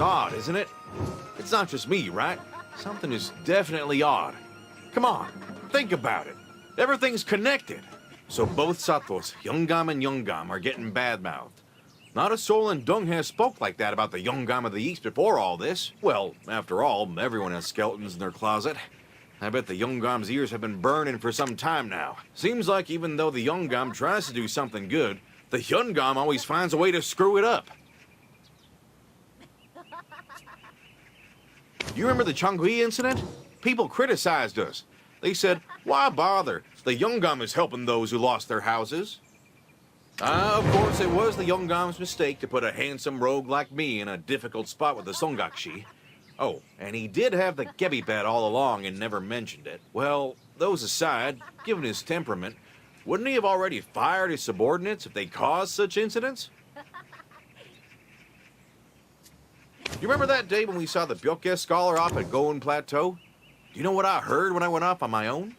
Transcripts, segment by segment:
It's odd, isn't it? It's not just me, right? Something is definitely odd. Come on, think about it. Everything's connected. So both Satvos, Yungam and Yungam, are getting bad-mouthed. Not a soul in Donghae spoke like that about the Yungam of the East before all this. Well, after all, everyone has skeletons in their closet. I bet the Yungam's ears have been burning for some time now. Seems like even though the Yungam tries to do something good, the Yungam always finds a way to screw it up. You remember the Changhui incident? People criticized us. They said, why bother? The Yungam is helping those who lost their houses. Of course, it was the Yungam's mistake to put a handsome rogue like me in a difficult spot with the Songakshi. Oh, and he did have the Gebibet all along and never mentioned it. Well, those aside, given his temperament, wouldn't he have already fired his subordinates if they caused such incidents? You remember that day when we saw the Byoke scholar off at Goen Plateau? Do you know what I heard when I went off on my own?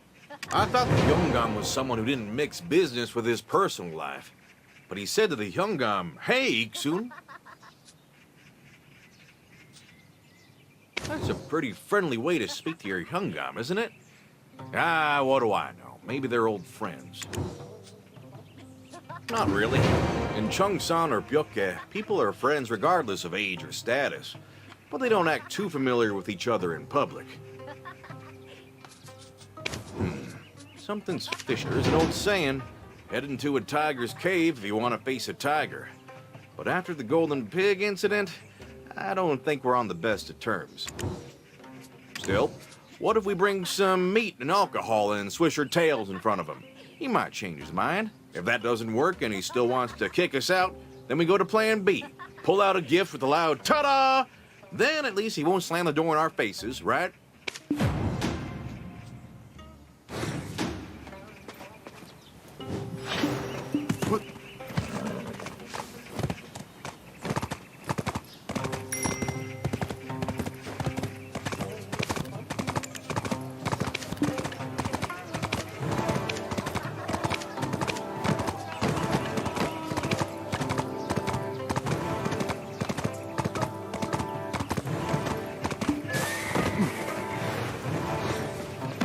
I thought the Yungam was someone who didn't mix business with his personal life. But he said to the Yungam, "Hey, Iksun." That's a pretty friendly way to speak to your Yungam, isn't it? Ah, what do I know? Maybe they're old friends. Not really. In Cheongsan or Byoke, people are friends regardless of age or status. But they don't act too familiar with each other in public. Something's fishy. There's an old saying, head into a tiger's cave if you want to face a tiger. But after the Golden Pig incident, I don't think we're on the best of terms. Still, what if we bring some meat and alcohol and swish our tails in front of him? He might change his mind. If that doesn't work and he still wants to kick us out, then we go to plan B. Pull out a gift with a loud ta-da! Then at least he won't slam the door in our faces, right?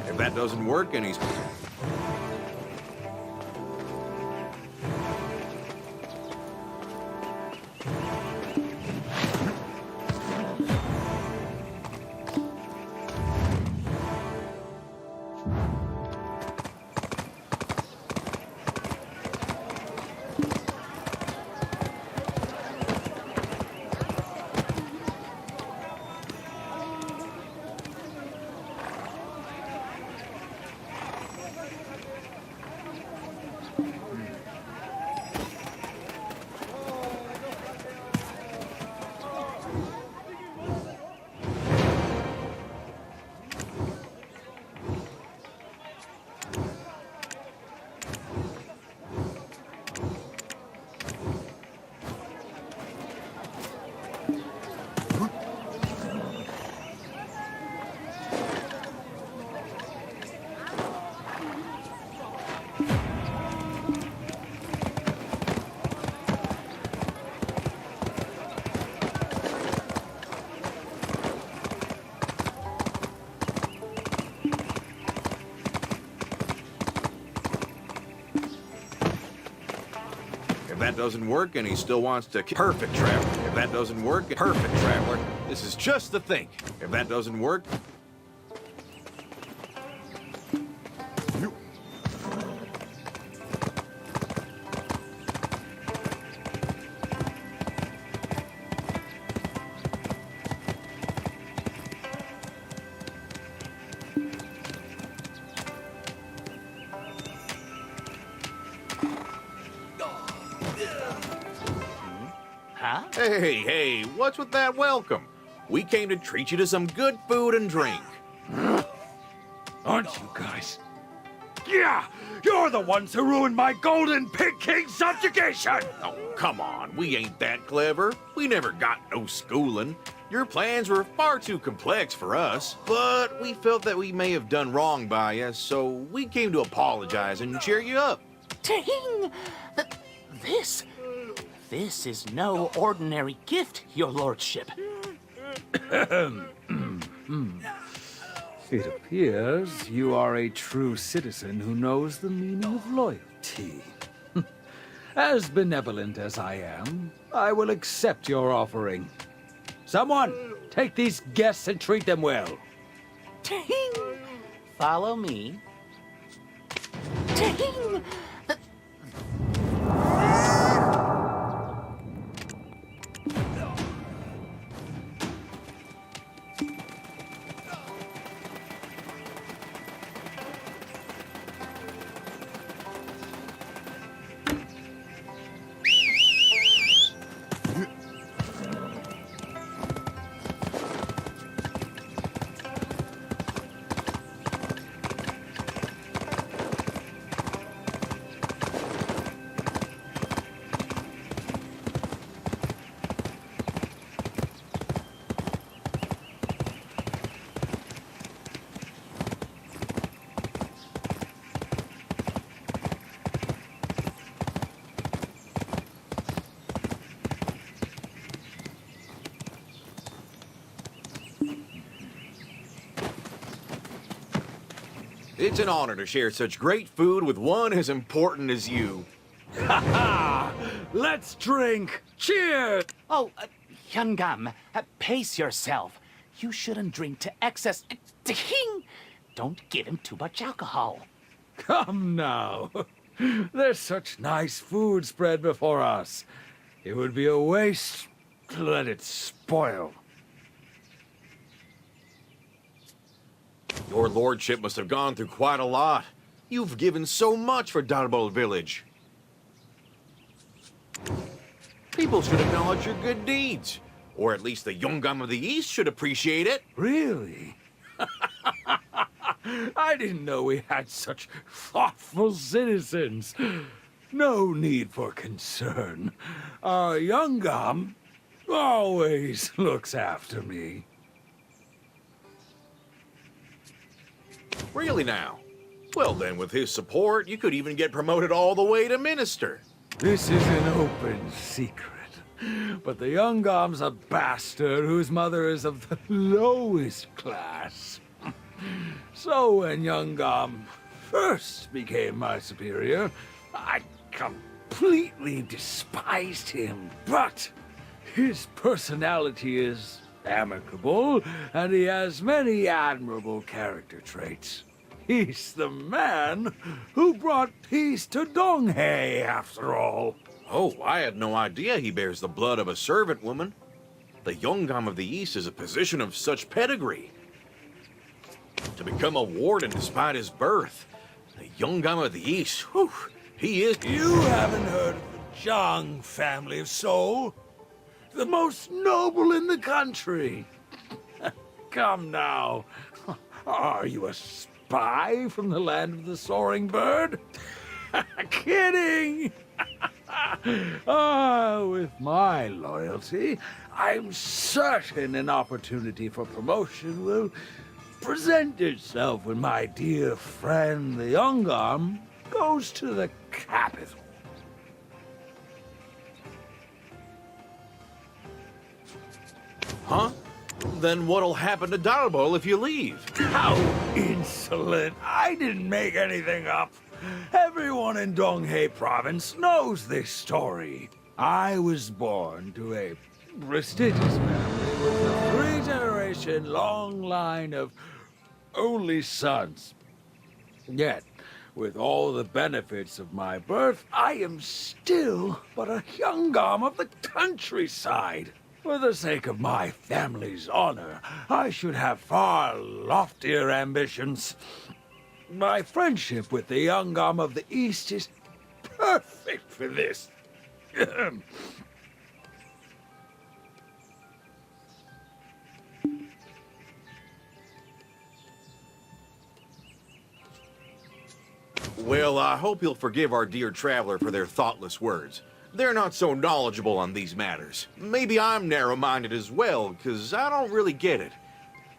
If that doesn't work and he's... If that doesn't work and he still wants to... Perfect, Traveler. If that doesn't work... Perfect, Traveler. This is just the thing. If that doesn't work... Huh? Hey, what's with that welcome? We came to treat you to some good food and drink. Aren't you guys? Yeah! You're the ones who ruined my Golden Pig King subjugation! Oh, come on, we ain't that clever. We never got no schooling. Your plans were far too complex for us, but we felt that we may have done wrong by you, so we came to apologize and cheer you up. Ting! This is no ordinary gift, your lordship. It appears you are a true citizen who knows the meaning of loyalty. As benevolent as I am, I will accept your offering. Someone, take these guests and treat them well. Ting! Follow me. Ting! It's an honor to share such great food with one as important as you. Let's drink. Cheers! Oh, Hyungam, pace yourself. You shouldn't drink to excess. Ting! Don't give him too much alcohol. Come now. There's such nice food spread before us. It would be a waste to let it spoil. Your lordship must have gone through quite a lot. You've given so much for Darbol village. People should acknowledge your good deeds. Or at least the Yongam of the East should appreciate it. Really? I didn't know we had such thoughtful citizens. No need for concern. Our Yongam always looks after me. Really now? Well then, with his support, you could even get promoted all the way to minister. This is an open secret. But the Yungam's a bastard whose mother is of the lowest class. So when Yungam first became my superior, I completely despised him. But his personality is amicable, and he has many admirable character traits. He's the man who brought peace to Donghae, after all. Oh, I had no idea he bears the blood of a servant woman. The Yongam of the East is a position of such pedigree. To become a warden despite his birth, the Yongam of the East, whew, he is... You haven't heard of the Zhang family of Seoul? The most noble in the country. Come now. Are you a spy from the land of the soaring bird? Kidding! With my loyalty, I'm certain an opportunity for promotion will present itself when my dear friend the Yongam goes to the capital. Huh? Then what'll happen to Darbol if you leave? How insolent! I didn't make anything up. Everyone in Donghae province knows this story. I was born to a prestigious family with a three-generation long line of only sons. Yet, with all the benefits of my birth, I am still but a Yungam of the countryside. For the sake of my family's honor, I should have far loftier ambitions. My friendship with the Yungam of the East is perfect for this. Well, I hope you'll forgive our dear traveler for their thoughtless words. They're not so knowledgeable on these matters. Maybe I'm narrow-minded as well, because I don't really get it.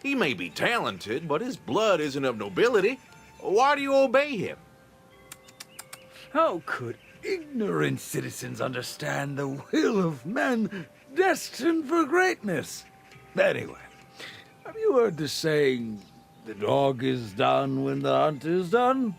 He may be talented, but his blood isn't of nobility. Why do you obey him? How could ignorant citizens understand the will of men destined for greatness? Anyway, Have you heard the saying, the dog is done when the hunt is done?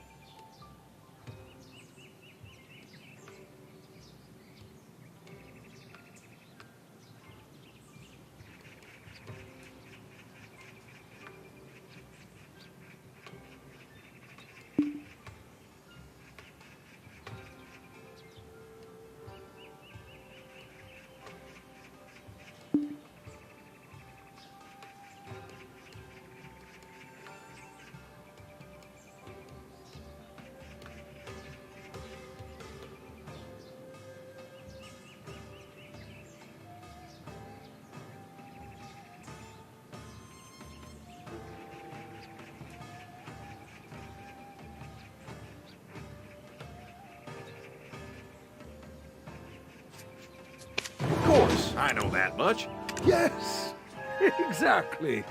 Of course, I know that much. Yes, exactly.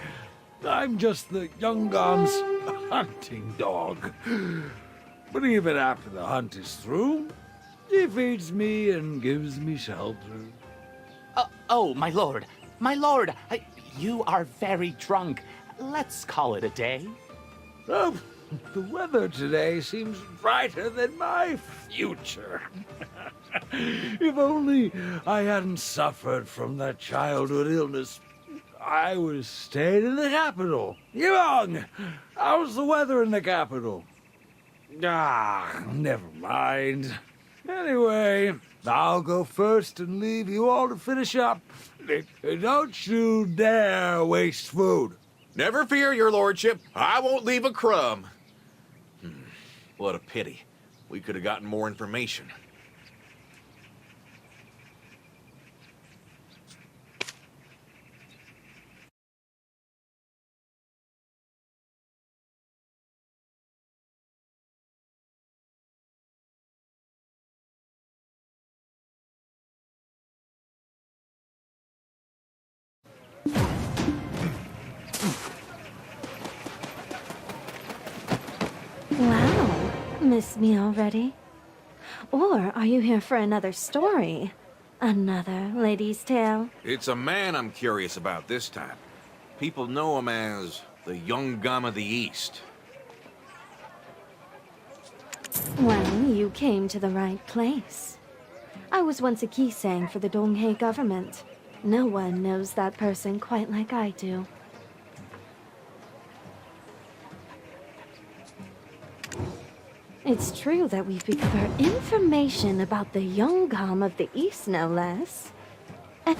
I'm just the Youngam's hunting dog. But even after the hunt is through, he feeds me and gives me shelter. Oh, my lord. My lord, you are very drunk. Let's call it a day. Oh, the weather today seems brighter than my future. If only I hadn't suffered from that childhood illness, I would have stayed in the capital. Young, how's the weather in the capital? Ah, never mind. Anyway, I'll go first and leave you all to finish up. Don't you dare waste food. Never fear, your lordship. I won't leave a crumb. What a pity. We could have gotten more information. Wow, miss me already? Or are you here for another story? Another lady's tale? It's a man I'm curious about this time. People know him as the Young Gum of the East. Well, you came to the right place. I was once a Kisang for the Donghae government. No one knows that person quite like I do. It's true that we've discovered information about the Youngam of the East, no less. And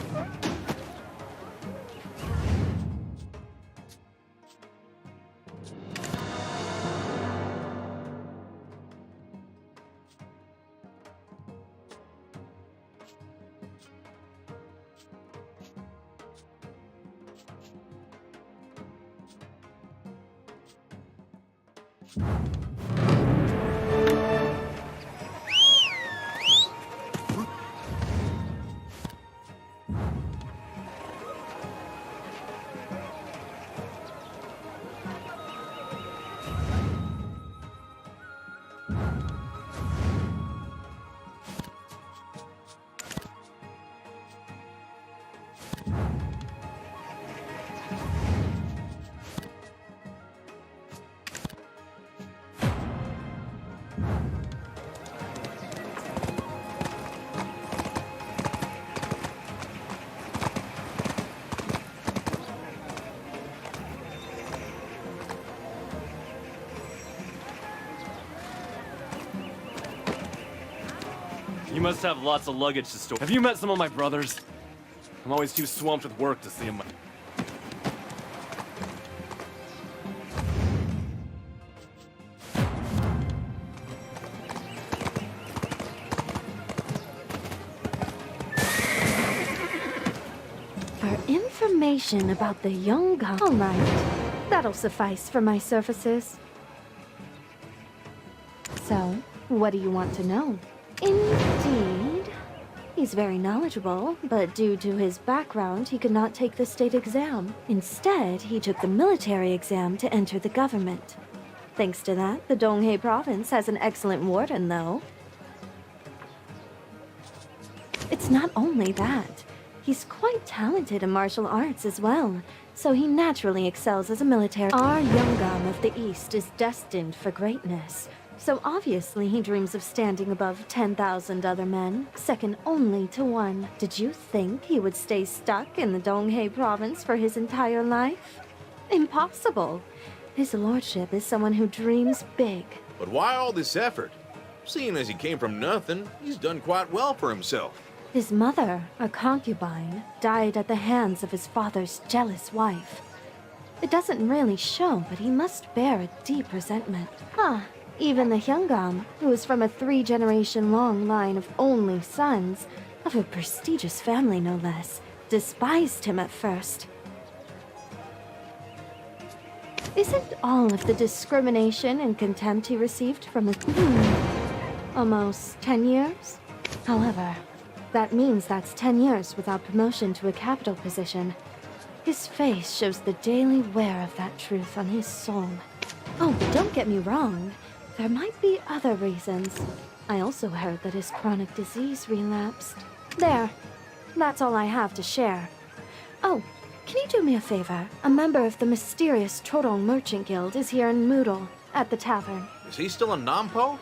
You must have lots of luggage to store. Have you met some of my brothers? I'm always too swamped with work to see them. for information about the Youngam... All right, that'll suffice for my services. So, what do you want to know? Indeed. He's very knowledgeable, but due to his background, he could not take the state exam. Instead, he took the military exam to enter the government. Thanks to that, the Donghae province has an excellent warden, though. It's not only that. He's quite talented in martial arts as well, so he naturally excels as a military. Our Yungam of the East is destined for greatness, so obviously he dreams of standing above 10,000 other men, second only to one. Did you think he would stay stuck in the Donghae province for his entire life? Impossible. His lordship is someone who dreams big. But why all this effort? Seeing as he came from nothing, he's done quite well for himself. His mother, a concubine, died at the hands of his father's jealous wife. It doesn't really show, but he must bear a deep resentment. Even the Hyungam, who is from a 3-generation-long line of only sons, of a prestigious family no less, despised him at first. Isn't all of the discrimination and contempt he received from his... almost 10 years? However, that means that's 10 years without promotion to a capital position. His face shows the daily wear of that truth on his soul. Oh, but don't get me wrong. There might be other reasons. I also heard that his chronic disease relapsed. There. That's all I have to share. Oh, can you do me a favor? A member of the mysterious Chodong Merchant Guild is here in Moodle, at the tavern. Is he still in Nampo?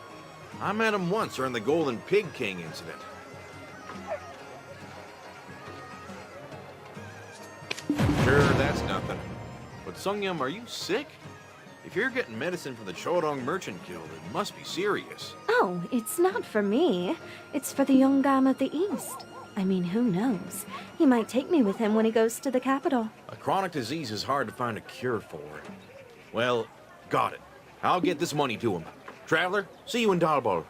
I met him once during the Golden Pig King incident. Sure, that's nothing. But Sungyum, are you sick? If you're getting medicine from the Chodong Merchant Guild, it must be serious. Oh, it's not for me. It's for the Yungam of the East. I mean, who knows? He might take me with him when he goes to the capital. A chronic disease is hard to find a cure for. Well, got it. I'll get this money to him. Traveler, see you in Dalbor.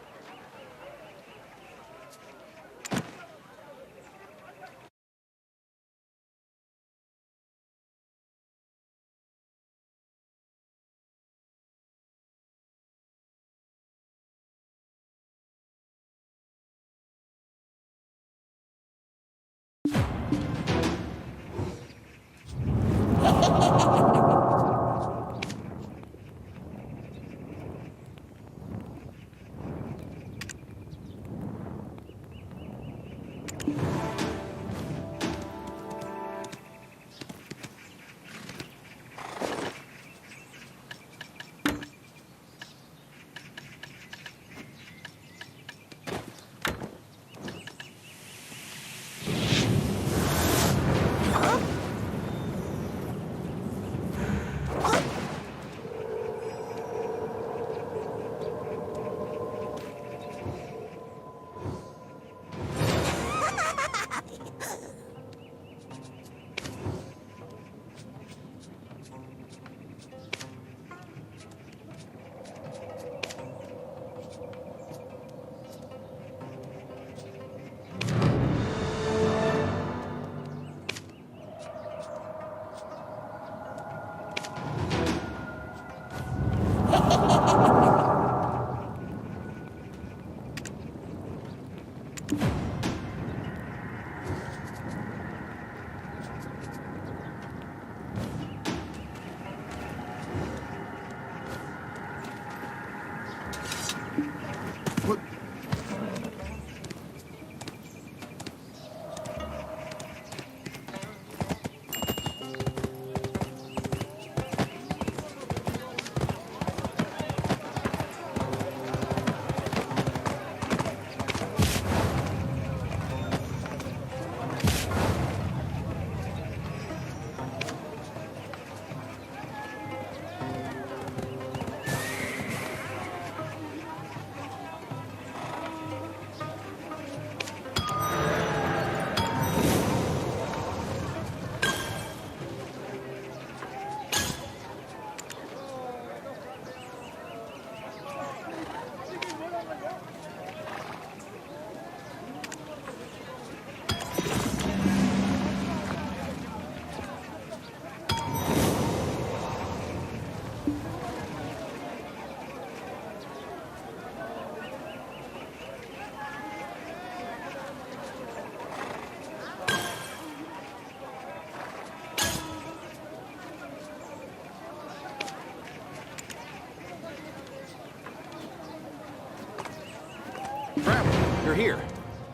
Traveler, you're here.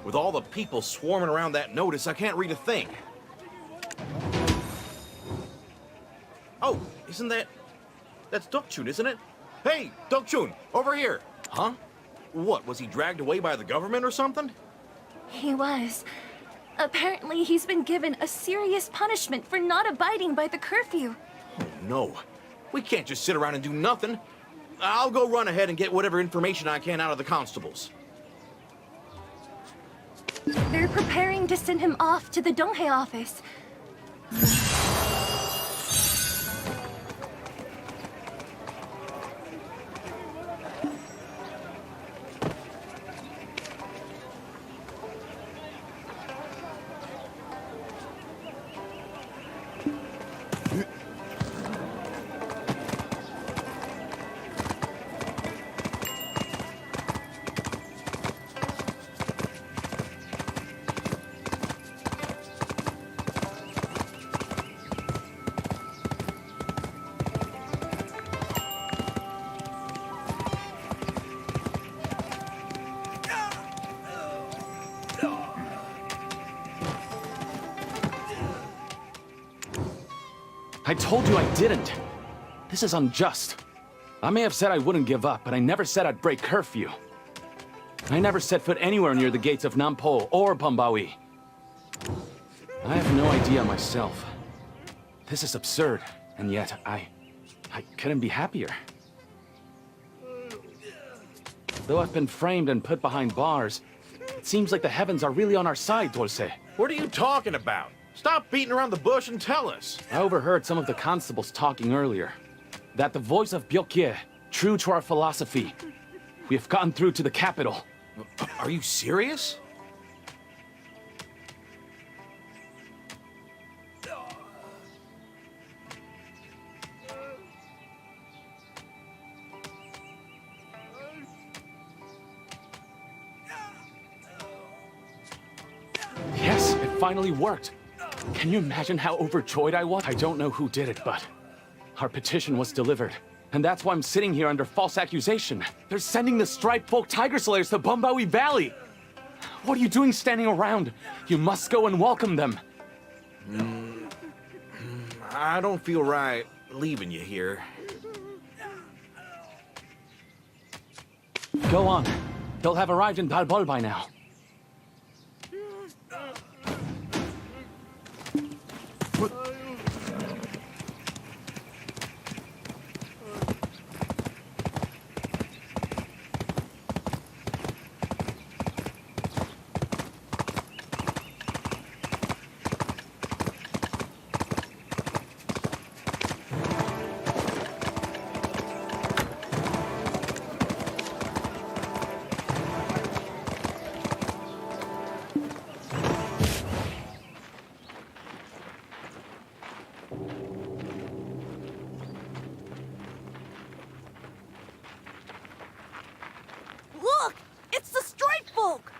With all the people swarming around that notice, I can't read a thing. Isn't that... That's Dokchun, isn't it? Hey, Dokchun, over here! Huh? What, was he dragged away by the government or something? He was. Apparently, he's been given a serious punishment for not abiding by the curfew. Oh, no. We can't just sit around and do nothing. I'll go run ahead and get whatever information I can out of the constables. They're preparing to send him off to the Donghae office. I told you I didn't. This is unjust. I may have said I wouldn't give up, but I never said I'd break curfew. I never set foot anywhere near the gates of Nampo or Pambawi. I have no idea myself. This is absurd, and yet I couldn't be happier. Though I've been framed and put behind bars, it seems like the heavens are really on our side, Dulce. What are you talking about? Stop beating around the bush and tell us. I overheard some of the constables talking earlier. That the voice of Byokye, true to our philosophy, we have gotten through to the capital. Are you serious? Yes, it finally worked. Can you imagine how overjoyed I was? I don't know who did it, but our petition was delivered. And that's why I'm sitting here under false accusation. They're sending the Striped Folk Tiger Slayers to Bumbawi Valley. What are you doing standing around? You must go and welcome them. I don't feel right leaving you here. Go on. They'll have arrived in Dalbol by now. Look! It's the Striped Folk!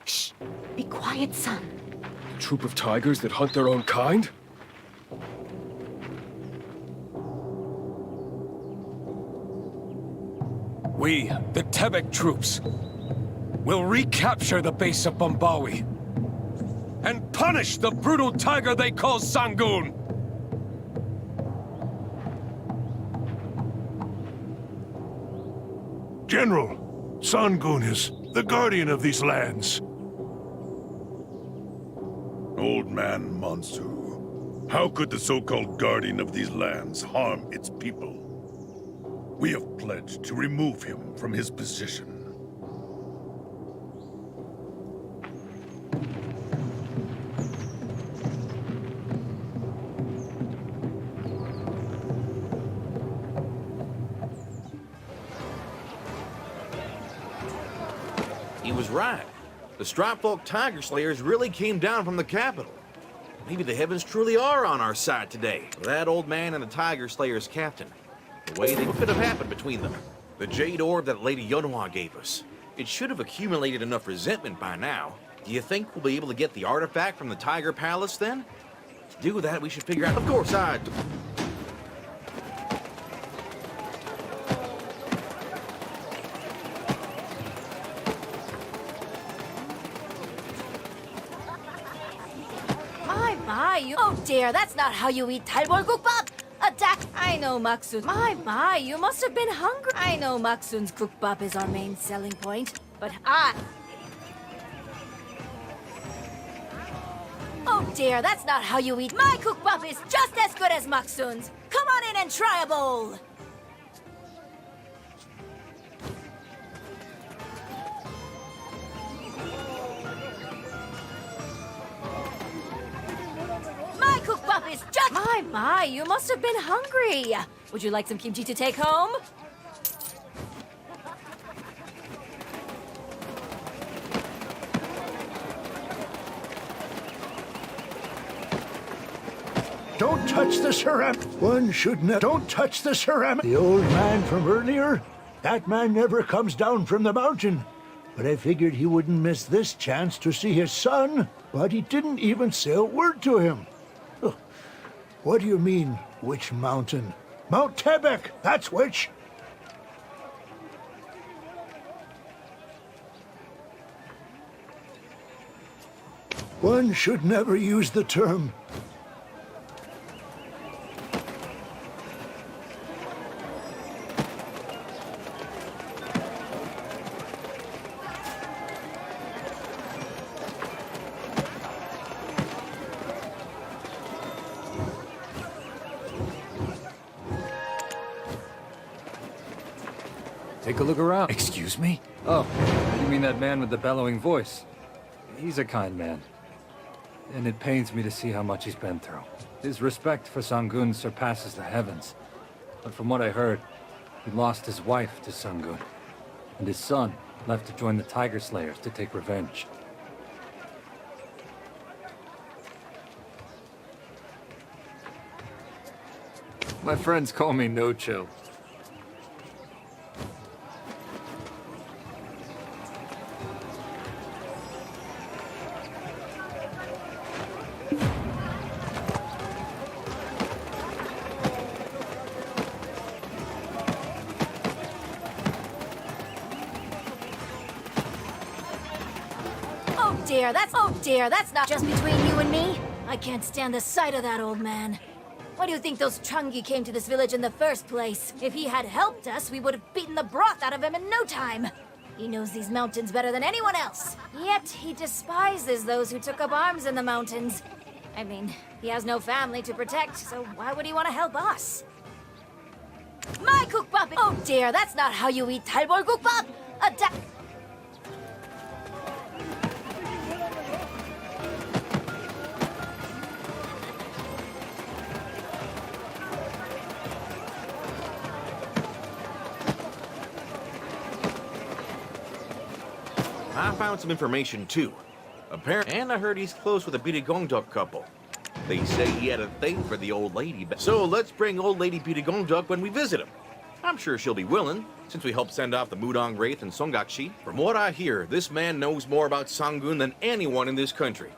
Shh! Be quiet, son. A troop of tigers that hunt their own kind? We, the Tebek troops, will recapture the base of Bumbawi and punish the brutal tiger they call Sangun. General, Sangun is the guardian of these lands. Old man Monsu, how could the so-called guardian of these lands harm its people? We have pledged to remove him from his position. He was right. The Striped Folk Tiger Slayers really came down from the capital. Maybe the heavens truly are on our side today. That old man and the Tiger Slayers captain. The way they could have happened between them. The jade orb that Lady Yonhua gave us. It should have accumulated enough resentment by now. Do you think we'll be able to get the artifact from the Tiger Palace then? To do that, we should figure out... Of course, My, you... Oh dear, that's not how you eat Talbol Gukbap! I know Maksun. My, you must have been hungry. I know Maksun's kukbap is our main selling point, but Oh dear, that's not how you eat. My kukbap is just as good as Maksun's. Come on in and try a bowl. My kukbap is just... My, you must have been hungry. Would you like some kimchi to take home? Don't touch the ceramic. One shouldn't. Don't touch the ceramic. The old man from earlier? That man never comes down from the mountain. But I figured he wouldn't miss this chance to see his son. But he didn't even say a word to him. Ugh. What do you mean, which mountain? Mount Tebek, that's which. One should never use the term. Take a look around. Excuse me? Oh, you mean that man with the bellowing voice? He's a kind man. And it pains me to see how much he's been through. His respect for Sangun surpasses the heavens. But from what I heard, he lost his wife to Sangun. And his son left to join the Tiger Slayers to take revenge. My friends call me No Chill. Oh dear, that's not just between you and me. I can't stand the sight of that old man. Why do you think those Changi came to this village in the first place? If he had helped us, we would have beaten the broth out of him in no time. He knows these mountains better than anyone else. Yet he despises those who took up arms in the mountains. I mean, he has no family to protect, so why would he want to help us? My kukbap! Oh dear, that's not how you eat talbol kukbap! I found some information too. Apparently, and I heard he's close with a Bidagongduk couple. They say he had a thing for the old lady. So let's bring old lady Bidagongduk when we visit him. I'm sure she'll be willing, since we helped send off the Mudong Wraith and Songakshi. From what I hear, this man knows more about Sangun than anyone in this country.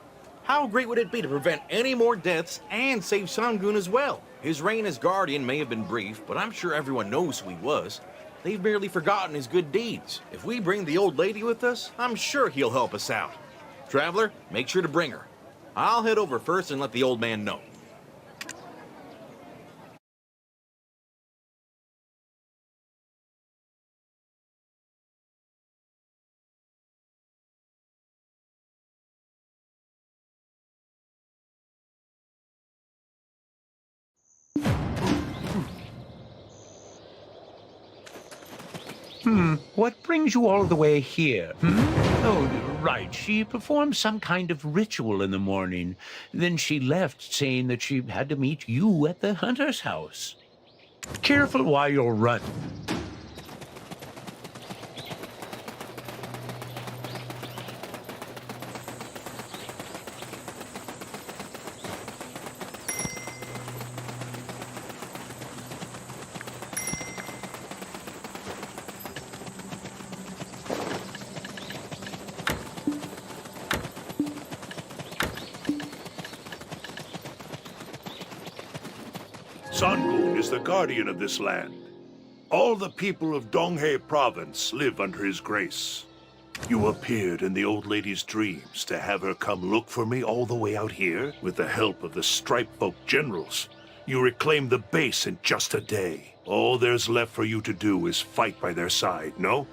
How great would it be to prevent any more deaths and save Sangun as well? His reign as guardian may have been brief, but I'm sure everyone knows who he was. They've merely forgotten his good deeds. If we bring the old lady with us, I'm sure he'll help us out. Traveler, make sure to bring her. I'll head over first and let the old man know. What brings you all the way here? Oh, right. She performed some kind of ritual in the morning. Then she left, saying that she had to meet you at the hunter's house. Careful while you're running. Sangun is the guardian of this land. All the people of Donghae province live under his grace. You appeared in the old lady's dreams to have her come look for me all the way out here with the help of the Stripe Folk generals. You reclaimed the base in just a day. All there's left for you to do is fight by their side, no?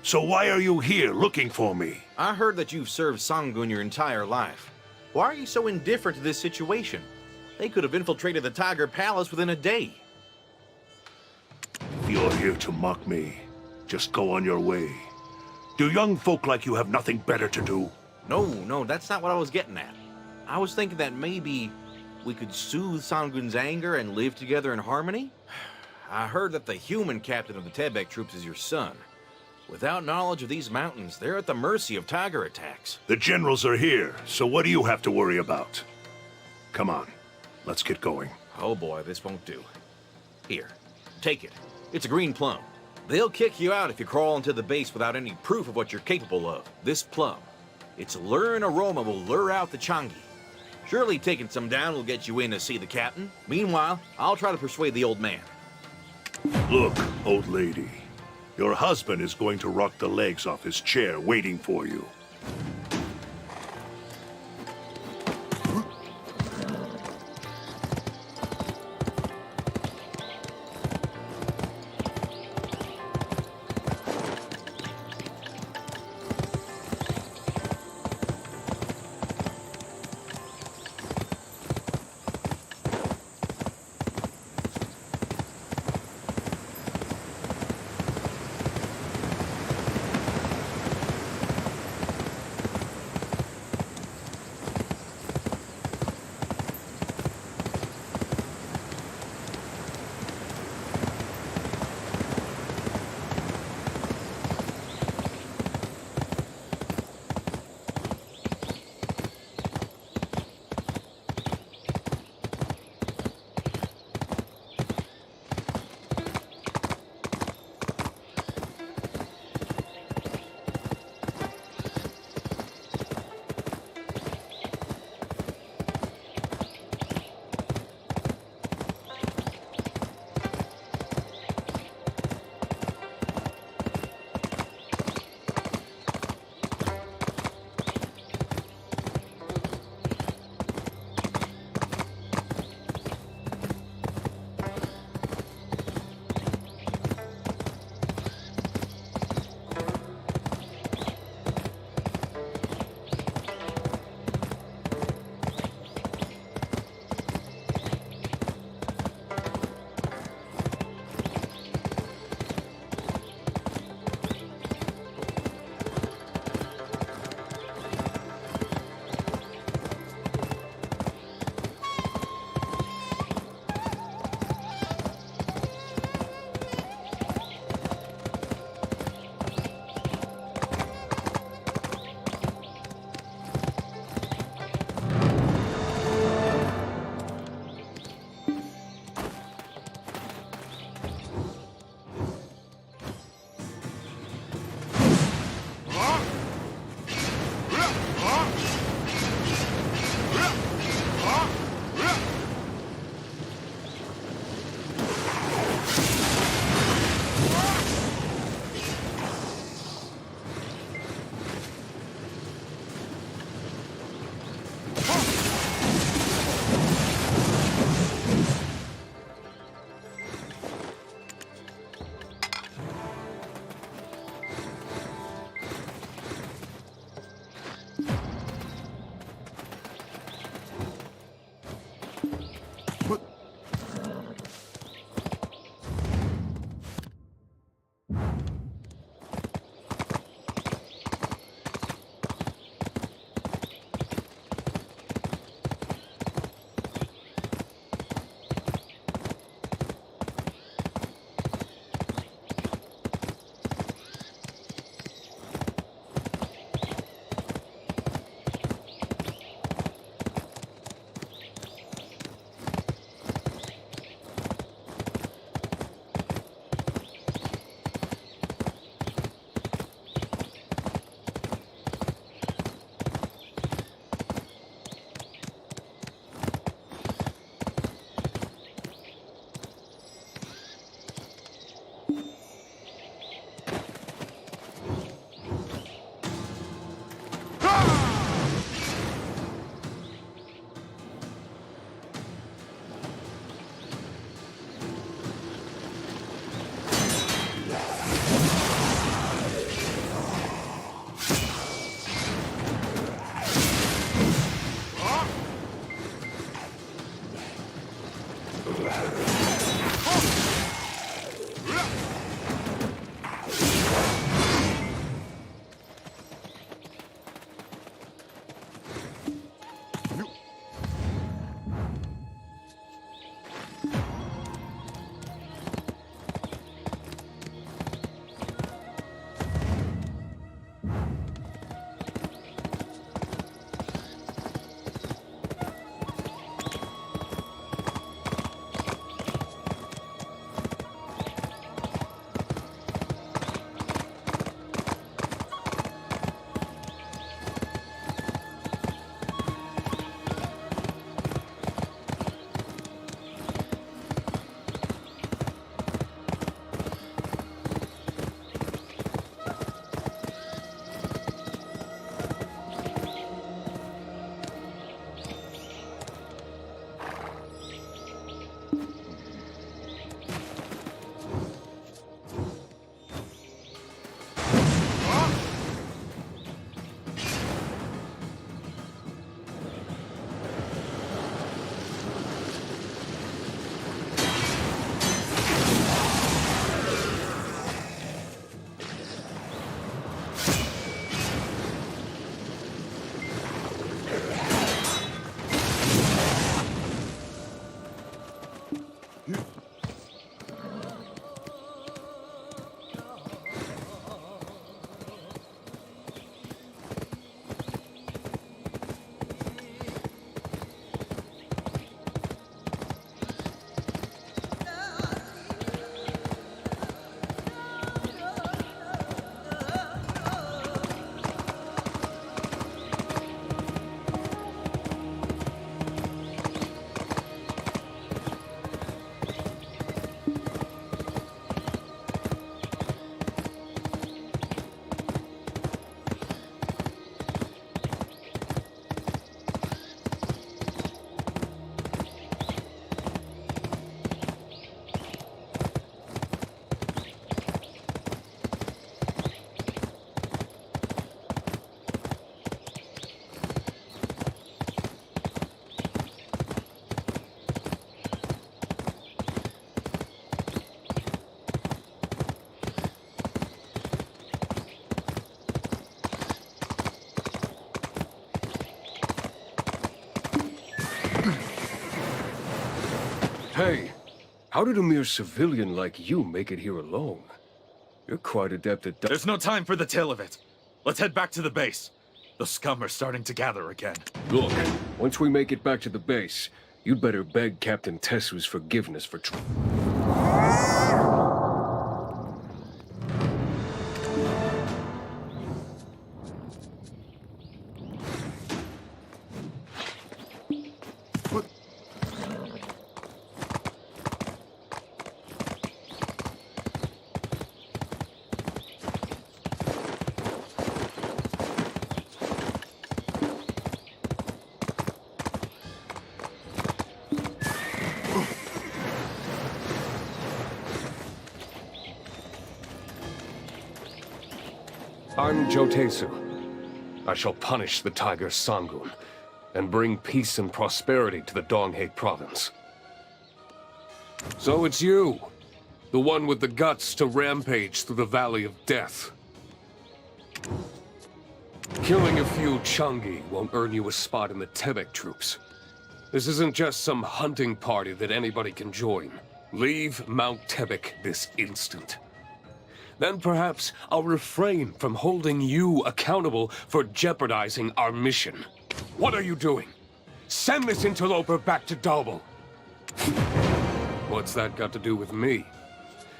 So why are you here looking for me? I heard that you've served Sangun your entire life. Why are you so indifferent to this situation? They could have infiltrated the Tiger Palace within a day. If you're here to mock me, just go on your way. Do young folk like you have nothing better to do? No, that's not what I was getting at. I was thinking that maybe we could soothe Sangun's anger and live together in harmony? I heard that the human captain of the Tebek troops is your son. Without knowledge of these mountains, they're at the mercy of tiger attacks. The generals are here, so what do you have to worry about? Come on, let's get going. Oh boy, this won't do. Here, take it. It's a green plum. They'll kick you out if you crawl into the base without any proof of what you're capable of. This plum. Its luring aroma will lure out the Changi. Surely taking some down will get you in to see the captain. Meanwhile, I'll try to persuade the old man. Look, old lady. Your husband is going to rock the legs off his chair waiting for you. Hey, how did a mere civilian like you make it here alone? You're quite adept at... There's no time for the tale of it. Let's head back to the base. The scum are starting to gather again. Look, once we make it back to the base, you'd better beg Captain Tessu's forgiveness for... I'm Jotesu. I shall punish the Tiger Sangun and bring peace and prosperity to the Donghae province. So it's you, the one with the guts to rampage through the Valley of Death. Killing a few Changi won't earn you a spot in the Tebek troops. This isn't just some hunting party that anybody can join. Leave Mount Tebek this instant. Then perhaps I'll refrain from holding you accountable for jeopardizing our mission. What are you doing? Send this interloper back to Dalbo. What's that got to do with me?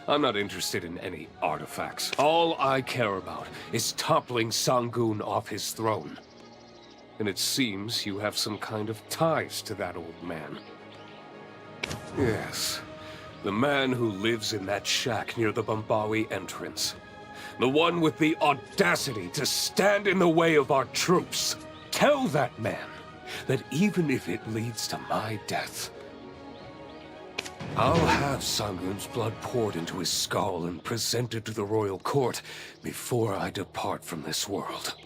I'm not interested in any artifacts. All I care about is toppling Sangun off his throne. And it seems you have some kind of ties to that old man. Yes. The man who lives in that shack near the Bombawi entrance. The one with the audacity to stand in the way of our troops. Tell that man that even if it leads to my death, I'll have Sangun's blood poured into his skull and presented to the royal court before I depart from this world.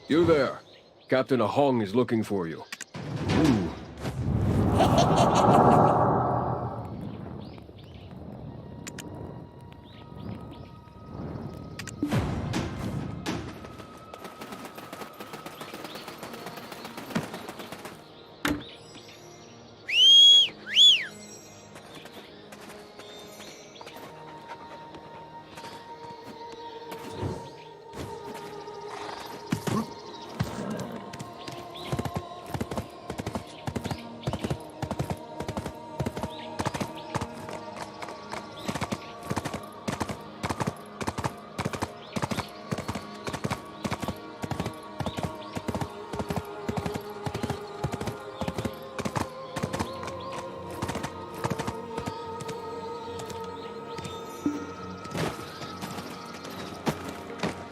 You there. Captain Ahong is looking for you. Ooh.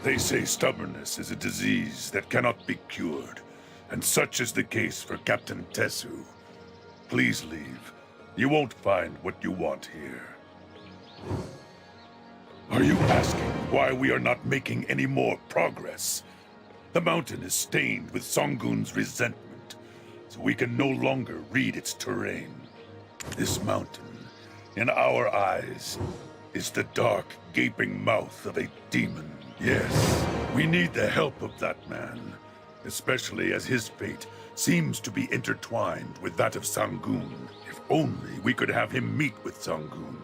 They say stubbornness is a disease that cannot be cured, and such is the case for Captain Tessu. Please leave. You won't find what you want here. Are you asking why we are not making any more progress? The mountain is stained with Songun's resentment, so we can no longer read its terrain. This mountain, in our eyes, is the dark, gaping mouth of a demon. Yes, we need the help of that man, especially as his fate seems to be intertwined with that of Sangun. If only we could have him meet with Sangun.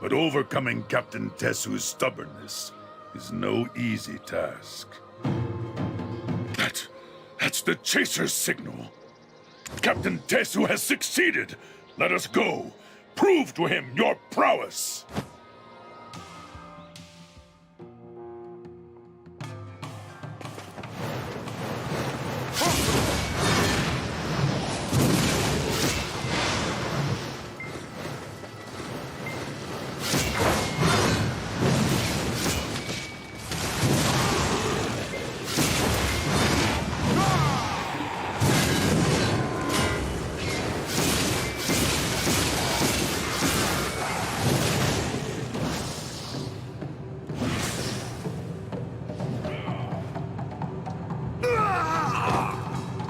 But overcoming Captain Tessu's stubbornness is no easy task. That's the Chaser's signal. Captain Tessu has succeeded. Let us go. Prove to him your prowess.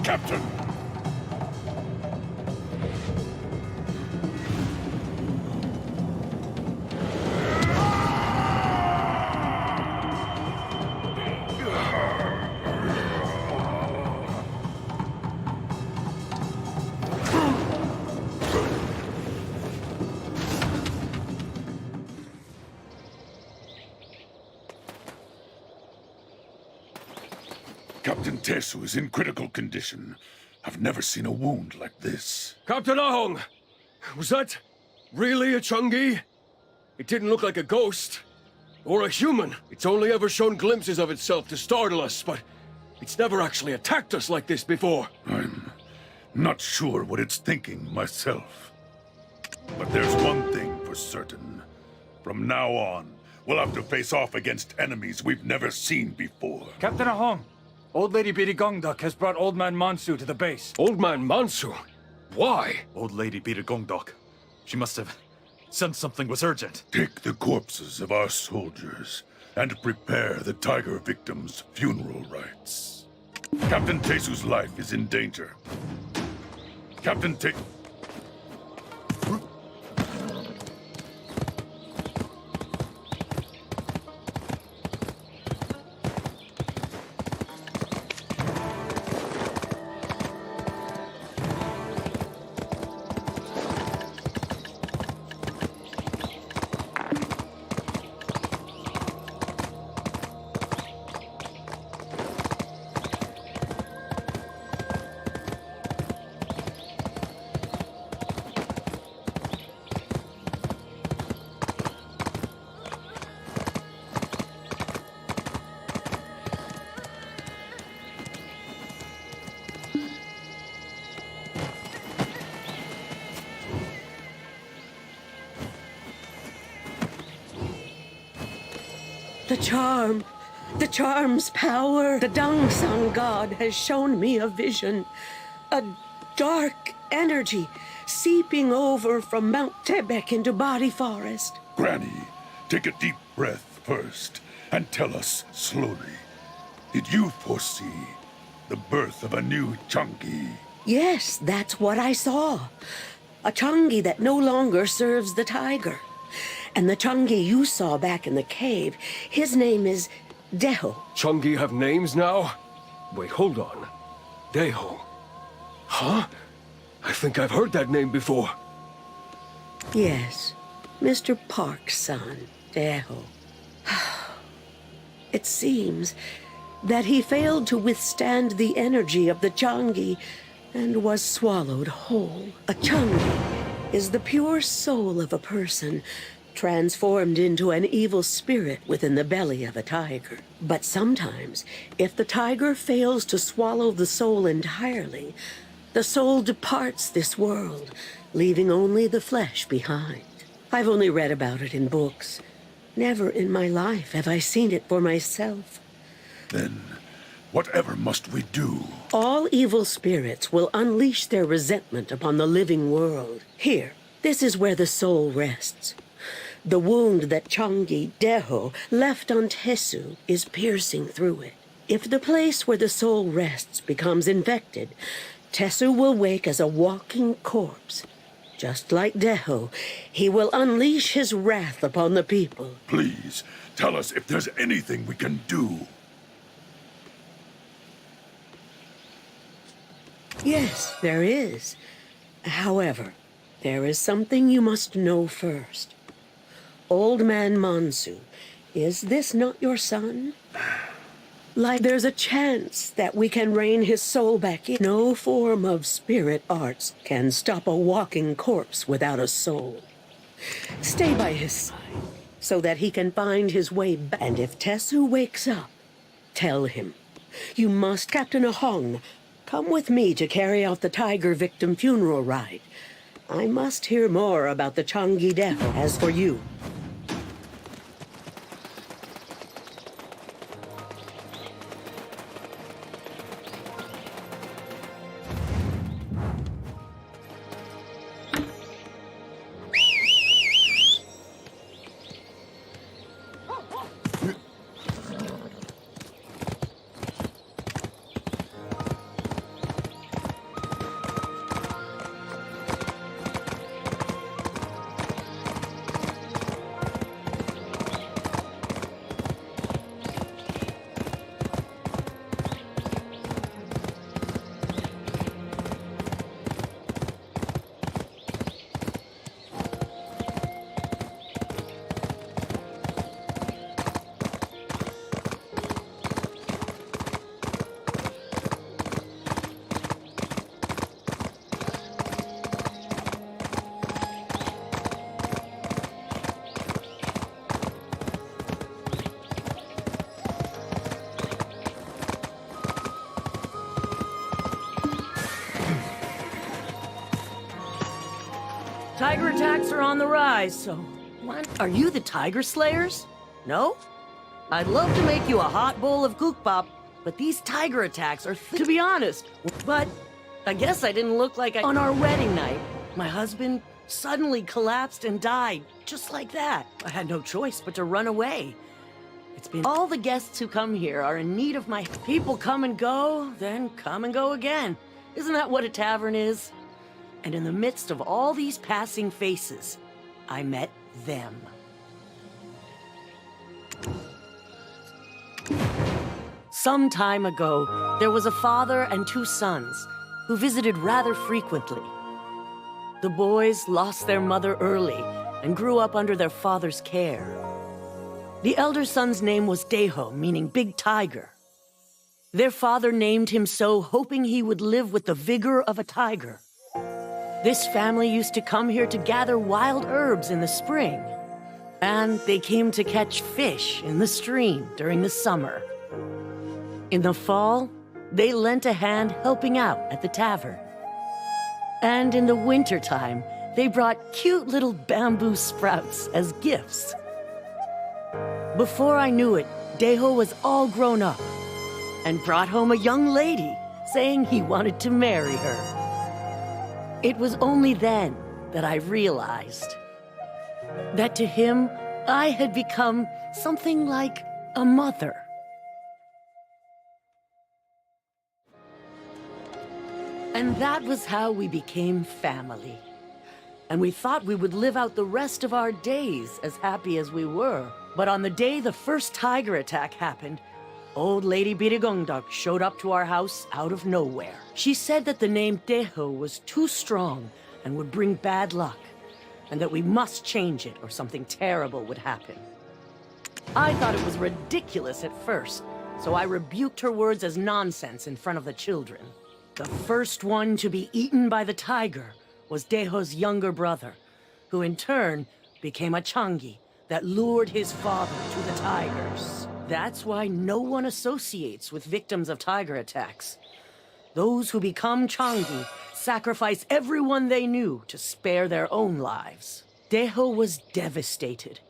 Captain! Captain Tessu is in critical condition. I've never seen a wound like this. Captain Ahong! Was that really a Chungi? It didn't look like a ghost. Or a human. It's only ever shown glimpses of itself to startle us, but it's never actually attacked us like this before. I'm not sure what it's thinking myself. But there's one thing for certain. From now on, we'll have to face off against enemies we've never seen before. Captain Ahong, Old Lady Birigongdok has brought Old Man Mansu to the base. Old Man Mansu? Why? Old Lady Birigongdok. She must have sensed something was urgent. Take the corpses of our soldiers and prepare the tiger victims' funeral rites. Captain Tessu's life is in danger. Captain Te... The charm's power. The Dangsang god has shown me a vision. A dark energy seeping over from Mount Tebek into Body Forest. Granny, take a deep breath first and tell us slowly. Did you foresee the birth of a new Chungi? Yes, that's what I saw. A Chungi that no longer serves the tiger. And the Chungi you saw back in the cave, his name is Deho. Chungi have names now? Wait, hold on. Deho. Huh? I think I've heard that name before. Yes, Mr. Park's son, Deho. It seems that he failed to withstand the energy of the Chungi and was swallowed whole. A Chungi is the pure soul of a person transformed into an evil spirit within the belly of a tiger. But sometimes, if the tiger fails to swallow the soul entirely, the soul departs this world, leaving only the flesh behind. I've only read about it in books, Never in my life have I seen it for myself. Then, whatever must we do? All evil spirits will unleash their resentment upon the living world. Here, this is where the soul rests. The wound that Changi Deho left on Tesu is piercing through it. If the place where the soul rests becomes infected, Tesu will wake as a walking corpse. Just like Deho, he will unleash his wrath upon the people. Please, tell us if there's anything we can do. Yes, there is. However, there is something you must know first. Old Man Mansu, is this not your son? Like there's a chance that we can rein his soul back in. No form of spirit arts can stop a walking corpse without a soul. Stay by his side so that he can find his way back. And if Tesu wakes up, tell him. You must, Captain Ahong, come with me to carry out the tiger victim funeral rite. I must hear more about the Changi Deho. As for you, Tiger attacks are on the rise, so... What? Are you the Tiger Slayers? No? I'd love to make you a hot bowl of Gookbop, but these tiger attacks are to be honest. But I guess I didn't look like I... On our wedding night, my husband suddenly collapsed and died, just like that. I had no choice but to run away. It's been... All the guests who come here are in need of my... People come and go, then come and go again. Isn't that what a tavern is? And in the midst of all these passing faces, I met them. Some time ago, there was a father and 2 sons who visited rather frequently. The boys lost their mother early and grew up under their father's care. The elder son's name was Deho, meaning Big Tiger. Their father named him so, hoping he would live with the vigor of a tiger. This family used to come here to gather wild herbs in the spring, and they came to catch fish in the stream during the summer. In the fall, they lent a hand helping out at the tavern. And in the wintertime, they brought cute little bamboo sprouts as gifts. Before I knew it, Deho was all grown up and brought home a young lady, saying he wanted to marry her. It was only then that I realized that to him, I had become something like a mother. And that was how we became family. And we thought we would live out the rest of our days as happy as we were. But on the day the first tiger attack happened, old Lady Birigongdok showed up to our house out of nowhere. She said that the name Deho was too strong and would bring bad luck, and that we must change it or something terrible would happen. I thought it was ridiculous at first, so I rebuked her words as nonsense in front of the children. The first one to be eaten by the tiger was Deho's younger brother, who in turn became a Changi that lured his father to the tigers. That's why no one associates with victims of tiger attacks. Those who become Changi sacrifice everyone they knew to spare their own lives. Deho was devastated,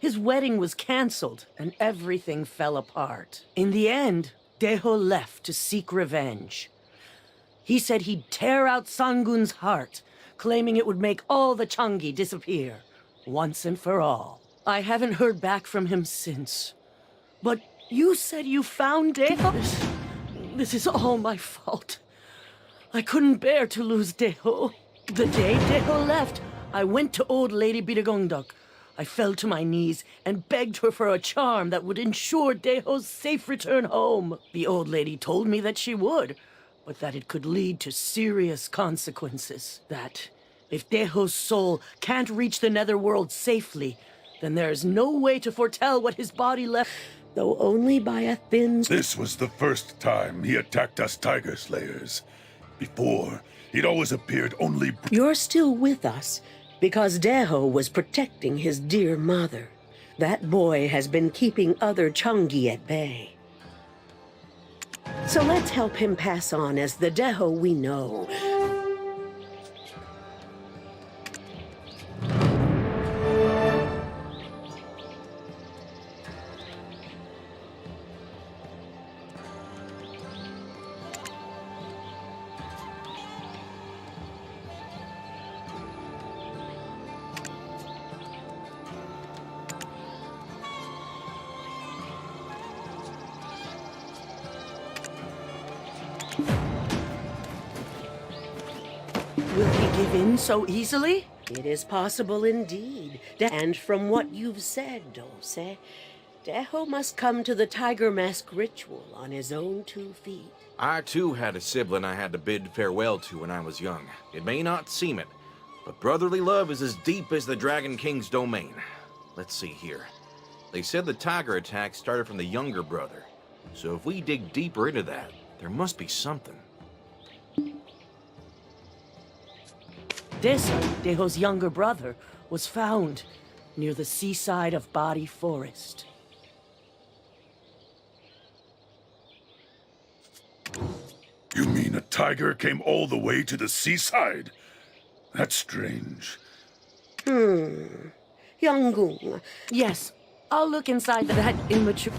His wedding was cancelled, and everything fell apart. In the end, Deho left to seek revenge. He said he'd tear out Sangun's heart, claiming it would make all the Changi disappear, once and for all. I haven't heard back from him since. But you said you found Deho? This is all my fault. I couldn't bear to lose Deho. The day Deho left, I went to old Lady Bidagongdok. I fell to my knees and begged her for a charm that would ensure Deho's safe return home. The old lady told me that she would, but that it could lead to serious consequences. That if Deho's soul can't reach the netherworld safely, then there is no way to foretell what his body left, though only by a thin... This was the first time he attacked us Tiger Slayers. Before, he'd always appeared only... You're still with us, because Deho was protecting his dear mother. That boy has been keeping other Changi at bay. So let's help him pass on as the Deho we know. Will he give in so easily? It is possible indeed. And from what you've said, Dulce, Deho must come to the Tiger Mask ritual on his own 2 feet. I too had a sibling I had to bid farewell to when I was young. It may not seem it, but brotherly love is as deep as the Dragon King's domain. Let's see here. They said the tiger attack started from the younger brother. So if we dig deeper into that, there must be something. Desa, Deho's younger brother, was found near the seaside of Body Forest. You mean a tiger came all the way to the seaside? That's strange. Yangung. Yes, I'll look inside that immature...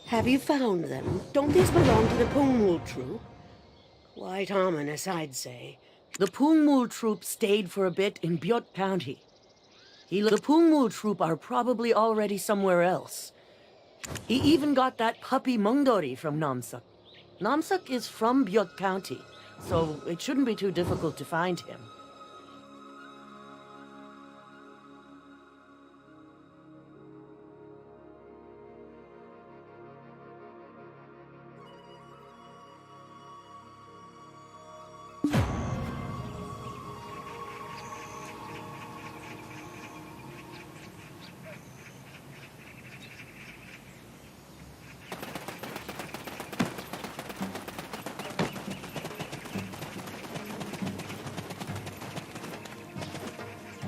Have you found them? Don't these belong to the Pungmul troop? Quite ominous, I'd say. The Pungmul troop stayed for a bit in Biot County. The Pungmul troop are probably already somewhere else. He even got that puppy Mungdori from Namsak. Namsak is from Biot County, so it shouldn't be too difficult to find him.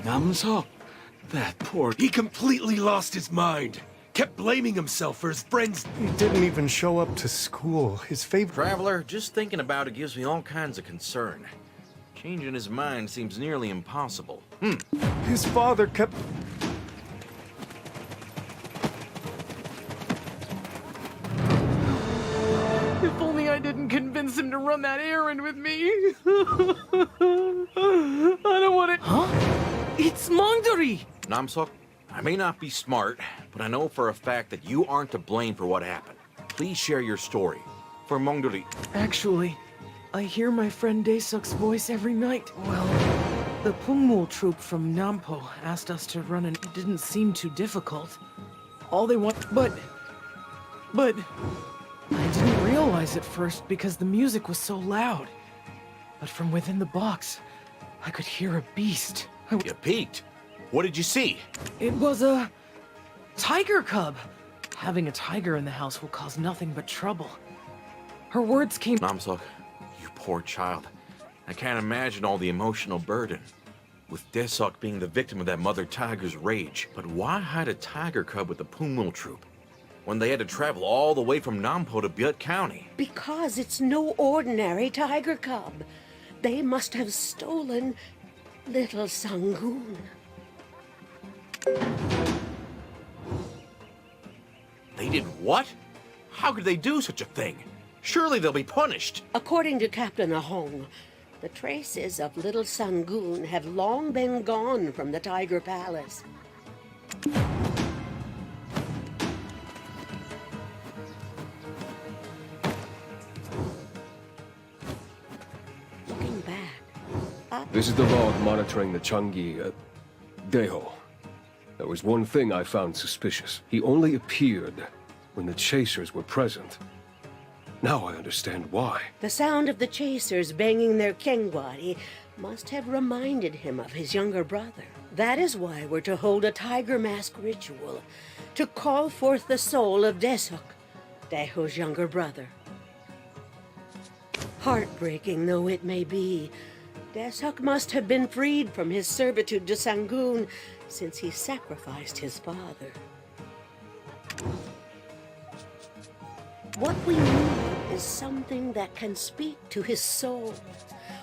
Namsak? That poor... He completely lost his mind. Kept blaming himself for his friends. He didn't even show up to school. His favorite... Traveler, just thinking about it gives me all kinds of concern. Changing his mind seems nearly impossible. His father kept... If only I didn't convince him to run that errand with me. I don't want to... Huh? It's Mongdori! Namsak, I may not be smart, but I know for a fact that you aren't to blame for what happened. Please share your story. For Mongdori. Actually, I hear my friend Daesuk's voice every night. Well, the Pungmul troop from Nampo asked us to run and it didn't seem too difficult. All they want... But... I didn't realize at first because the music was so loud. but from within the box, I could hear a beast. You peeked. What did you see? It was a tiger cub. Having a tiger in the house will cause nothing but trouble. Her words came. Namsuk, you poor child. I can't imagine all the emotional burden. With Desok being the victim of that mother tiger's rage. But why hide a tiger cub with the Pungmul troop when they had to travel all the way from Nampo to Butte County? Because it's no ordinary tiger cub. They must have stolen little Sangoon. They did what? How could they do such a thing? Surely they'll be punished. According to Captain Ahong, the traces of little Sangoon have long been gone from the Tiger Palace. Looking back, This is the log monitoring the Changi, Deho. There was one thing I found suspicious. He only appeared when the chasers were present. Now I understand why. the sound of the chasers banging their kengwari must have reminded him of his younger brother. That is why we're to hold a tiger mask ritual to call forth the soul of Desok, Deho's younger brother. Heartbreaking though it may be, Desok must have been freed from his servitude to Sangoon since he sacrificed his father. What we need is something that can speak to his soul,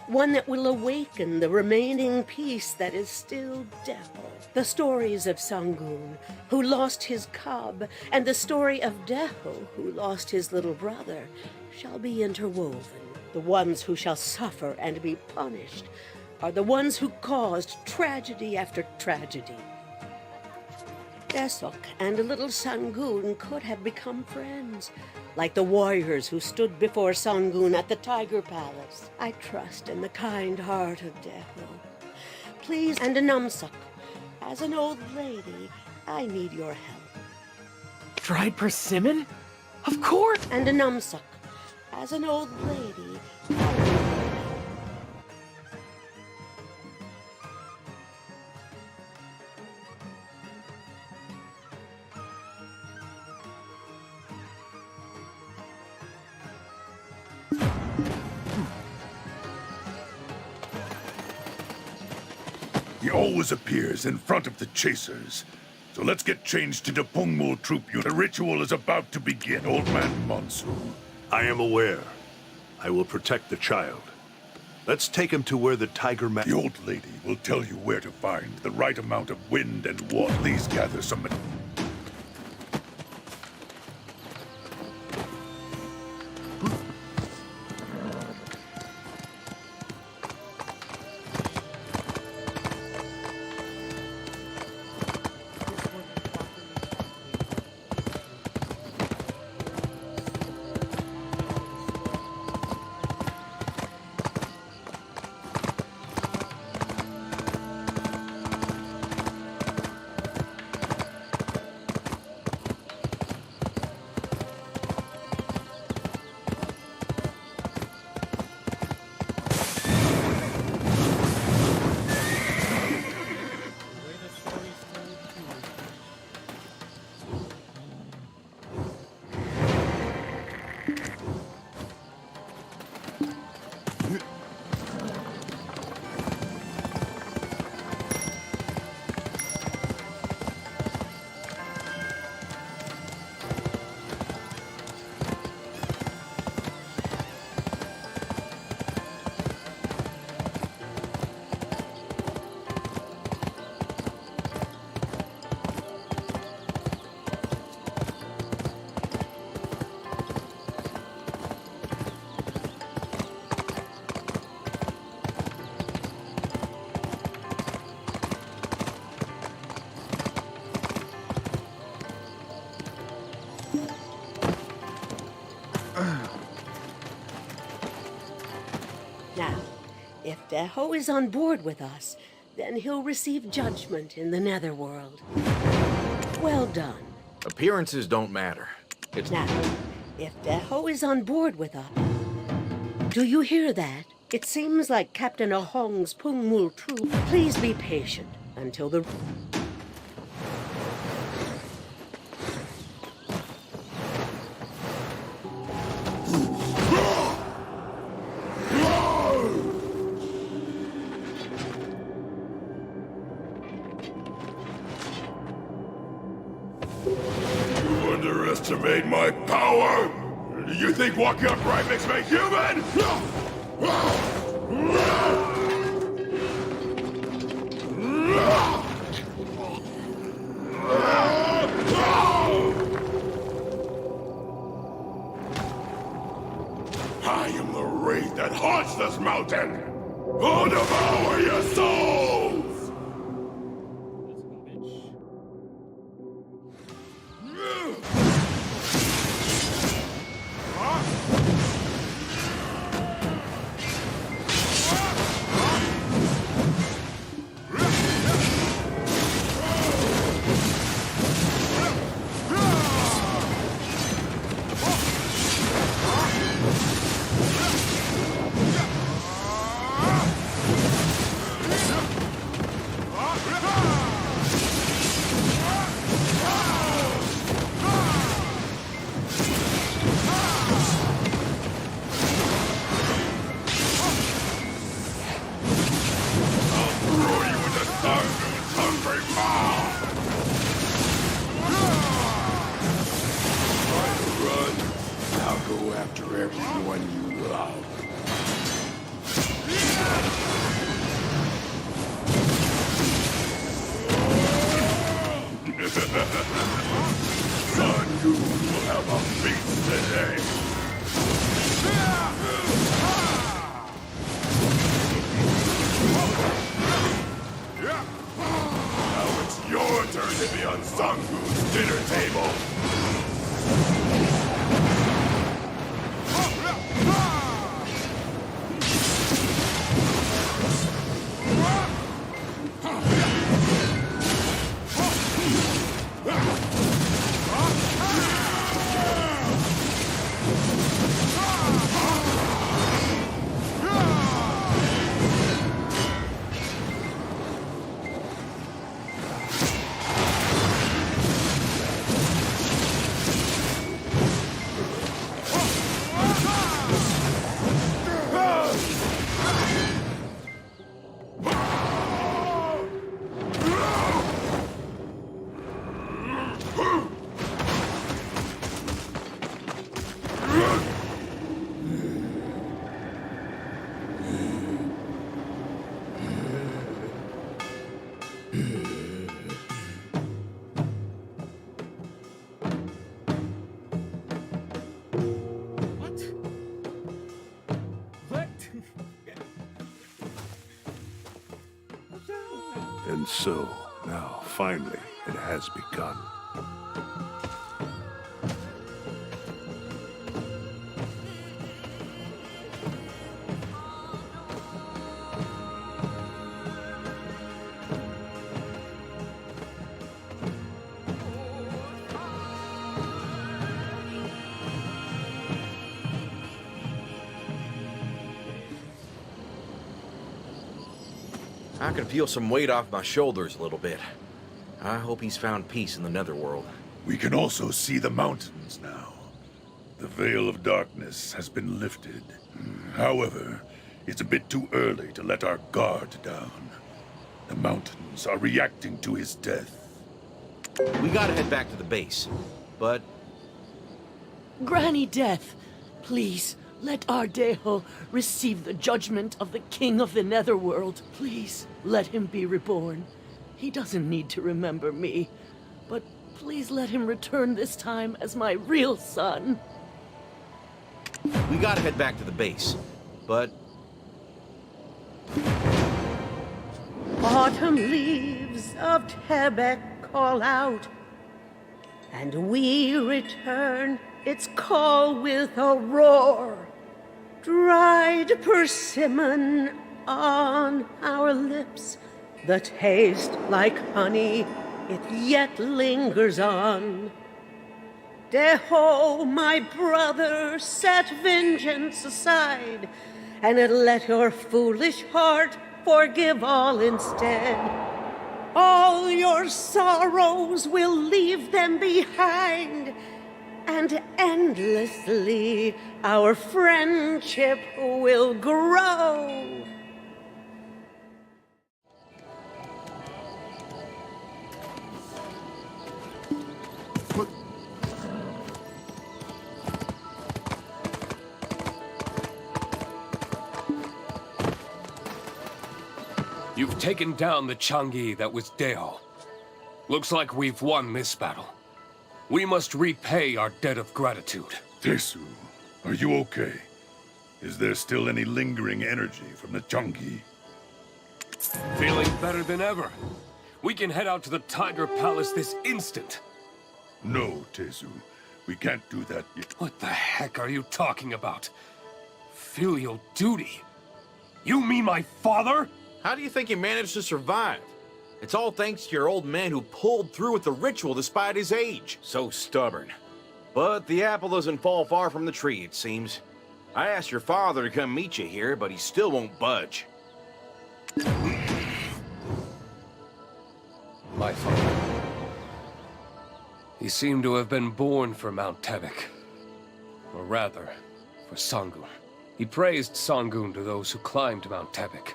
one that will awaken the remaining piece that is still Deho. The stories of Sangoon, who lost his cub, and the story of Deho, who lost his little brother, shall be interwoven. The ones who shall suffer and be punished are the ones who caused tragedy after tragedy. Desok and little Sangoon could have become friends, like the warriors who stood before Sangoon at the Tiger Palace. I trust in the kind heart of Deho. Please, and Namsuk, as an old lady, I need your help. Dried persimmon? Of course! And Namsuk, as an old lady, I need your help. He always appears in front of the chasers. So let's get changed to the Pungmul troop unit. The ritual is about to begin, Old Man Monsoon. I am aware. I will protect the child. Let's take him to where the tiger man... The old lady will tell you where to find the right amount of wind and water. Please gather some... Now, if Deho is on board with us, then he'll receive judgment in the Netherworld. Well done. Appearances don't matter. It's Now, if Deho is on board with us, do you hear that? It seems like Captain Ahong's Pungmul troop. Please be patient until the... You underestimate my power? Do you think walking upright makes me human? I am the wraith that haunts this mountain! I'll devour your souls! And so, now, finally, it has begun. I can feel some weight off my shoulders a little bit. I hope he's found peace in the Netherworld. We can also see the mountains now. The veil of darkness has been lifted. However, it's a bit too early to let our guard down. The mountains are reacting to his death. We gotta head back to the base, but... Granny Death, please, let Ardejo receive the judgment of the King of the Netherworld. Please, let him be reborn. He doesn't need to remember me, but please let him return this time as my real son. We gotta head back to the base, but... Autumn leaves of Tebek call out, and we return its call with a roar. Dried persimmon on our lips, the taste like honey, it yet lingers on. Deho, my brother, set vengeance aside and let your foolish heart forgive all instead. All your sorrows will leave them behind, and endlessly our friendship will grow. You've taken down the Changi that was Deo. Looks like we've won this battle. We must repay our debt of gratitude. Tesu, are you okay? Is there still any lingering energy from the Changi? Feeling better than ever. We can head out to the Tiger Palace this instant. No, Tesu. We can't do that yet. What the heck are you talking about? Filial duty? You mean my father? How do you think he managed to survive? It's all thanks to your old man who pulled through with the ritual despite his age. So stubborn. But the apple doesn't fall far from the tree, it seems. I asked your father to come meet you here, but he still won't budge. My father. He seemed to have been born for Mount Tebek. Or rather, for Sangun. He praised Sangun to those who climbed Mount Tebek,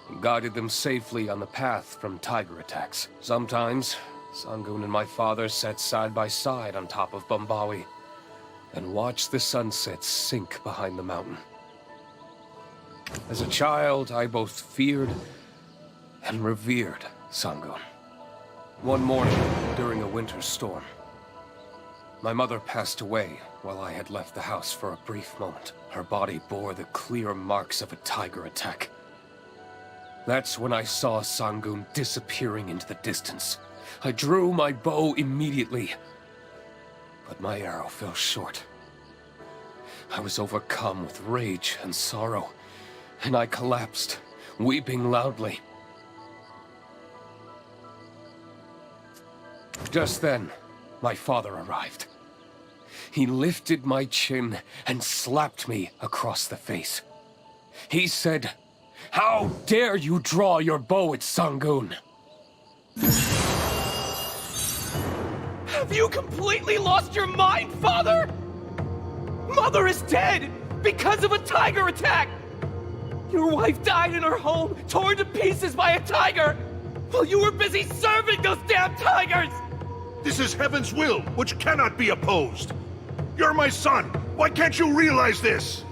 and guided them safely on the path from tiger attacks. Sometimes, Sangun and my father sat side by side on top of Bombawi, and watched the sunset sink behind the mountain. As a child, I both feared and revered Sangun. One morning, during a winter storm, my mother passed away while I had left the house for a brief moment. Her body bore the clear marks of a tiger attack. That's when I saw Sangun disappearing into the distance. I drew my bow immediately, but my arrow fell short. I was overcome with rage and sorrow, and I collapsed, weeping loudly. Just then, my father arrived. He lifted my chin and slapped me across the face. He said, "How dare you draw your bow at Sangun?" Have you completely lost your mind, Father? Mother is dead because of a tiger attack! Your wife died in her home, torn to pieces by a tiger, while you were busy serving those damn tigers! This is heaven's will, which cannot be opposed. You're my son. Why can't you realize this?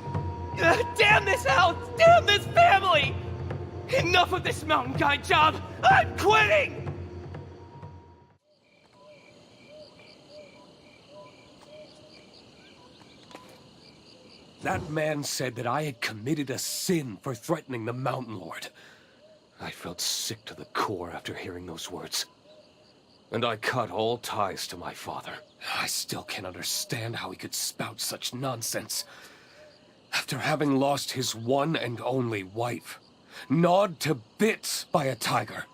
Damn this house! Damn this family! Enough of this mountain guide job! I'm quitting! That man said that I had committed a sin for threatening the Mountain Lord. I felt sick to the core after hearing those words. And I cut all ties to my father. I still can't understand how he could spout such nonsense. After having lost his one and only wife, gnawed to bits by a tiger,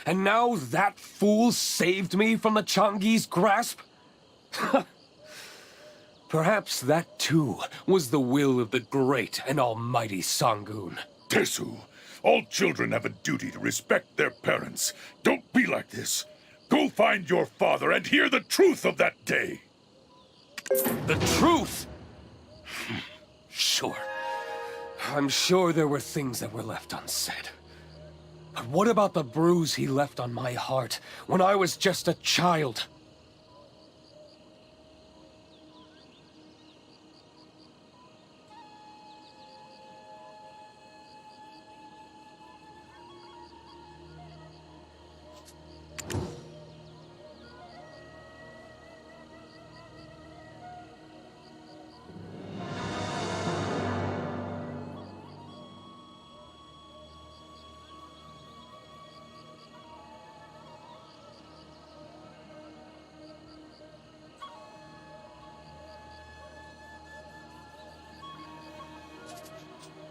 and now that fool saved me from the Changi's grasp? Perhaps that too was the will of the great and almighty Sangun. Tesu, all children have a duty to respect their parents. Don't be like this. Go find your father and hear the truth of that day. The truth? Sure. I'm sure there were things that were left unsaid. But what about the bruise he left on my heart when I was just a child?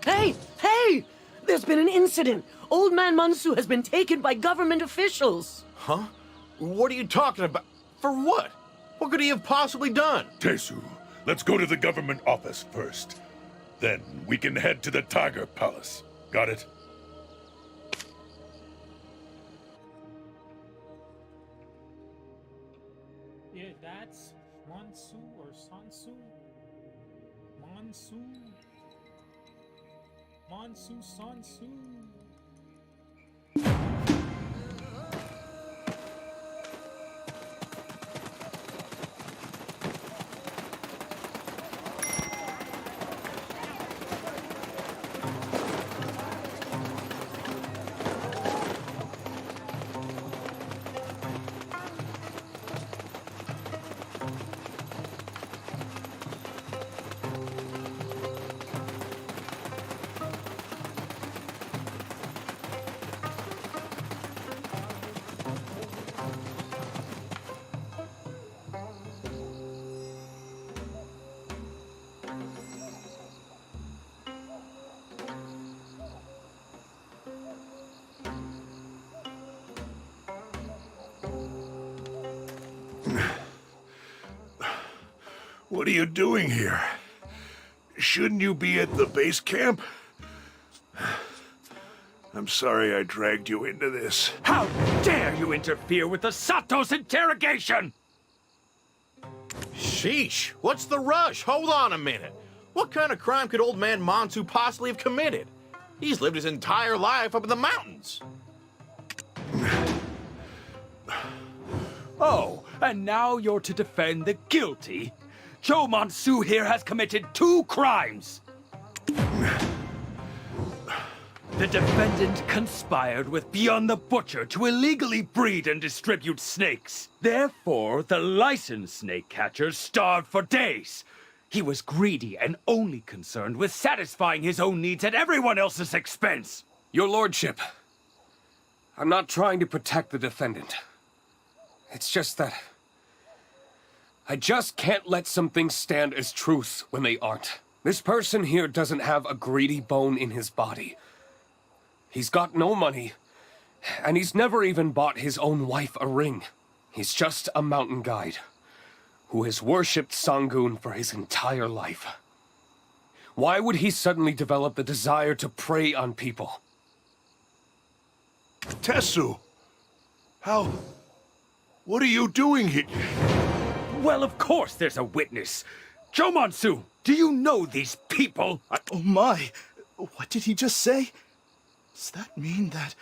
Hey! Hey! There's been an incident. Old Man Mansu has been taken by government officials. Huh? What are you talking about? For what? What could he have possibly done? Tesu, let's go to the government office first. Then we can head to the Tiger Palace. Got it? Yeah, that's Mansu or Sansu. Mansu. Mansu Sansu. What are you doing here? Shouldn't you be at the base camp? I'm sorry I dragged you into this. How dare you interfere with the Sato's interrogation! Sheesh, what's the rush? Hold on a minute. What kind of crime could old man Mansu possibly have committed? He's lived his entire life up in the mountains. Oh, and now you're to defend the guilty? Joe Mansu here has committed 2 crimes. The defendant conspired with Beyond the Butcher to illegally breed and distribute snakes. Therefore, the licensed snake catcher starved for days. He was greedy and only concerned with satisfying his own needs at everyone else's expense. Your lordship, I'm not trying to protect the defendant. It's just that I just can't let some things stand as truth when they aren't. This person here doesn't have a greedy bone in his body. He's got no money, and he's never even bought his own wife a ring. He's just a mountain guide who has worshipped Sangun for his entire life. Why would he suddenly develop the desire to prey on people? Tessu! How... What are you doing here? Well, of course there's a witness. Joe Mansu, do you know these people? Oh my, what did he just say? Does that mean that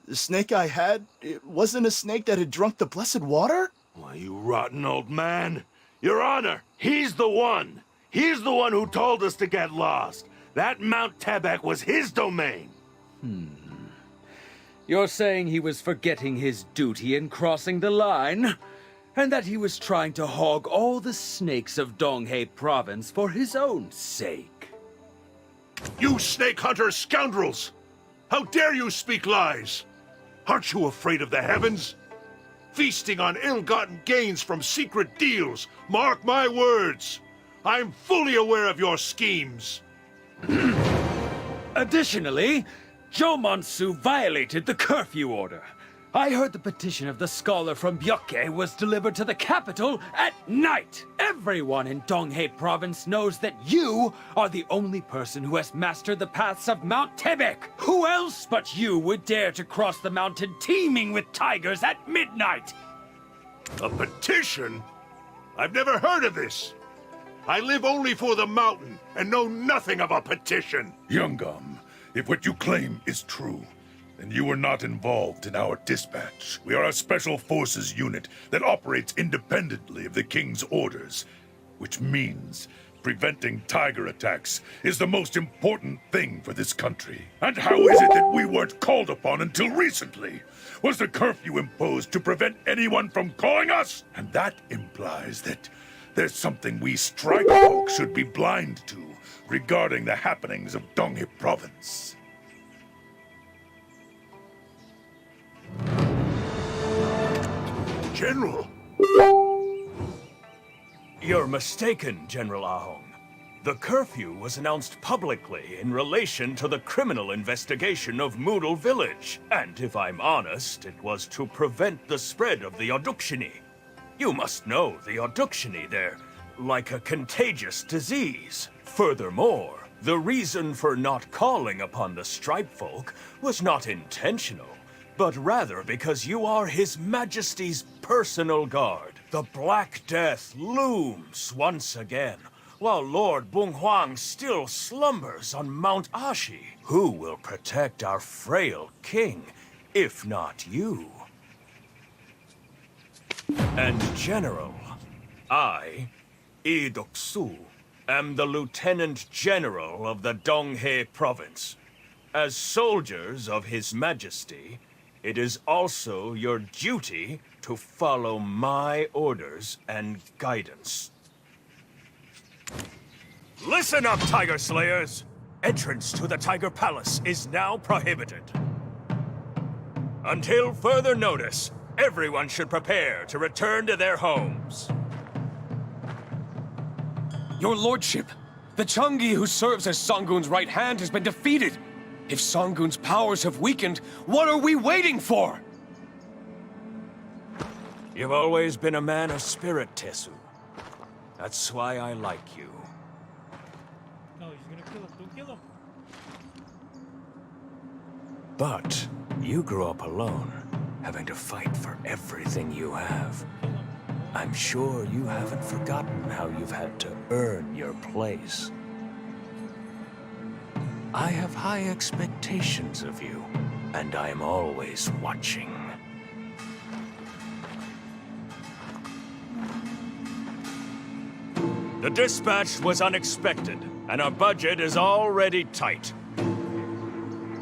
the snake I had, it wasn't a snake that had drunk the blessed water? Why, you rotten old man. Your Honor, he's the one. He's the one who told us to get lost. That Mount Tebek was his domain. You're saying he was forgetting his duty in crossing the line? And that he was trying to hog all the snakes of Donghae province for his own sake? You snake hunter scoundrels! How dare you speak lies? Aren't you afraid of the heavens? Feasting on ill-gotten gains from secret deals. Mark my words. I'm fully aware of your schemes. Additionally, Joe Mansu violated the curfew order. I heard the petition of the scholar from Byoke was delivered to the capital at night. Everyone in Donghae province knows that you are the only person who has mastered the paths of Mount Tebek. Who else but you would dare to cross the mountain teeming with tigers at midnight? A petition? I've never heard of this. I live only for the mountain and know nothing of a petition. Youngum, if what you claim is true, then you were not involved in our dispatch. We are a special forces unit that operates independently of the king's orders, which means preventing tiger attacks is the most important thing for this country. And how is it that we weren't called upon until recently? Was the curfew imposed to prevent anyone from calling us? And that implies that there's something we strike folk should be blind to regarding the happenings of Donghae province. General! You're mistaken, General Ahong. The curfew was announced publicly in relation to the criminal investigation of Moodle Village. And if I'm honest, it was to prevent the spread of the Odukshini. You must know the Odukshini, they're like a contagious disease. Furthermore, The reason for not calling upon the Stripe Folk was not intentional, but rather because you are His Majesty's personal guard. The Black Death looms once again, while Lord Bung Huang still slumbers on Mount Ashi. Who will protect our frail king, if not you? And General, I, Yi Dok-su, am the Lieutenant General of the Donghae Province. As soldiers of His Majesty, it is also your duty to follow my orders and guidance. Listen up, Tiger Slayers! Entrance to the Tiger Palace is now prohibited. Until further notice, everyone should prepare to return to their homes. Your lordship, the Changi who serves as Sanggun's right hand has been defeated. If Sanggun's powers have weakened, what are we waiting for? You've always been a man of spirit, Tesu. That's why I like you. No, he's gonna kill him. Don't kill him. But you grew up alone, having to fight for everything you have. I'm sure you haven't forgotten how you've had to earn your place. I have high expectations of you, and I'm always watching. The dispatch was unexpected, and our budget is already tight.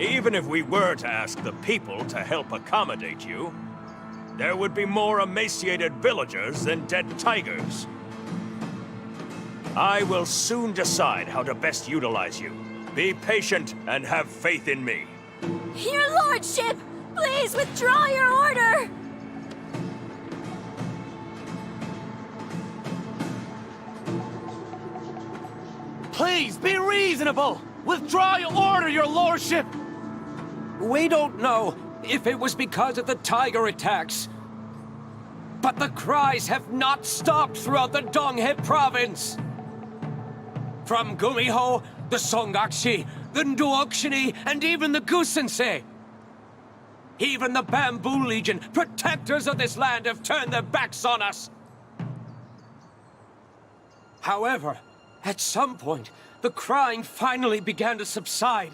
Even if we were to ask the people to help accommodate you, there would be more emaciated villagers than dead tigers. I will soon decide how to best utilize you. Be patient and have faith in me. Your lordship! Please withdraw your order! Please, be reasonable! Withdraw your order, your lordship! We don't know if it was because of the tiger attacks, but the cries have not stopped throughout the Donghae province. From Gumiho, the Songakshi, the Nduokshini, and even the Gusensei. Even the Bamboo Legion, protectors of this land, have turned their backs on us. However, at some point, the crying finally began to subside.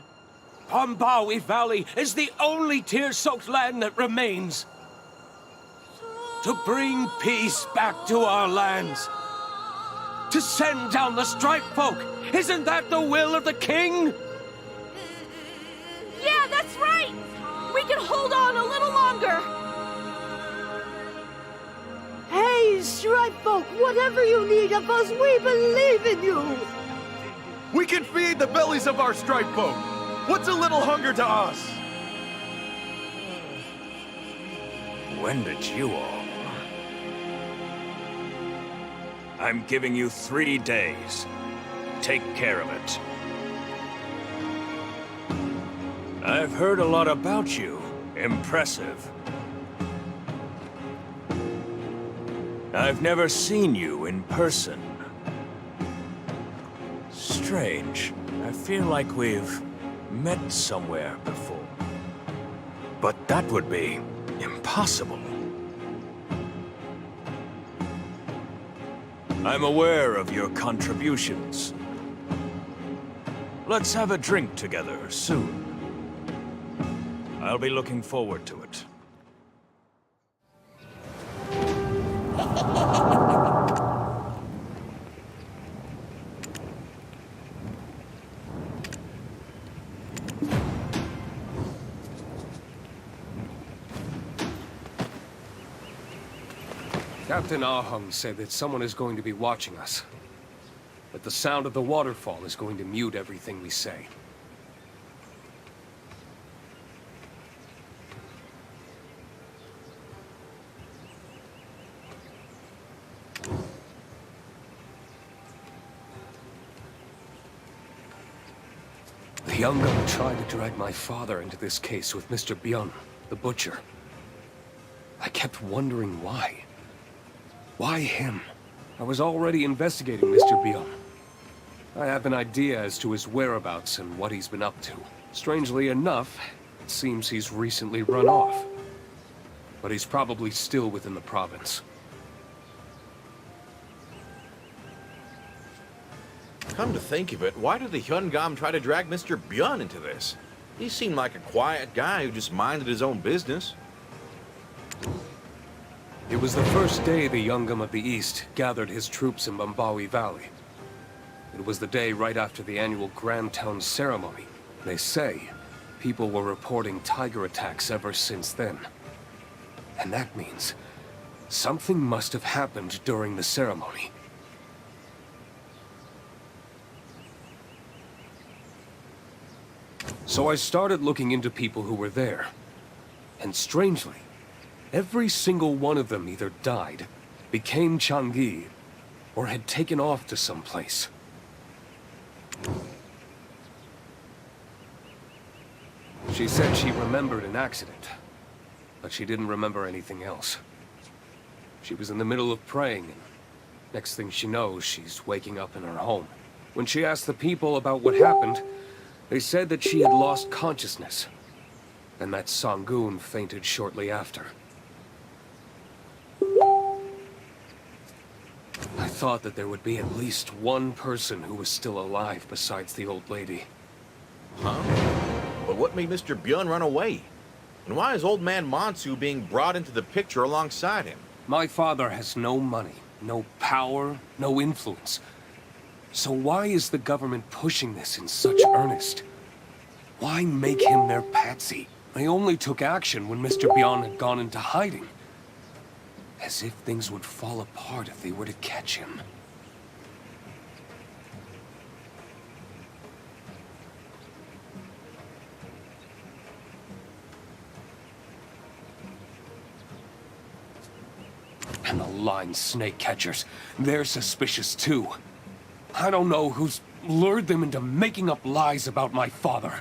Bombawi Valley is the only tear-soaked land that remains. To bring peace back to our lands. To send down the Stripe Folk. Isn't that the will of the king? Yeah, that's right! We can hold on a little longer! Hey, Stripe Folk, whatever you need of us, we believe in you! We can feed the bellies of our Stripe Folk. What's a little hunger to us? When did you all? I'm giving you 3 days. Take care of it. I've heard a lot about you. Impressive. I've never seen you in person. Strange. I feel like we've met somewhere before. But that would be impossible. I'm aware of your contributions. Let's have a drink together soon. I'll be looking forward to it. Captain Ahung said that someone is going to be watching us. That the sound of the waterfall is going to mute everything we say. The Yungan tried to drag my father into this case with Mr. Byun, the butcher. I kept wondering why. Why him? I was already investigating Mr. Byun. I have an idea as to his whereabouts and what he's been up to. Strangely enough, it seems he's recently run off. But he's probably still within the province. Come to think of it, why did the Hyungam try to drag Mr. Byun into this? He seemed like a quiet guy who just minded his own business. It was the first day the Yungam of the East gathered his troops in Bambawi Valley. It was the day right after the annual Grand Town ceremony. They say people were reporting tiger attacks ever since then. And that means something must have happened during the ceremony. So I started looking into people who were there. And strangely, every single one of them either died, became Changi, or had taken off to some place. She said she remembered an accident, but she didn't remember anything else. She was in the middle of praying, and next thing she knows, she's waking up in her home. When she asked the people about what happened, they said that she had lost consciousness, and that Sangun fainted shortly after. I thought that there would be at least one person who was still alive besides the old lady. Huh? But what made Mr. Byun run away? And why is old man Mansu being brought into the picture alongside him? My father has no money, no power, no influence. So why is the government pushing this in such earnest? Why make him their patsy? They only took action when Mr. Byun had gone into hiding. As if things would fall apart if they were to catch him. And the line snake catchers, they're suspicious too. I don't know who's lured them into making up lies about my father.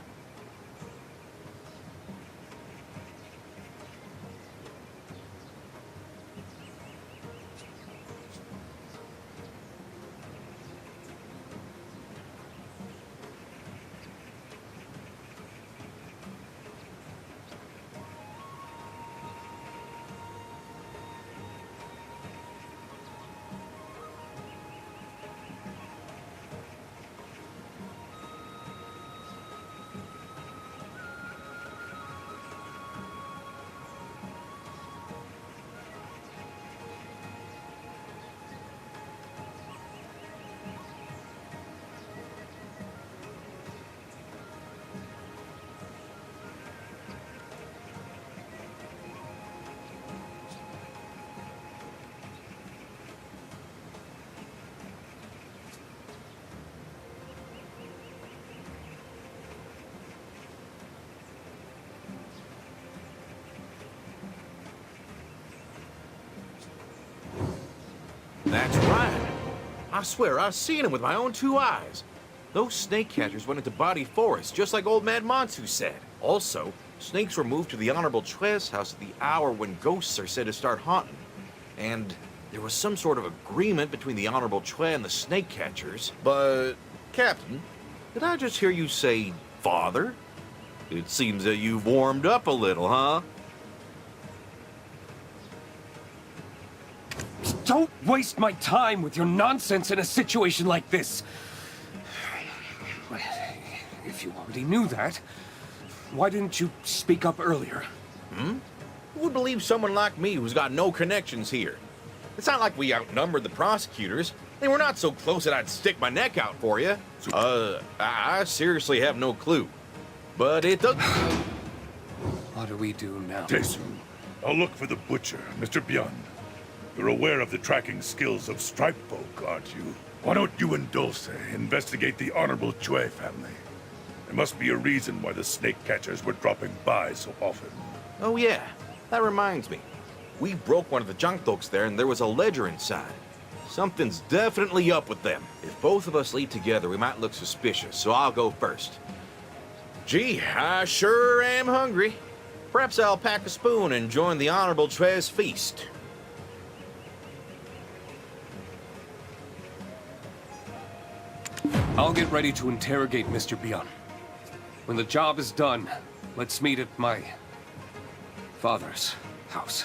That's right. I swear, I've seen him with my own 2 eyes. Those snake catchers went into Body Forest, just like old man Mansu said. Also, snakes were moved to the Honorable Chue's house at the hour when ghosts are said to start haunting. And there was some sort of agreement between the Honorable Chue and the snake catchers. But, Captain, did I just hear you say father? It seems that you've warmed up a little, huh? Don't waste my time with your nonsense in a situation like this. If you already knew that, why didn't you speak up earlier? Who would believe someone like me who's got no connections here? It's not like we outnumbered the prosecutors. They were not so close that I'd stick my neck out for you. I seriously have no clue. But it does... What do we do now? Desu, I'll look for the butcher, Mr. Byun. You're aware of the tracking skills of Stripe Folk, aren't you? Why don't you and Dulce investigate the Honorable Chue family? There must be a reason why the snake catchers were dropping by so often. Oh yeah, that reminds me. We broke one of the junk books there and there was a ledger inside. Something's definitely up with them. If both of us lead together, we might look suspicious, so I'll go first. Gee, I sure am hungry. Perhaps I'll pack a spoon and join the Honorable Chue's feast. I'll get ready to interrogate Mr. Bion. When the job is done, let's meet at my father's house.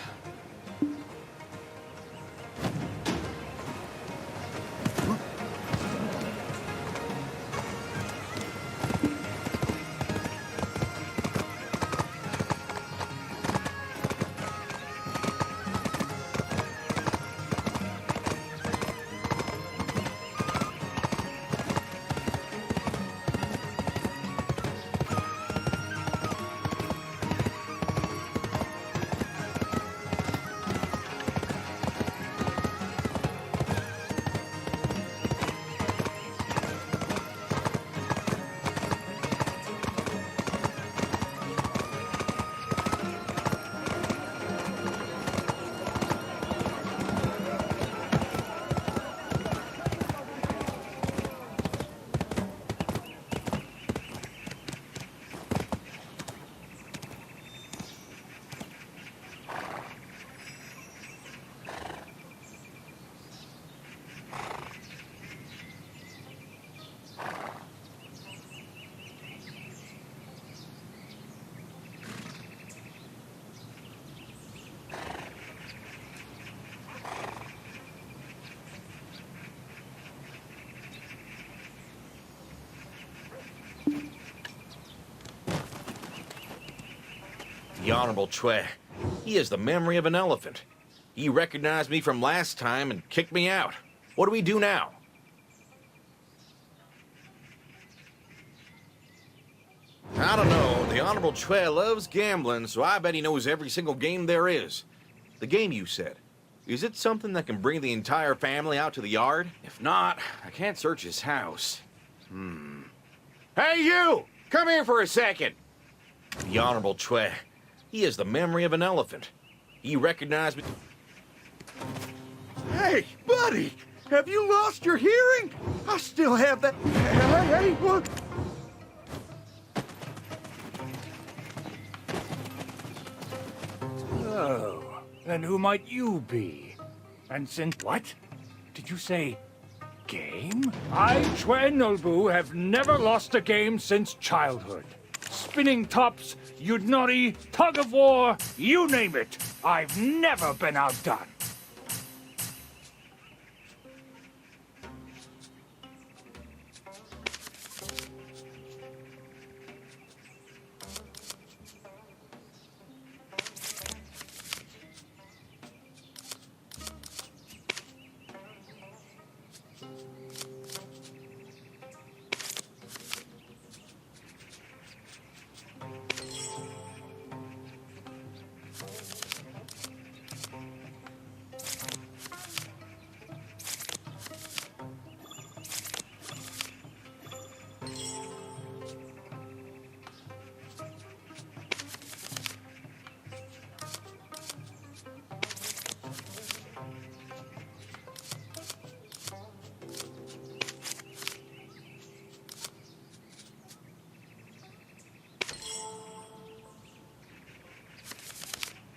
The Honorable Chue. He has the memory of an elephant. He recognized me from last time and kicked me out. What do we do now? I don't know. The Honorable Chue loves gambling, so I bet he knows every single game there is. The game you said. Is it something that can bring the entire family out to the yard? If not, I can't search his house. Hey, you! Come here for a second! The Honorable Chue. He has the memory of an elephant. He recognized me. Hey, buddy! Have you lost your hearing? I still have that. Hey, what? Oh, then who might you be? And since what? Did you say game? I, Chue Nolbu, have never lost a game since childhood. Spinning tops, Yudnori, tug of war, you name it. I've never been outdone.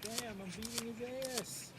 Damn, I'm beating his ass.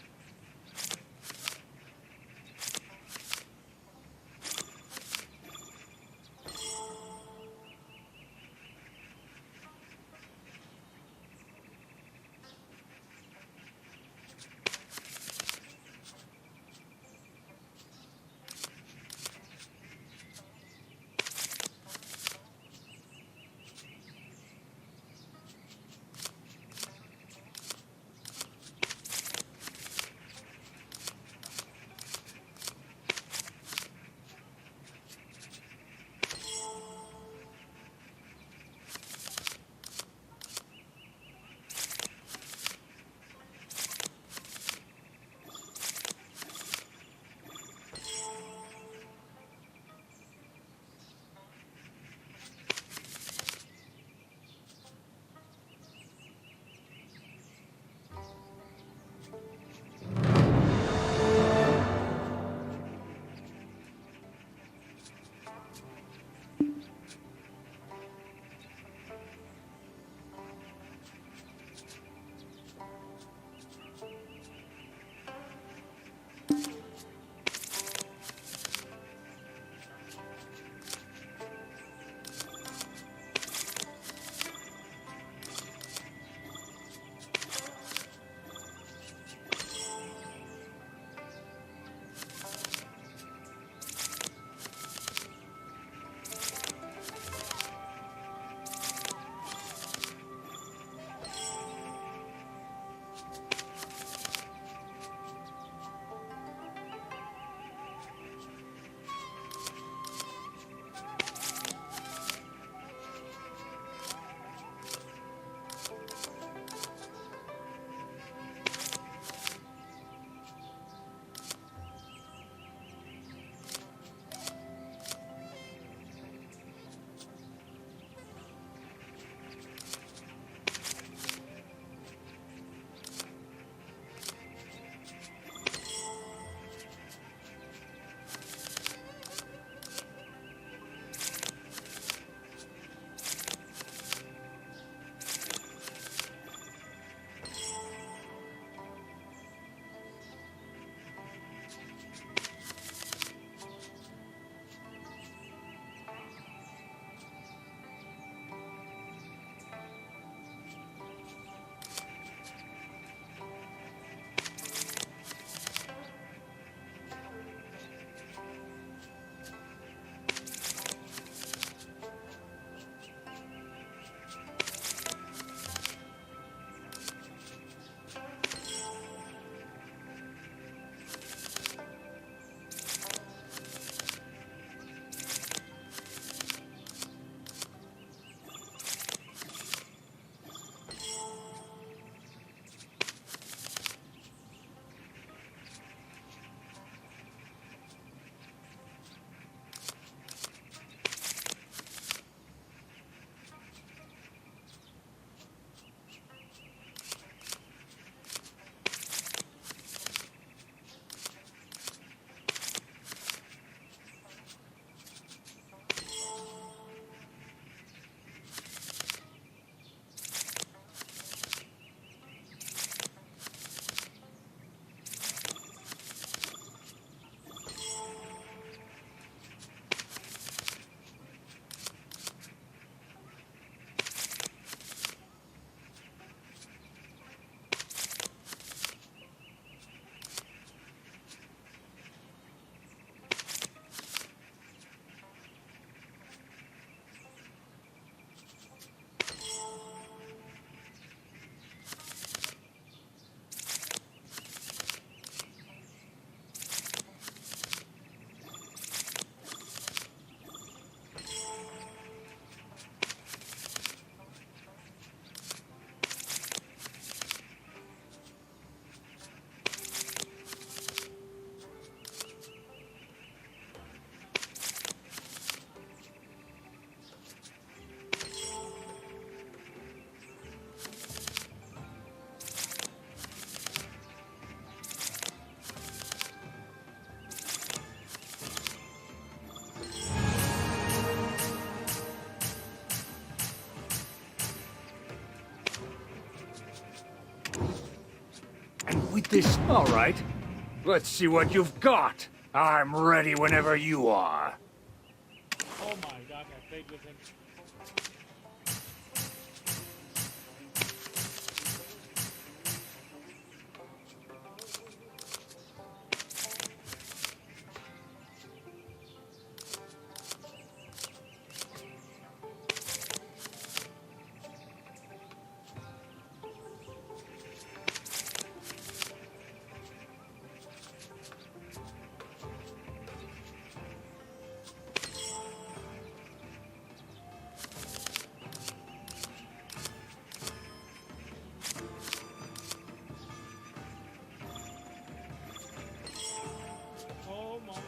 with this? All right. Let's see what you've got. I'm ready whenever you are. Oh my god, I played with him. Oh my god.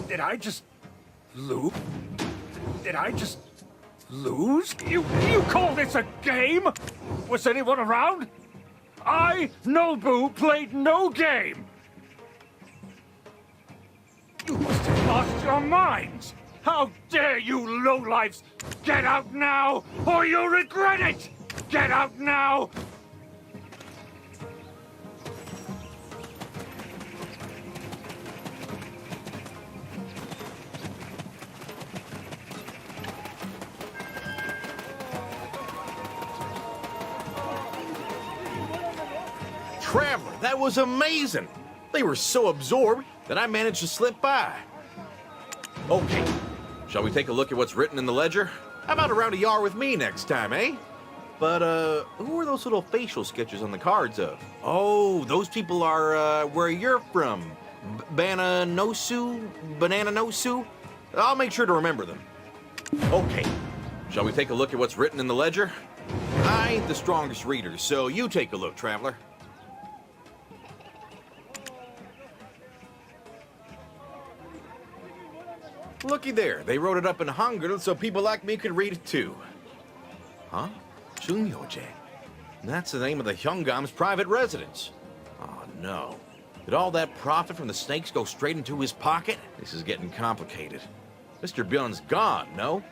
Did I just Lose? Did I just lose? You call this a game? Was anyone around? I, Nobu, played no game. You must have lost your minds. How dare you lowlifes! Get out now, or you'll regret it! Get out now! Traveler, that was amazing! They were so absorbed that I managed to slip by. Okay, shall we take a look at what's written in the ledger? How about a round of yar with me next time, eh? But, who are those little facial sketches on the cards of? Oh, those people are, where you're from. Banana Nosu? I'll make sure to remember them. Okay, shall we take a look at what's written in the ledger? I ain't the strongest reader, so you take a look, Traveler. Looky there, they wrote it up in Hangul so people like me could read it too. Huh? Chungyoje. That's the name of the Hyungam's private residence. Oh no. Did all that profit from the snakes go straight into his pocket? This is getting complicated. Mr. Byun's gone, no?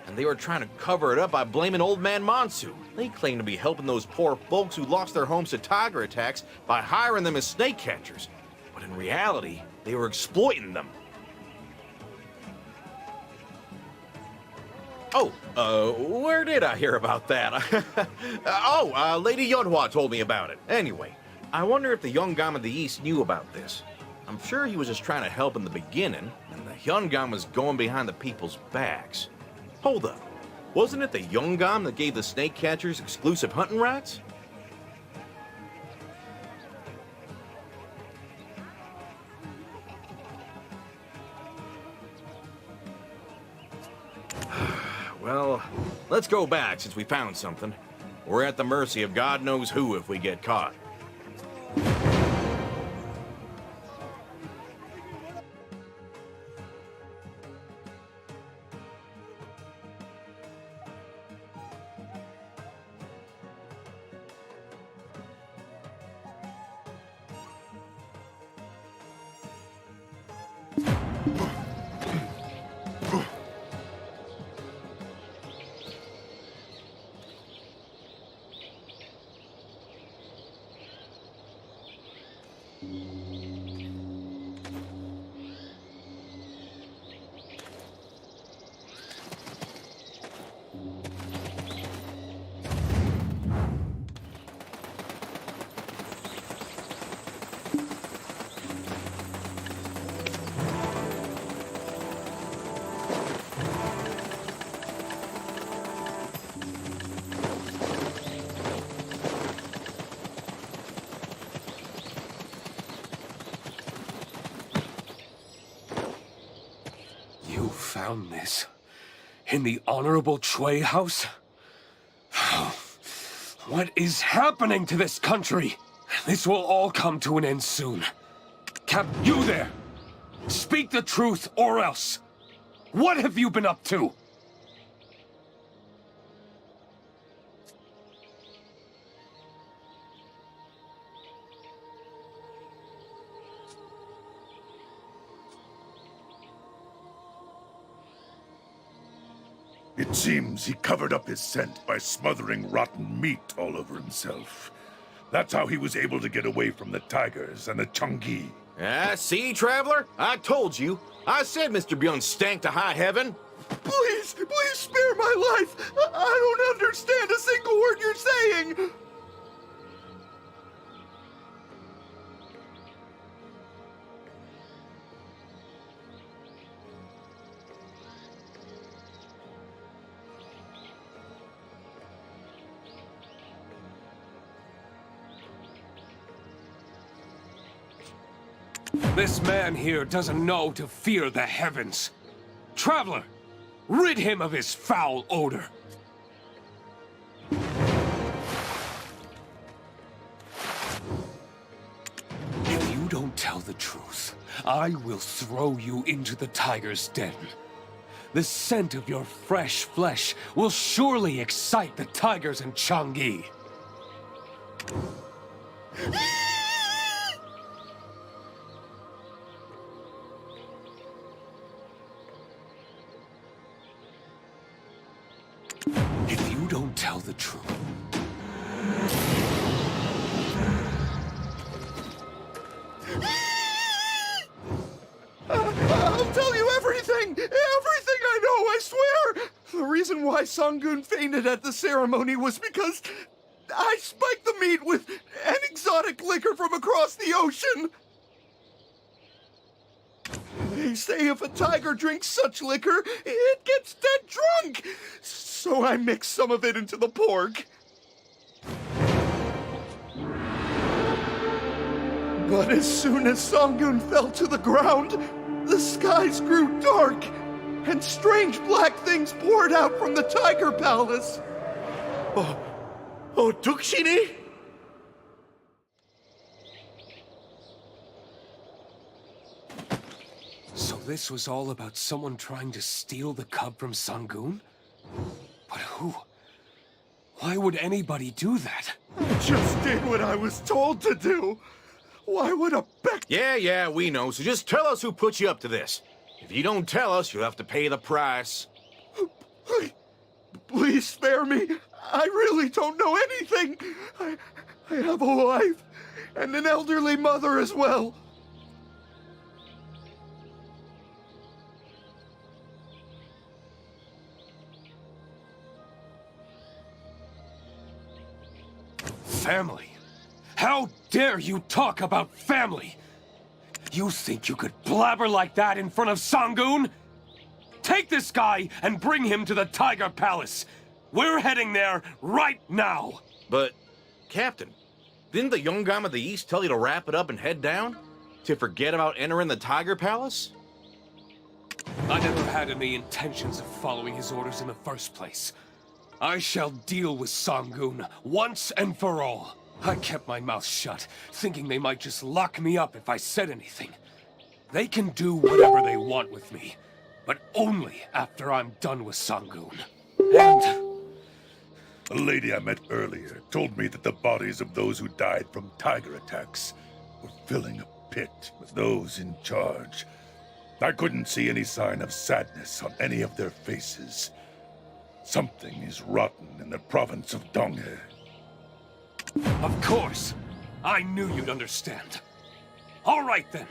And they were trying to cover it up by blaming Old Man Monsu. They claim to be helping those poor folks who lost their homes to tiger attacks by hiring them as snake catchers. But in reality, they were exploiting them. Oh, where did I hear about that? Lady Yodhwa told me about it. Anyway, I wonder if the Hyungam of the East knew about this. I'm sure he was just trying to help in the beginning, and the Hyungam was going behind the people's backs. Hold up. Wasn't it the Hyungam that gave the snake catchers exclusive hunting rights? Well, let's go back since we found something. We're at the mercy of God knows who if we get caught. Found this in the Honorable Chui House? What is happening to this country? This will all come to an end soon. You there! Speak the truth or else! What have you been up to? It seems he covered up his scent by smothering rotten meat all over himself. That's how he was able to get away from the tigers and the Changgi. See, Traveler? I told you. I said Mr. Byun stank to high heaven. Please spare my life! I don't understand a single word you're saying! This man here doesn't know to fear the heavens. Traveler, rid him of his foul odor. If you don't tell the truth, I will throw you into the tiger's den. The scent of your fresh flesh will surely excite the tigers in Changi. If you don't tell the truth... I'll tell you everything! Everything I know, I swear! The reason why Sangun fainted at the ceremony was because I spiked the meat with an exotic liquor from across the ocean! They say if a tiger drinks such liquor, it gets dead drunk! So I mixed some of it into the pork. But as soon as Sangun fell to the ground, the skies grew dark, and strange black things poured out from the Tiger Palace. Oh, Tukshini? So this was all about someone trying to steal the cub from Sangun? But who? Why would anybody do that? I just did what I was told to do. Why would a Yeah, we know. So just tell us who put you up to this. If you don't tell us, you'll have to pay the price. Please spare me. I really don't know anything. I have a wife and an elderly mother as well. Family? How dare you talk about family? You think you could blabber like that in front of Sangun? Take this guy and bring him to the Tiger Palace. We're heading there right now. But, Captain, didn't the Yongam of the East tell you to wrap it up and head down? To forget about entering the Tiger Palace? I never had any intentions of following his orders in the first place. I shall deal with Sangun once and for all. I kept my mouth shut, thinking they might just lock me up if I said anything. They can do whatever they want with me, but only after I'm done with Sangun. And... A lady I met earlier told me that the bodies of those who died from tiger attacks were filling a pit with those in charge. I couldn't see any sign of sadness on any of their faces. Something is rotten in the province of Donghe. Of course! I knew you'd understand. All right, then.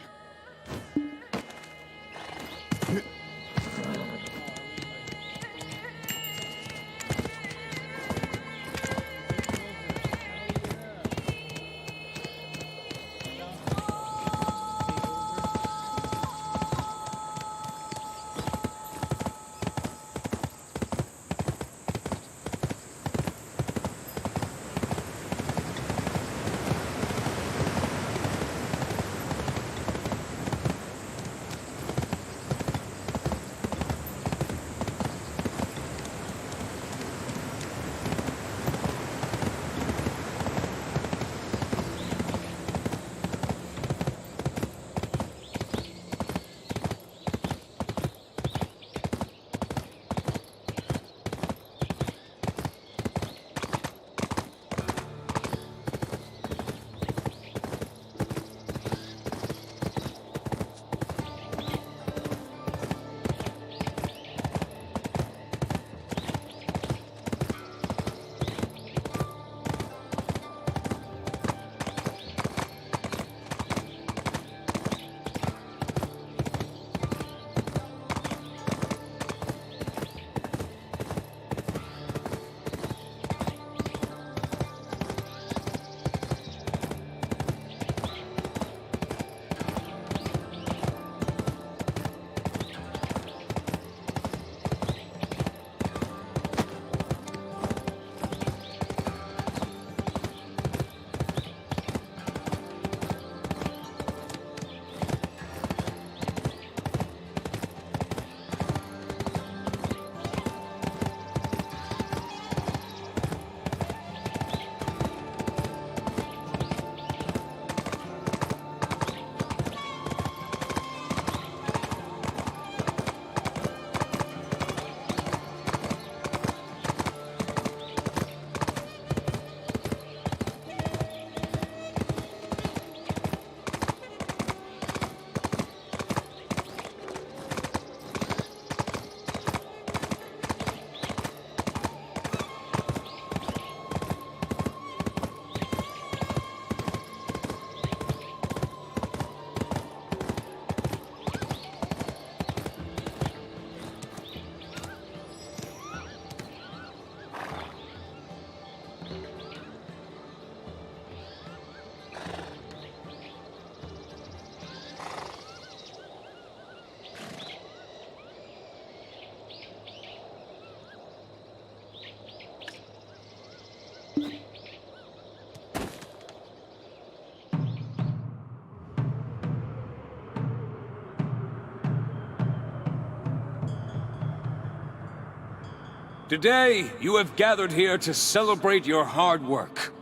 Today, you have gathered here to celebrate your hard work.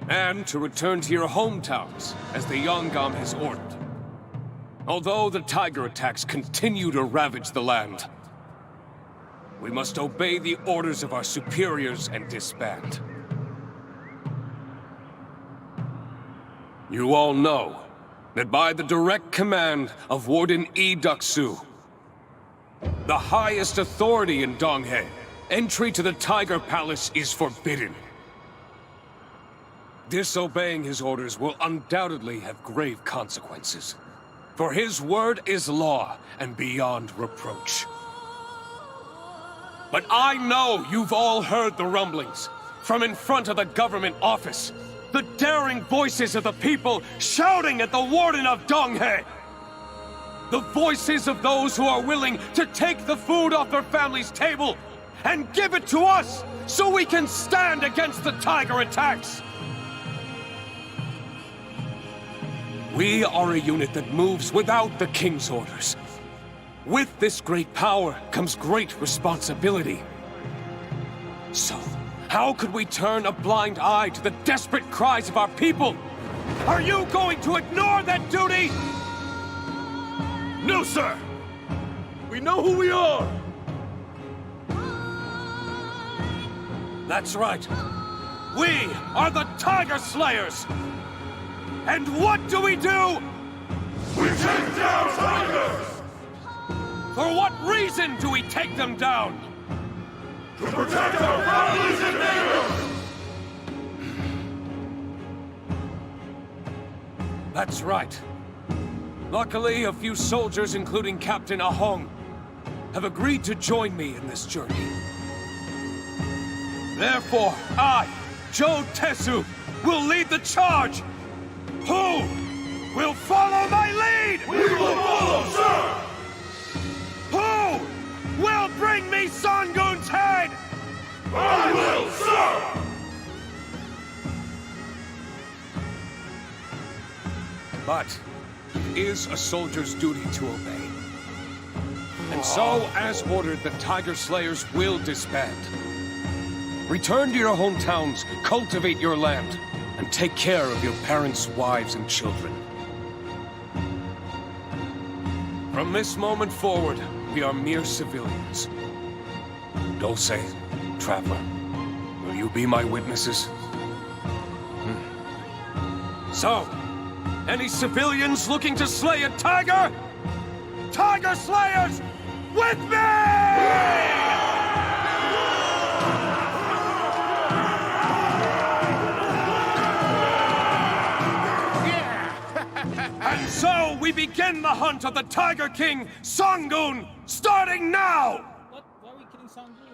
And to return to your hometowns, as the Yongam has ordered. Although the tiger attacks continue to ravage the land, we must obey the orders of our superiors and disband. You all know that by the direct command of Warden Yi Duxu, the highest authority in Donghae, entry to the Tiger Palace is forbidden. Disobeying his orders will undoubtedly have grave consequences. For his word is law and beyond reproach. But I know you've all heard the rumblings from in front of the government office. The daring voices of the people shouting at the Warden of Donghae. The voices of those who are willing to take the food off their family's table and give it to us so we can stand against the tiger attacks. We are a unit that moves without the King's orders. With this great power comes great responsibility. So, how could we turn a blind eye to the desperate cries of our people? Are you going to ignore that duty? No, sir! We know who we are! That's right. We are the Tiger Slayers! And what do? We take down tigers! For what reason do we take them down? To protect our families and neighbors! That's right. Luckily, a few soldiers, including Captain Ahong, have agreed to join me in this journey. Therefore, I, Joe Tesu, will lead the charge! Who will follow my lead? We will follow, sir! Who will bring me Sangun's head? I will, sir! But it is a soldier's duty to obey. And so, as ordered, the Tiger Slayers will disband. Return to your hometowns, cultivate your land, and take care of your parents, wives, and children. From this moment forward, we are mere civilians. Dulce, Traveler, will you be my witnesses? So, any civilians looking to slay a tiger? Tiger Slayers, with me! And so we begin the hunt of the Tiger King, Sangun, starting now! What? Why are we killing Sangun?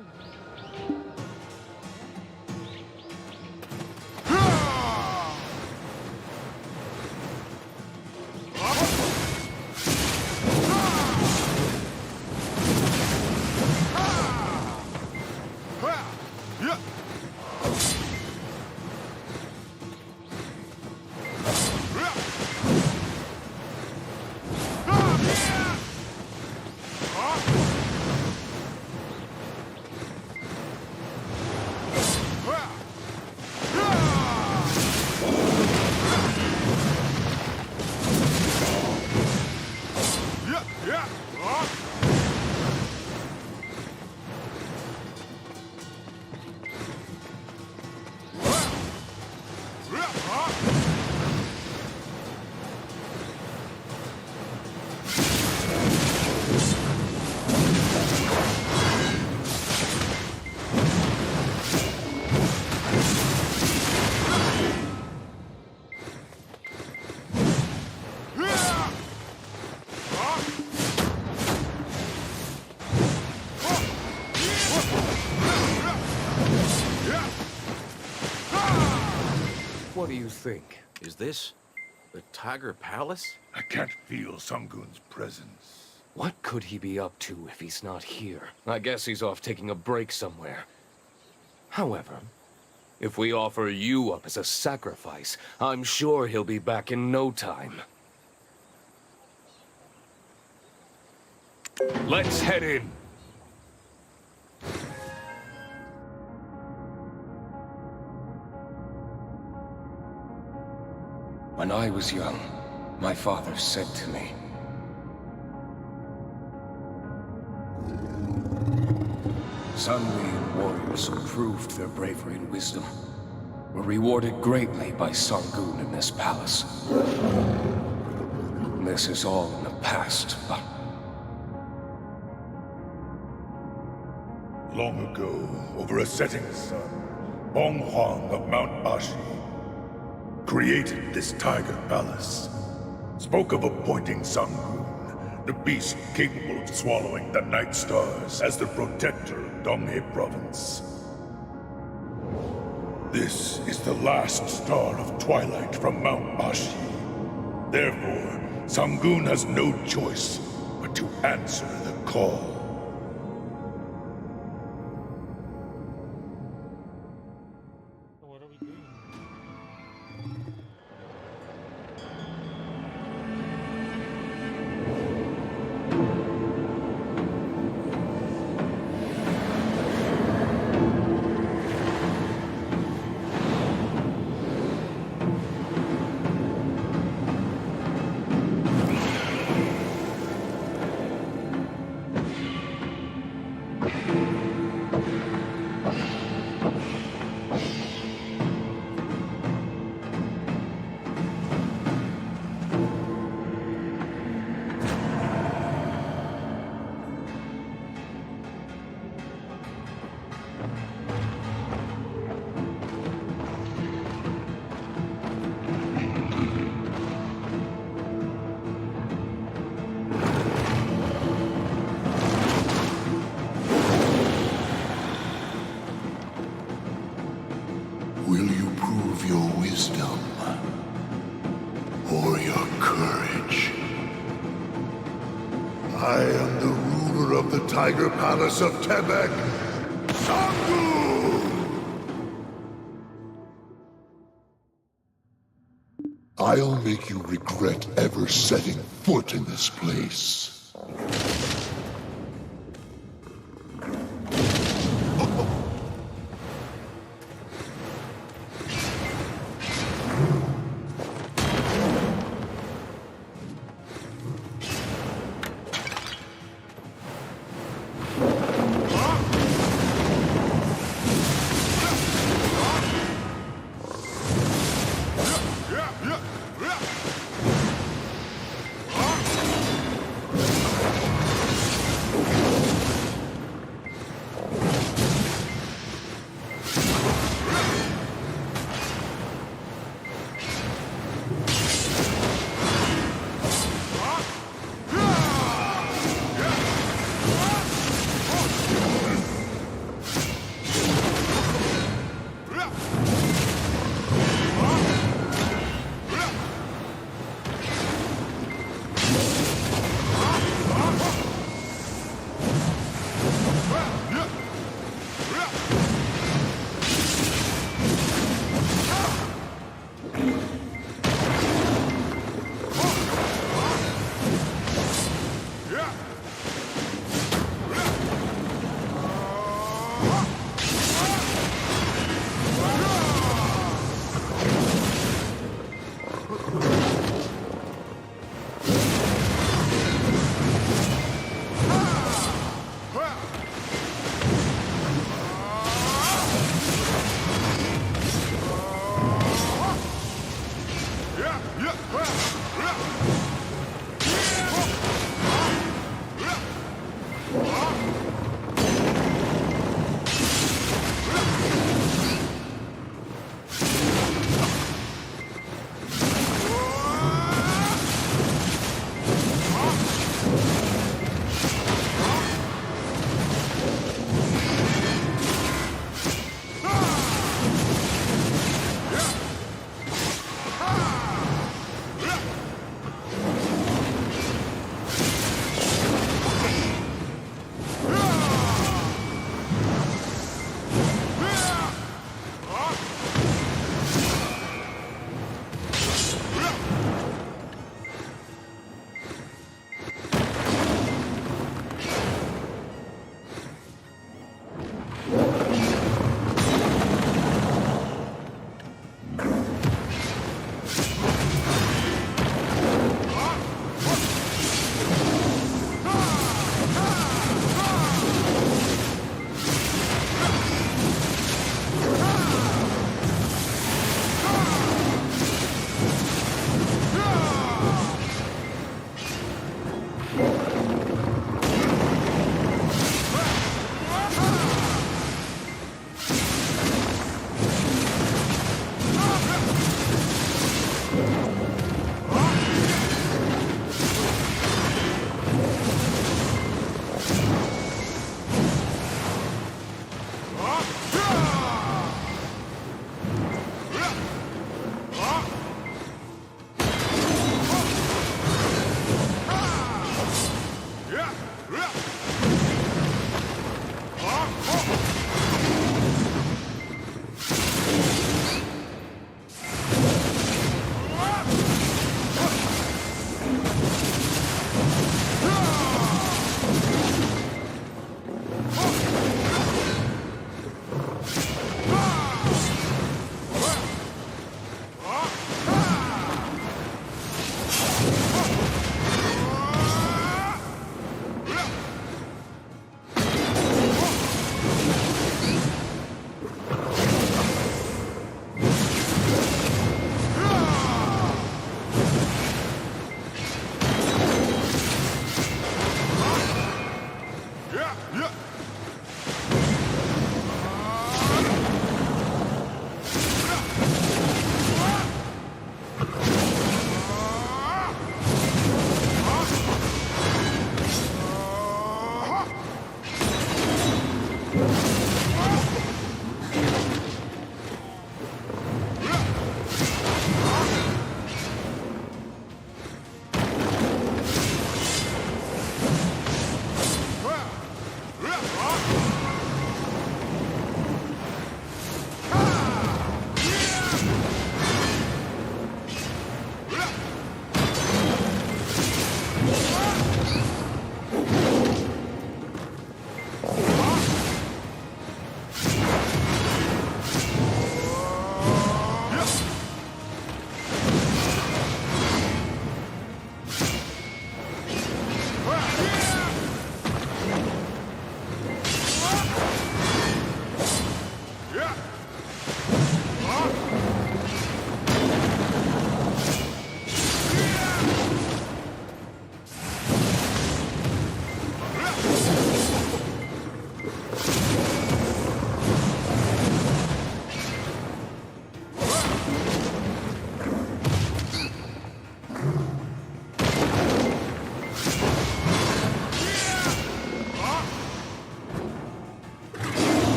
What do you think? Is this the Tiger Palace? I can't feel Sangun's presence. What could he be up to if he's not here? I guess he's off taking a break somewhere. However, if we offer you up as a sacrifice, I'm sure he'll be back in no time. Let's head in. I was young, my father said to me, Sunlian warriors who proved their bravery and wisdom were rewarded greatly by Sangun in this palace. This is all in the past, but Long ago, over a setting sun, Bong Huang of Mount Ashi created this Tiger Palace. Spoke of appointing Sangun, the beast capable of swallowing the Night Stars, as the protector of Donghae Province. This is the last star of twilight from Mount Ashi. Therefore, Sangun has no choice but to answer the call. Will you prove your wisdom or your courage? I am the ruler of the Tiger Palace of Tebek, Sangun! I'll make you regret ever setting foot in this place.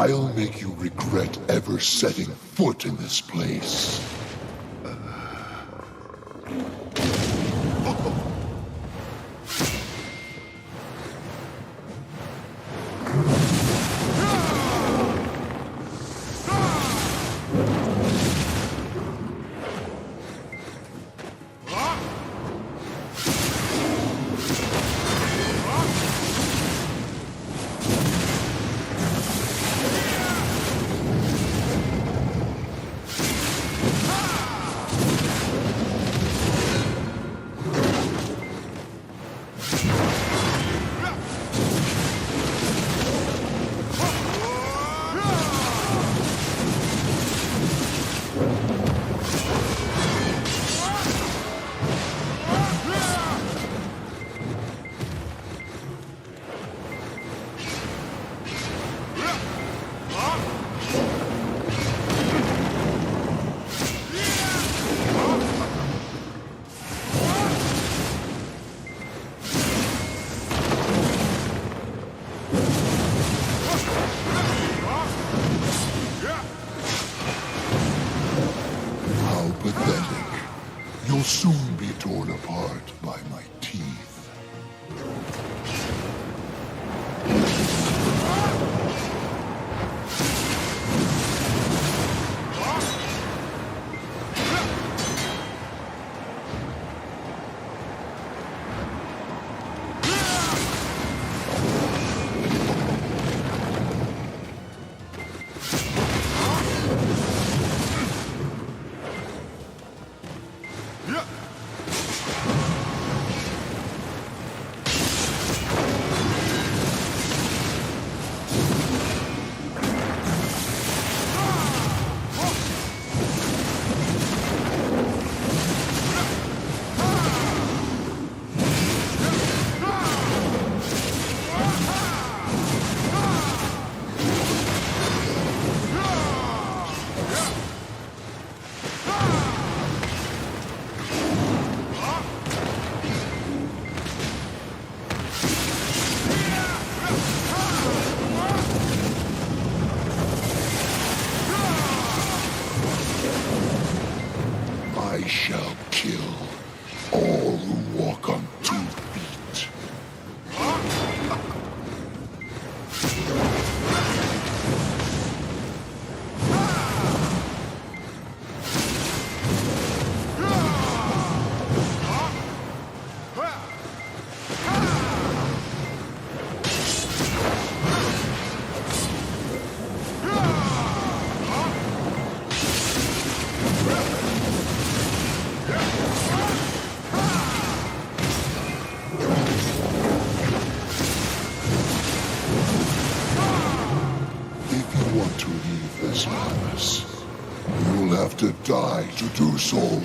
I'll make you regret ever setting foot in this place. pathetic. You'll soon be torn apart by my teeth. I shall kill all who walk on 2 feet. If you want to leave this palace, you'll have to die to do so.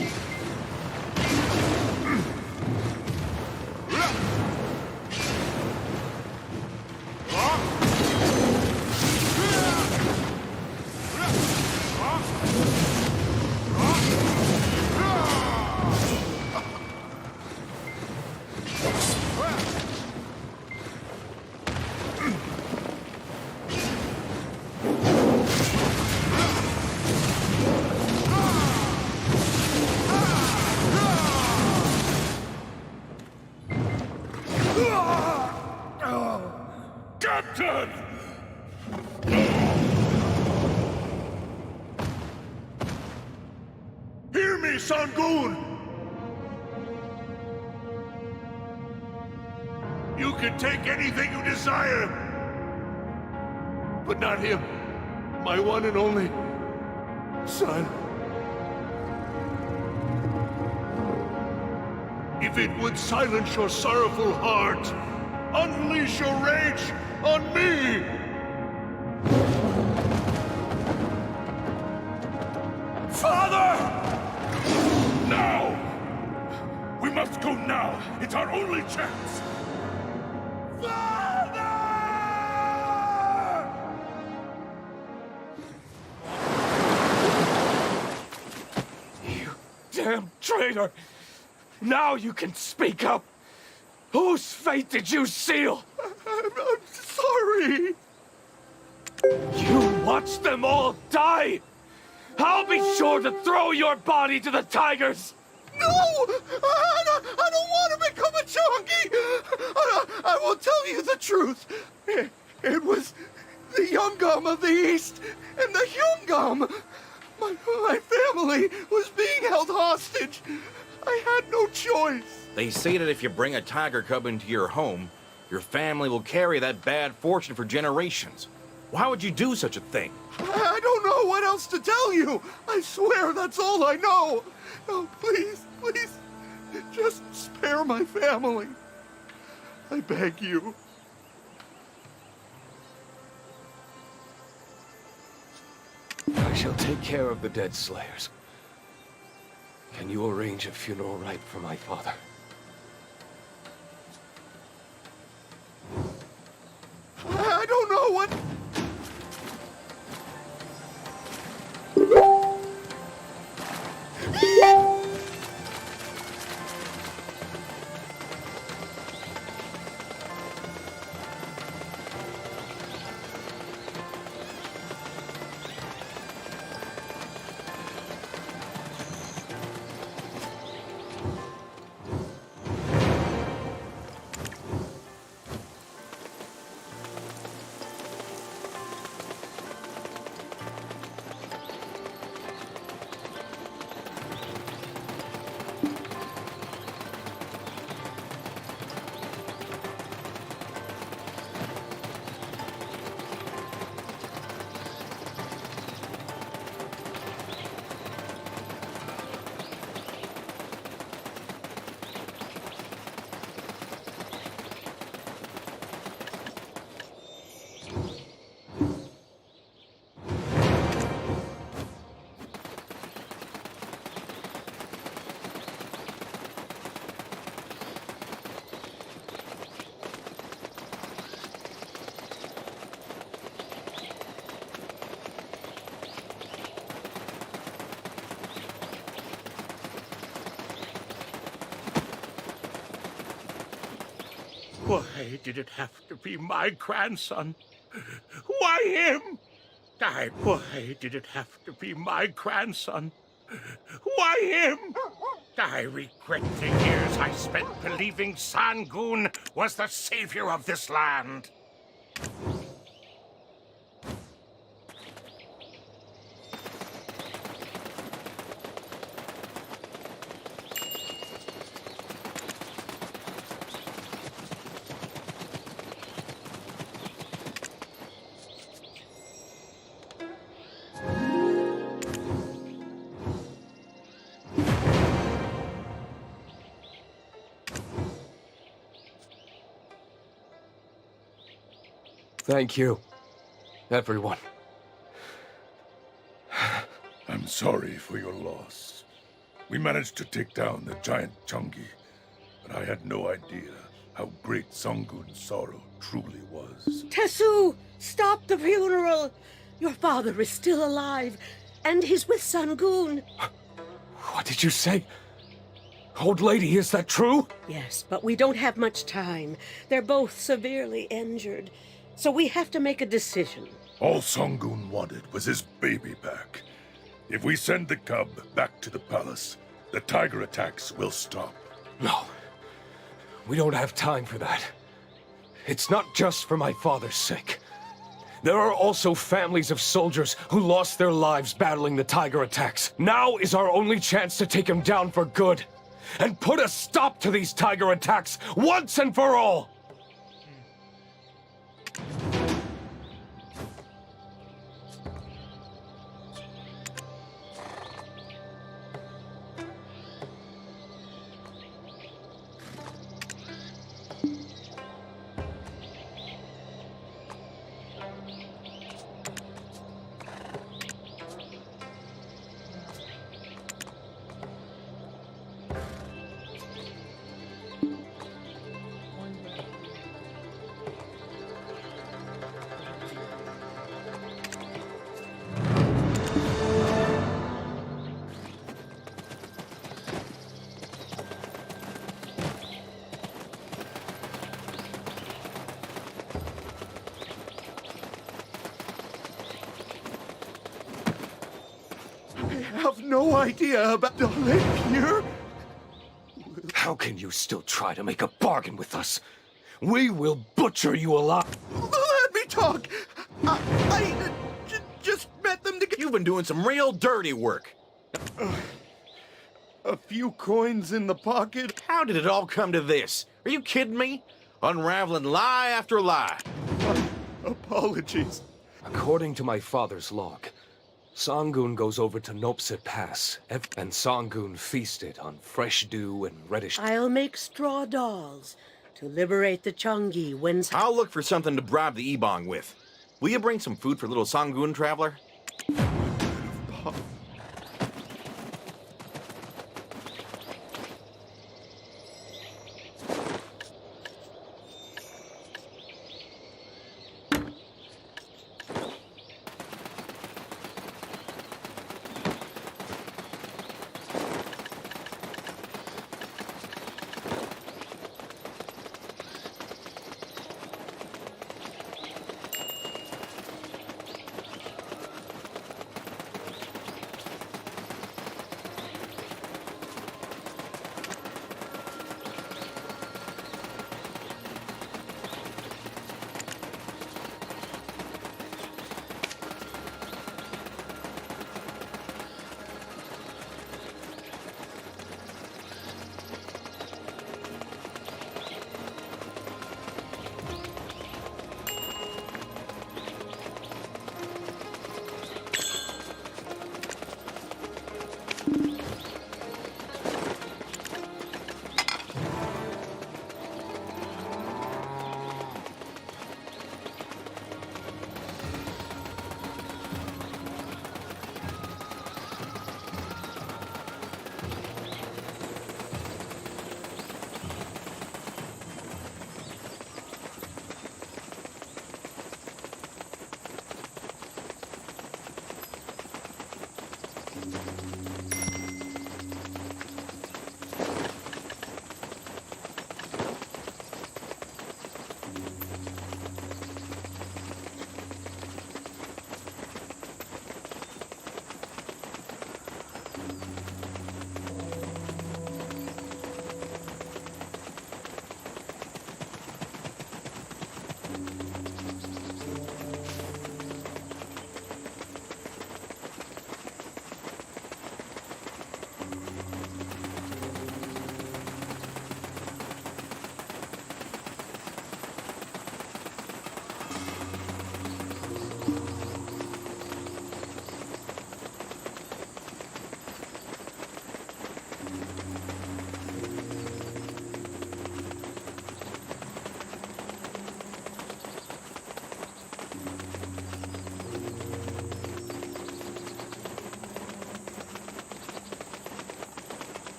Captain! Hear me, Sangun! You can take anything you desire, but not him, my one and only son. If it would silence your sorrowful heart, unleash your rage on me! Father! Now! We must go now! It's our only chance! You damn traitor! Now you can speak up! Whose fate did you seal? I'm sorry. You watched them all die! I'll be sure to throw your body to the tigers! No! I don't want to become a Chongi! I will tell you the truth. It was the Yungam of the East and the Hyungam. My family was being held hostage. I had no choice. They say that if you bring a tiger cub into your home, your family will carry that bad fortune for generations. Why would you do such a thing? I don't know what else to tell you. I swear that's all I know. Oh, please, just spare my family. I beg you. I shall take care of the dead slayers. Can you arrange a funeral rite for my father? I don't know what... Why did it have to be my grandson? Why him? Why did it have to be my grandson? Why him? I regret the years I spent believing Sangun was the savior of this land. Thank you, everyone. I'm sorry for your loss. We managed to take down the giant Chungi, but I had no idea how great Sangun's sorrow truly was. Tesu, stop the funeral! Your father is still alive, and he's with Sangun. What did you say? Old lady, is that true? Yes, but we don't have much time. They're both severely injured, so we have to make a decision. All Sangun wanted was his baby back. If we send the cub back to the palace, the tiger attacks will stop. No. We don't have time for that. It's not just for my father's sake. There are also families of soldiers who lost their lives battling the tiger attacks. Now is our only chance to take him down for good. And put a stop to these tiger attacks once and for all! I have no idea about Dale here. How can you still try to make a bargain with us? We will butcher you alive. Let me talk. I just met them together. You've been doing some real dirty work. A few coins in the pocket. How did it all come to this? Are you kidding me? Unraveling lie after lie. Apologies. According to my father's log, Sangun goes over to Nopsit Pass, and Sangun feasted on fresh dew and reddish... I'll make straw dolls to liberate the Chungi when... I'll look for something to bribe the Ebong with. Will you bring some food for little Sangun, traveler?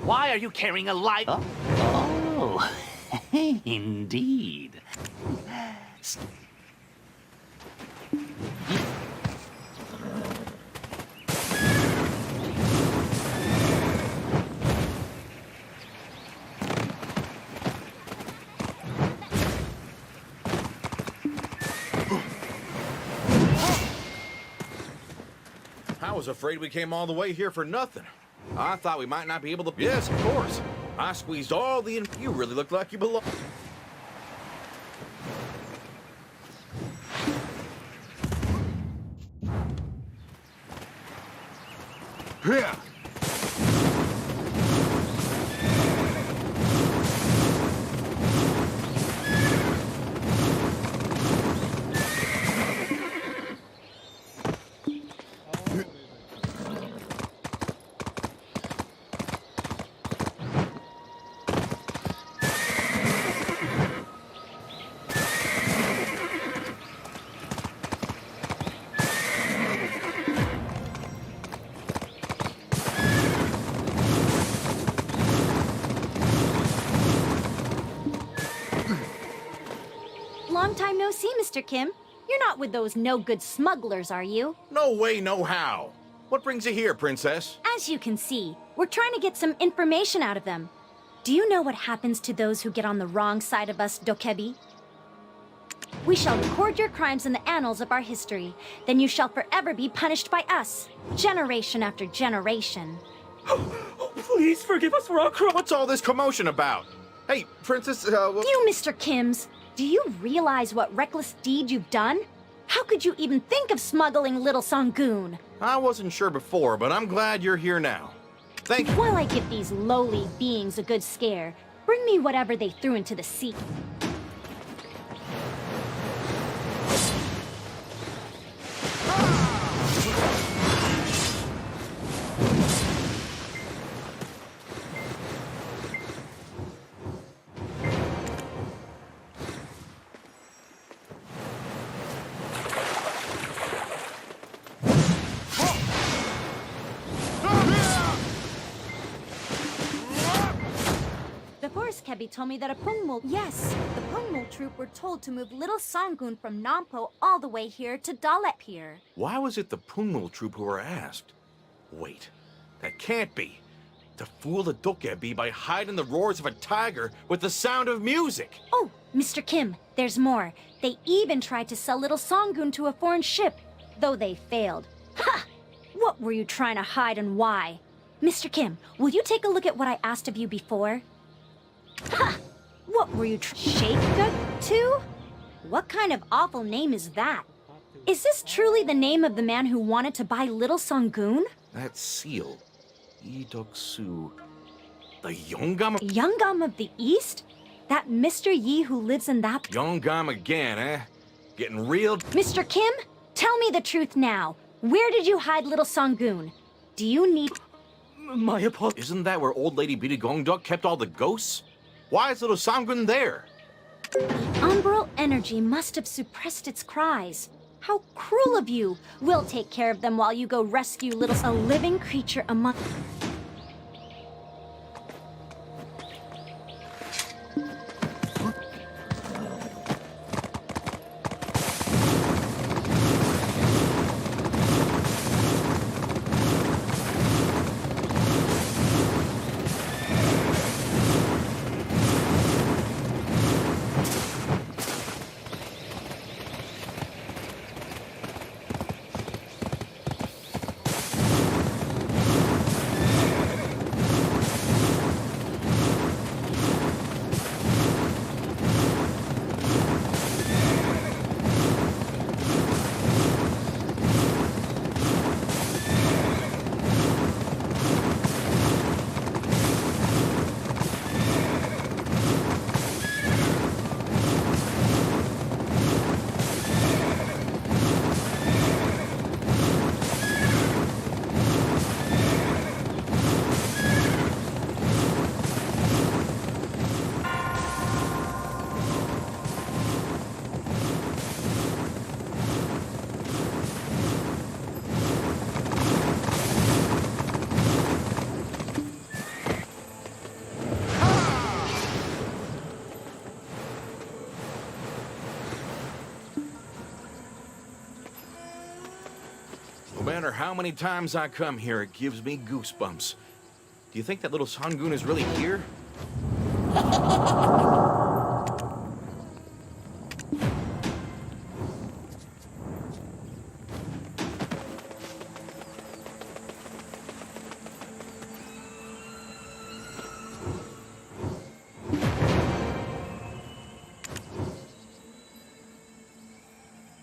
Why are you carrying a light? Oh, indeed. I was afraid we came all the way here for nothing. I thought we might not be able to... Yes, of course. I squeezed all the... You really look like you belong... Yeah. Long time no see, Mr. Kim. You're not with those no-good smugglers, are you? No way, no how. What brings you here, Princess? As you can see, we're trying to get some information out of them. Do you know what happens to those who get on the wrong side of us, Dokebi? We shall record your crimes in the annals of our history. Then you shall forever be punished by us, generation after generation. Oh, please forgive us for our crimes. What's all this commotion about? Hey, Princess, You, Mr. Kims, do you realize what reckless deed you've done? How could you even think of smuggling little Sangoon? I wasn't sure before, but I'm glad you're here now. Thank you. While I give these lowly beings a good scare, bring me whatever they threw into the sea. The Forest Kebi told me that a Pungmul... Yes, the Pungmul troop were told to move little Sangun from Nampo all the way here to Dalep here. Why was it the Pungmul troop who were asked? Wait, that can't be. To fool the Dokkaebi by hiding the roars of a tiger with the sound of music. Oh, Mr. Kim, there's more. They even tried to sell little Sangun to a foreign ship, though they failed. Ha! What were you trying to hide and why? Mr. Kim, will you take a look at what I asked of you before? Ha! What were you Shakegut to? What kind of awful name is that? Is this truly the name of the man who wanted to buy little Sangun? That seal. Idoksu. The Yongam? Yongam of the East? That Mr. Yi who lives in that... Yongam again, eh? Getting real... Mr. Kim, tell me the truth now. Where did you hide little Sangun? Do you need... My apologies. Isn't that where old lady Bitagongduk kept all the ghosts? Why is little Sangun there? The umbral energy must have suppressed its cries. How cruel of you! We'll take care of them while you go rescue little... A living creature among... No matter how many times I come here, it gives me goosebumps. Do you think that little Sangun is really here?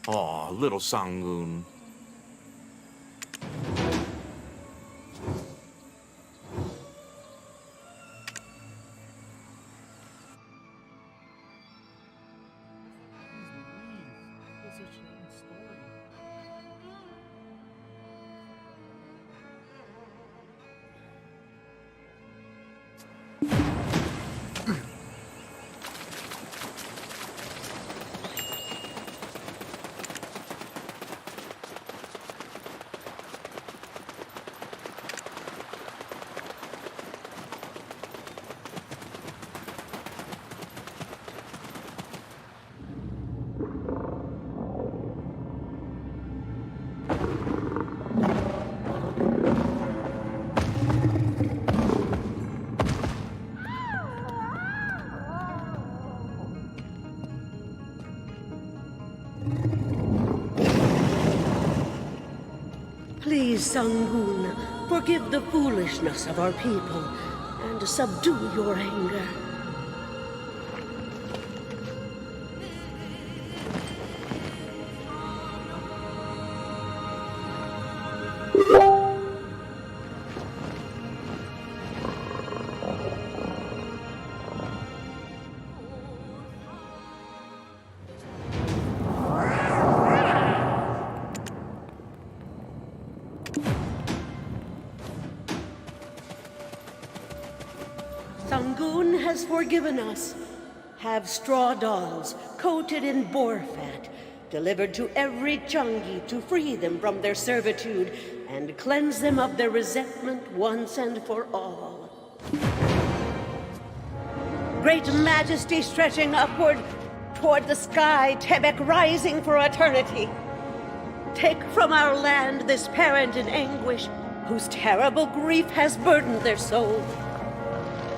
Aw, little Sangun. Please, Sangun, forgive the foolishness of our people and subdue your anger. Sangun has forgiven us. Have straw dolls coated in boar fat delivered to every Changi to free them from their servitude and cleanse them of their resentment once and for all. great majesty stretching upward toward the sky, Tebek rising for eternity. Take from our land this parent in anguish, whose terrible grief has burdened their soul.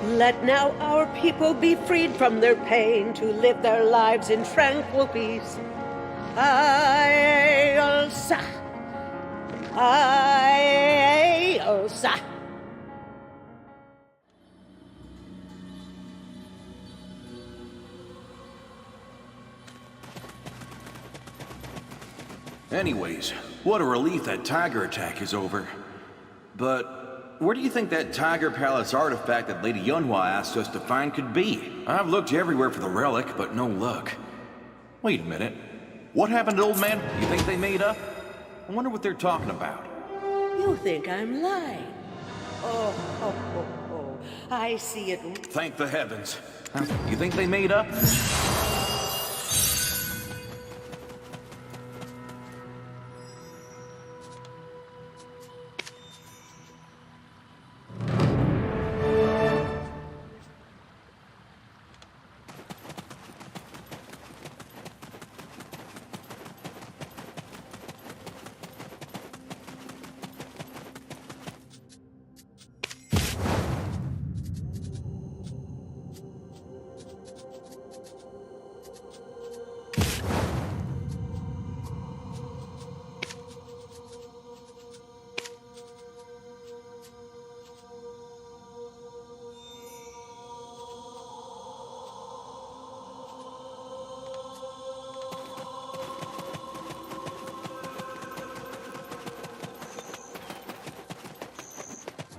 Let now our people be freed from their pain to live their lives in tranquil peace. Aye-Olsa. Aye-Olsa. Anyways, what a relief that tiger attack is over. But where do you think that Tiger Palace artifact that Lady Yunhua asked us to find could be? I've looked everywhere for the relic, but no luck. Wait a minute. What happened to Old Man? You think they made up? I wonder what they're talking about. You think I'm lying? Oh, I see it. Thank the heavens. You think they made up?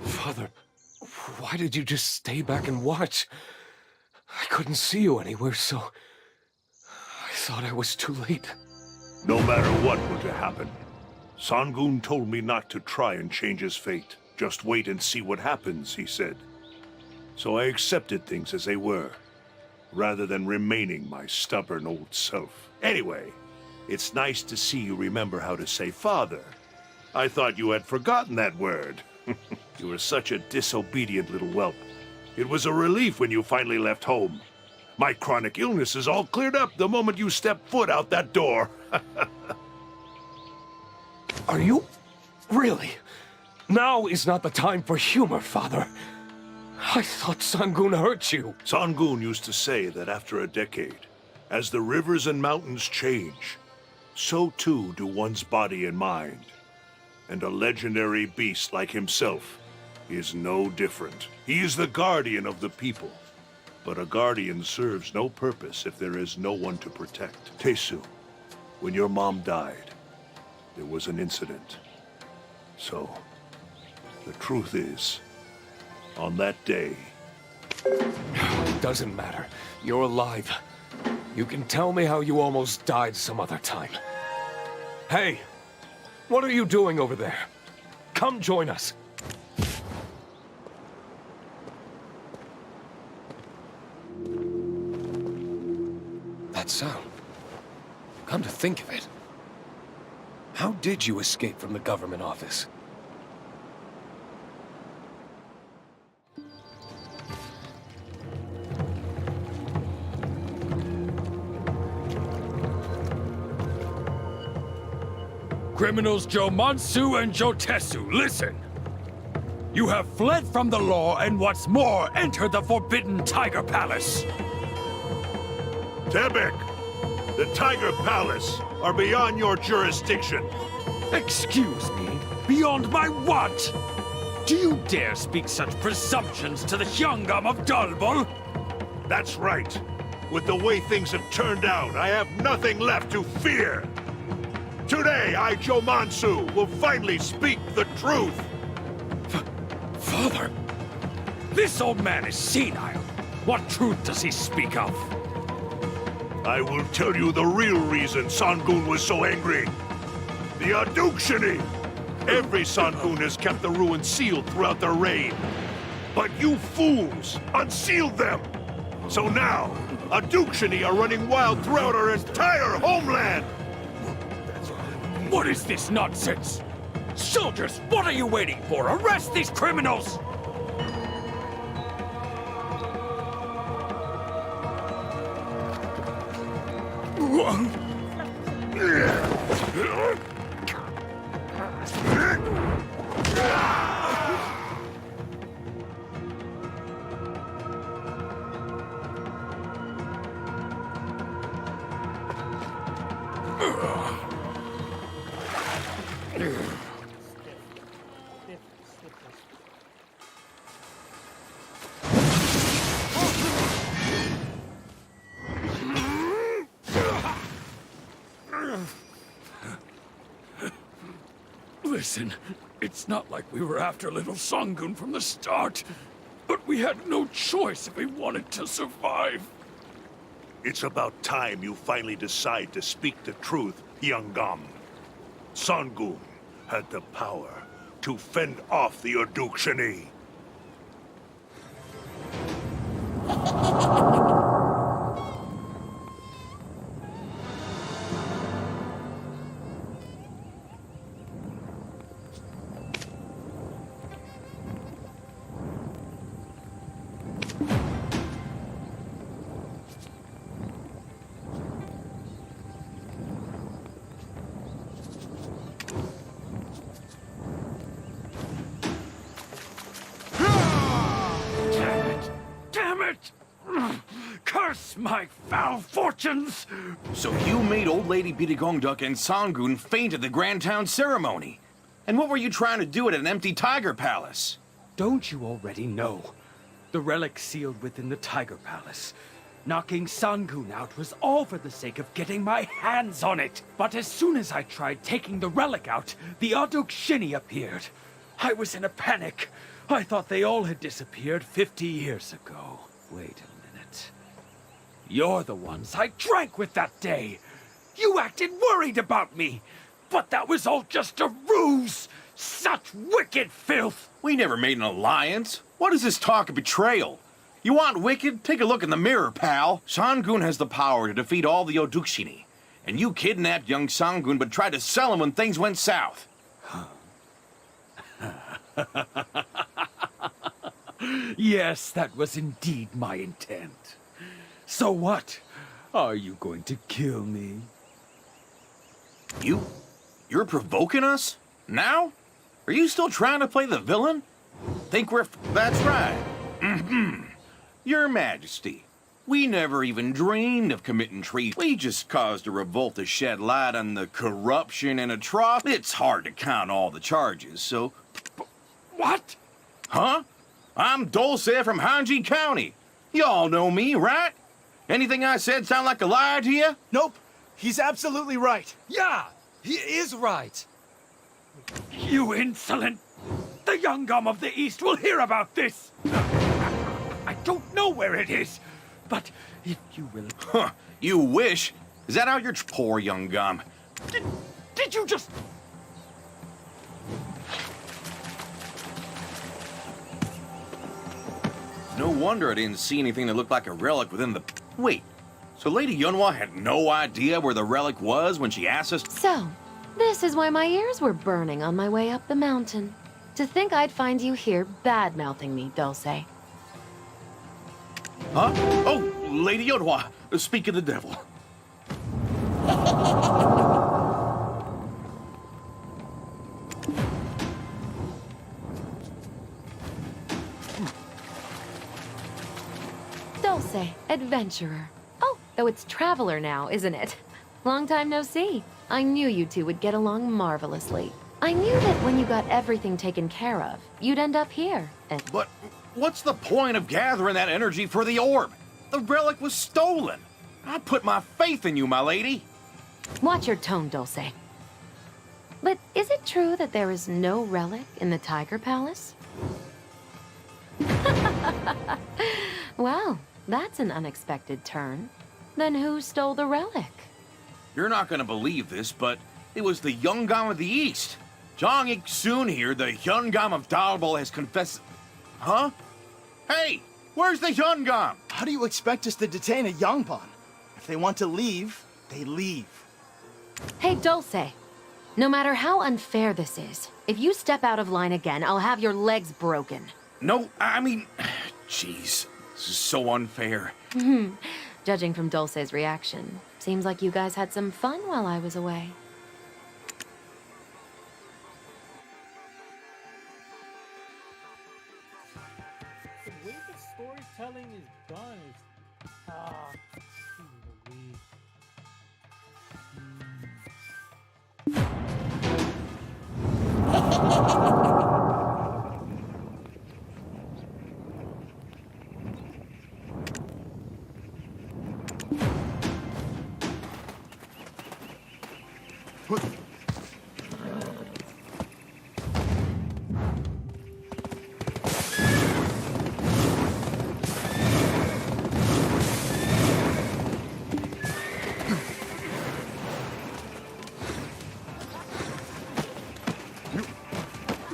Father, why did you just stay back and watch? I couldn't see you anywhere, so I thought I was too late. No matter what were to happen, Sangun told me not to try and change his fate. Just wait and see what happens, he said. So I accepted things as they were, rather than remaining my stubborn old self. Anyway, it's nice to see you remember how to say father. I thought you had forgotten that word. You were such a disobedient little whelp. It was a relief when you finally left home. My chronic illness is all cleared up the moment you stepped foot out that door. Are you? Really? Now is not the time for humor, Father. I thought Sangun hurt you. Sangun used to say that after a decade, as the rivers and mountains change, so too do one's body and mind. And a legendary beast like himself is no different. He is the guardian of the people. But a guardian serves no purpose if there is no one to protect. Tesu, when your mom died, there was an incident. So, the truth is, on that day... It doesn't matter. You're alive. You can tell me how you almost died some other time. Hey! What are you doing over there? Come join us. That sound. Come to think of it. How did you escape from the government office? Criminals Jomansu and Jotesu, listen! You have fled from the law and what's more, entered the Forbidden Tiger Palace! Tebek! The Tiger Palace are beyond your jurisdiction! Excuse me? Beyond my what? Do you dare speak such presumptions to the Hyangam of Dalbol? That's right. With the way things have turned out, I have nothing left to fear! Today, I, Jomansu, will finally speak the truth! Father! This old man is senile. What truth does he speak of? I will tell you the real reason Sangun was so angry. The Adukshini! Every Sangun has kept the ruins sealed throughout their reign. But you fools unsealed them! So now, Adukshini are running wild throughout our entire homeland! What is this nonsense? Soldiers, what are you waiting for? Arrest these criminals! Listen, it's not like we were after little Songun from the start, but we had no choice if we wanted to survive. It's about time you finally decide to speak the truth, Yangam. Songun had the power to fend off the Urdukshinni. Damn it! Curse my foul fortunes! So you made Old Lady Bitagongduk and Songun faint at the Grand Town ceremony. And what were you trying to do at an empty tiger palace? Don't you already know? The relic sealed within the Tiger Palace. Knocking Songun out was all for the sake of getting my hands on it. But as soon as I tried taking the relic out, the Urdukshinni appeared. I was in a panic. I thought they all had disappeared 50 years ago. Wait a minute. You're the ones I drank with that day. You acted worried about me. But that was all just a ruse. Such wicked filth. We never made an alliance. What is this talk of betrayal? You want wicked? Take a look in the mirror, pal. Songun has the power to defeat all the Urdukshinni. And you kidnapped young Songun but tried to sell him when things went south. Yes, that was indeed my intent. So what? Are you going to kill me? You're provoking us? Now? Are you still trying to play the villain? Think we're... That's right. Your Majesty, we never even dreamed of committing treason. We just caused a revolt to shed light on the corruption and atrocity. It's hard to count all the charges, so... What? Huh? I'm Dulce from Hanji County. Y'all know me, right? Anything I said sound like a lie to you? Nope. He's absolutely right. Yeah, he is right. You insolent! The Yangam of the East will hear about this! I don't know where it is, but if you will... Huh, you wish? Is that how you're... Poor Yangam. Did you just... No wonder I didn't see anything that looked like a relic within the... Wait, so Lady Yunhua had no idea where the relic was when she asked us... So, this is why my ears were burning on my way up the mountain. To think I'd find you here bad-mouthing me, Dulce. Huh? Oh, Lady Yunhua, speak of the devil. Dulce, adventurer. Oh, though it's traveler now, isn't it? Long time no see. I knew you two would get along marvelously. I knew that when you got everything taken care of, you'd end up here. And But what's the point of gathering that energy for the orb? The relic was stolen. I put my faith in you, my lady. watch your tone, Dulce. But is it true that there is no relic in the Tiger Palace? Well, that's an unexpected turn. Then who stole the relic? You're not gonna believe this, but it was the Yungam of the East. Zhang Iksun here, the Yungam of Dalbol, has confessed... Huh? Hey, where's the Yungam? How do you expect us to detain a Yangban? If they want to leave, they leave. Hey, Dulce. No matter how unfair this is, if you step out of line again, I'll have your legs broken. No, I mean... Jeez, this is so unfair. Judging from Dulce's reaction. Seems like you guys had some fun while I was away. The way the storytelling is done is Louise.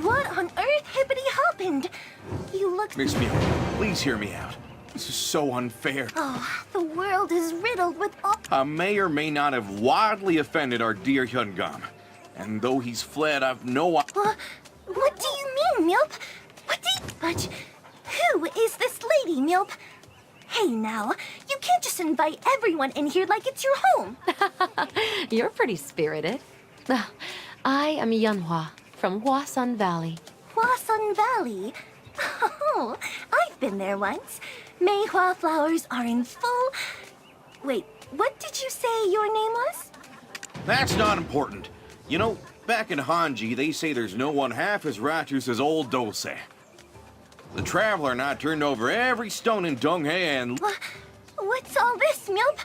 What on earth hippity happened? You look. Miss Mew, please hear me out. This is so unfair. Oh, the world is riddled with all. I may or may not have wildly offended our dear Hyungam. And though he's fled, I've no... What do you mean, Milp? What do you... But who is this lady, Milp? Hey now, you can't just invite everyone in here like it's your home. You're pretty spirited. I am Yunhua from Hwasun Valley. Hwasun Valley? Oh, I've been there once. Meihua flowers are in full... Wait, what did you say your name was? That's not important. You know, back in Hanji, they say there's no one half as righteous as old Dose. The Traveler and I turned over every stone in Donghae and... What's all this, Milp?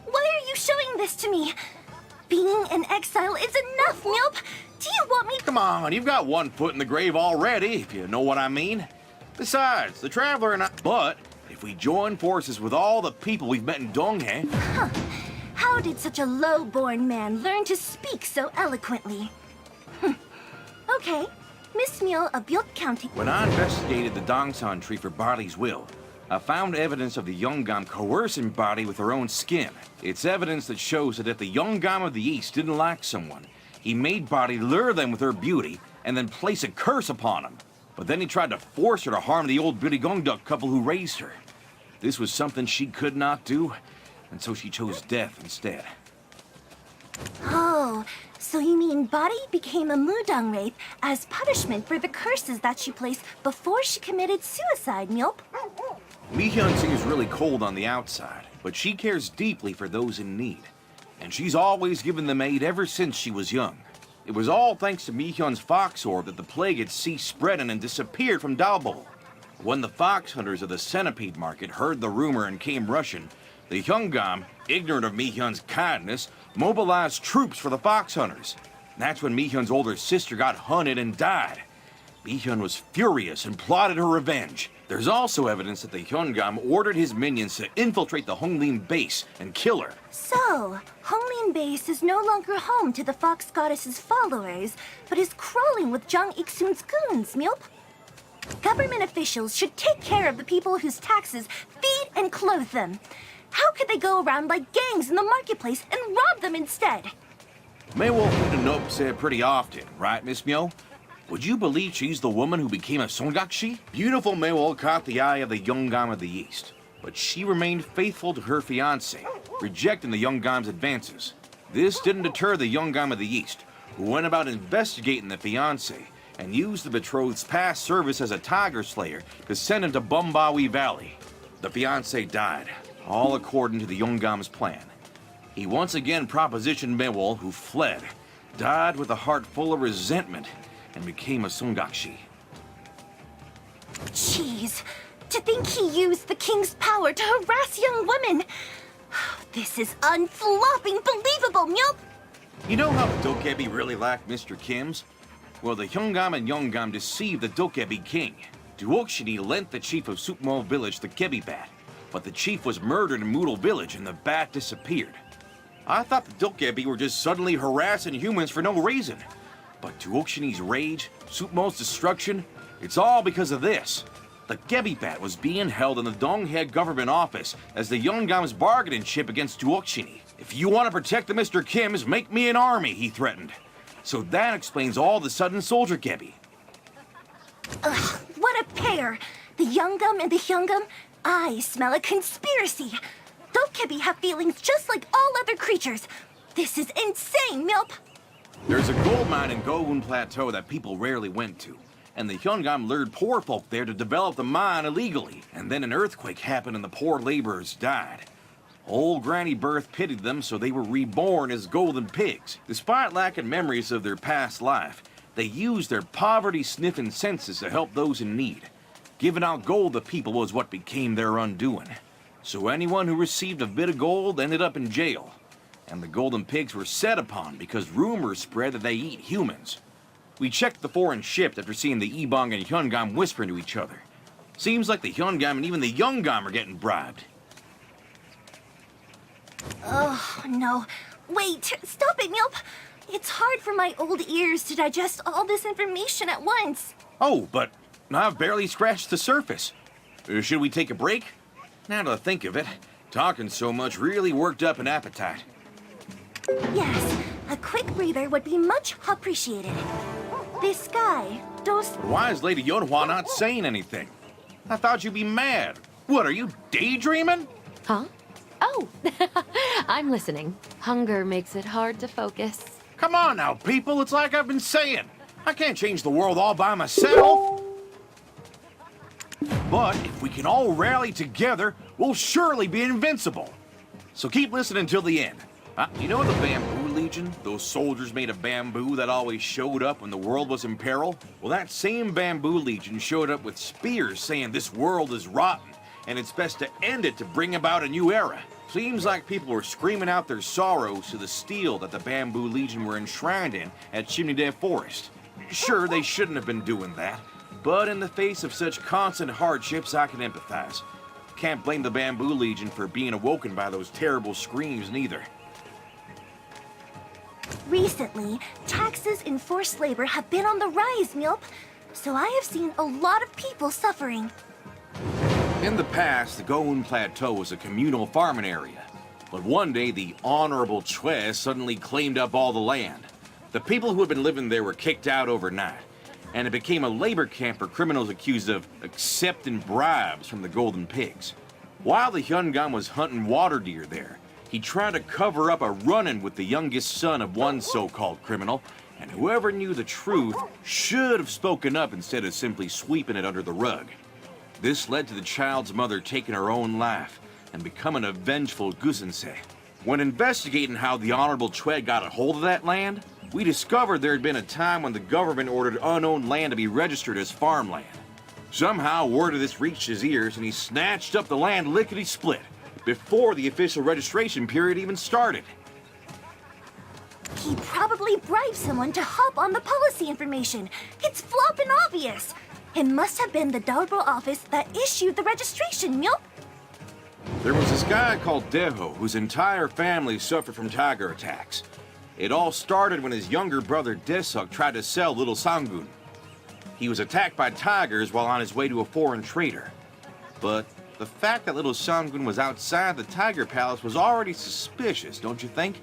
Why are you showing this to me? Being an exile is enough, Milp! Do you want me... Come on, you've got one foot in the grave already, if you know what I mean. Besides, the Traveler and I... But, if we join forces with all the people we've met in Donghae... Huh. How did such a low-born man learn to speak so eloquently? Okay, Miss Mule of Byeok County... When I investigated the Dongsan tree for Body's will, I found evidence of the Yungam coercing Body with her own skin. It's evidence that shows that if the Yungam of the East didn't like someone, he made Body lure them with her beauty and then place a curse upon him. But then he tried to force her to harm the old Beauty Gongduk couple who raised her. This was something she could not do, and so she chose death instead. Oh, so you mean Body became a Mudang wraith as punishment for the curses that she placed before she committed suicide, Milp? Mi Hyun seems really cold on the outside, but she cares deeply for those in need. And she's always given them aid ever since she was young. It was all thanks to Mi Hyun's fox orb that the plague had ceased spreading and disappeared from Dalbol. When the fox hunters of the centipede market heard the rumor and came rushing, the Hyungam, ignorant of Mi Hyun's kindness, mobilized troops for the fox hunters. That's when Mi Hyun's older sister got hunted and died. Mi Hyun was furious and plotted her revenge. There's also evidence that the Hyungam ordered his minions to infiltrate the Honglin base and kill her. So, Honglin Base is no longer home to the Fox Goddess's followers, but is crawling with Jang Ik-soon's goons, Milp. Government officials should take care of the people whose taxes feed and clothe them. How could they go around like gangs in the marketplace and rob them instead? Maywolf and Nope said pretty often, right, Miss Myo? Would you believe she's the woman who became a Songakshi? Beautiful Maywol caught the eye of the Yungam of the East, but she remained faithful to her fiancé, rejecting the Yungam's advances. This didn't deter the Yungam of the East, who went about investigating the fiancé and used the betrothed's past service as a tiger slayer to send him to Bumbawi Valley. The fiancé died, all according to the Yungam's plan. He once again propositioned Maywol, who fled, died with a heart full of resentment, and became a Songakshi. Jeez, to think he used the king's power to harass young women. This is unflopping believable, Milp. You know how the Dokebi really lacked Mr. Kim's? Well, the Hyungam and Yungam deceived the Dokebi king. Duokshini lent the chief of Sukmo village the Kebi bat, but the chief was murdered in Moodle village and the bat disappeared. I thought the Dokebi were just suddenly harassing humans for no reason. But Duokshini's rage, Sukmo's destruction, it's all because of this. The Kebi bat was being held in the Donghae government office as the Yungam's bargaining chip against Duokshini. If you want to protect the Mr. Kims, make me an army, he threatened. So that explains all the sudden soldier Kebi. Ugh, what a pair! The Yungam and the Hyungam, I smell a conspiracy. Doke Akebi have feelings just like all other creatures. This is insane, Milp. There's a gold mine in Gogun Plateau that people rarely went to, and the Hyungam lured poor folk there to develop the mine illegally, and then an earthquake happened and the poor laborers died. Old Granny Birth pitied them, so they were reborn as golden pigs. Despite lacking memories of their past life, they used their poverty-sniffing senses to help those in need. Giving out gold to people was what became their undoing. So anyone who received a bit of gold ended up in jail. And the golden pigs were set upon because rumors spread that they eat humans. We checked the foreign ships after seeing the Ebong and Hyungam whispering to each other. Seems like the Hyungam and even the Youngam are getting bribed. Oh, no. Wait, stop it, Milp. It's hard for my old ears to digest all this information at once. Oh, but I've barely scratched the surface. Should we take a break? Now that I think of it, talking so much really worked up an appetite. Yes, a quick breather would be much appreciated. This guy, those... Why is Lady Yonhua not saying anything? I thought you'd be mad. What, are you daydreaming? Huh? Oh, I'm listening. Hunger makes it hard to focus. Come on now, people. It's like I've been saying. I can't change the world all by myself. But if we can all rally together, we'll surely be invincible. So keep listening till the end. You know the Bamboo Legion? Those soldiers made of bamboo that always showed up when the world was in peril? Well, that same Bamboo Legion showed up with spears saying this world is rotten, and it's best to end it to bring about a new era. Seems like people were screaming out their sorrows to the steel that the Bamboo Legion were enshrined in at Chimney Dam Forest. Sure, they shouldn't have been doing that, but in the face of such constant hardships, I can empathize. Can't blame the Bamboo Legion for being awoken by those terrible screams neither. Recently, taxes and forced labor have been on the rise, Milp. So I have seen a lot of people suffering. In the past, the Goun Plateau was a communal farming area. But one day, the Honorable Chue suddenly claimed up all the land. The people who had been living there were kicked out overnight, and it became a labor camp for criminals accused of accepting bribes from the Golden Pigs. While the Hyungam was hunting water deer there, he tried to cover up a run-in with the youngest son of one so-called criminal, and whoever knew the truth should have spoken up instead of simply sweeping it under the rug. This led to the child's mother taking her own life and becoming a vengeful Gusensei. When investigating how the Honorable Chue got a hold of that land, we discovered there had been a time when the government ordered unowned land to be registered as farmland. Somehow word of this reached his ears and he snatched up the land lickety-split before the official registration period even started. He probably bribed someone to hop on the policy information. It's flopping obvious. It must have been the Dalbro office that issued the registration, Milp. There was this guy called Deho, whose entire family suffered from tiger attacks. It all started when his younger brother Desuk tried to sell little Sangun. He was attacked by tigers while on his way to a foreign trader. But the fact that little Sangun was outside the Tiger Palace was already suspicious, don't you think?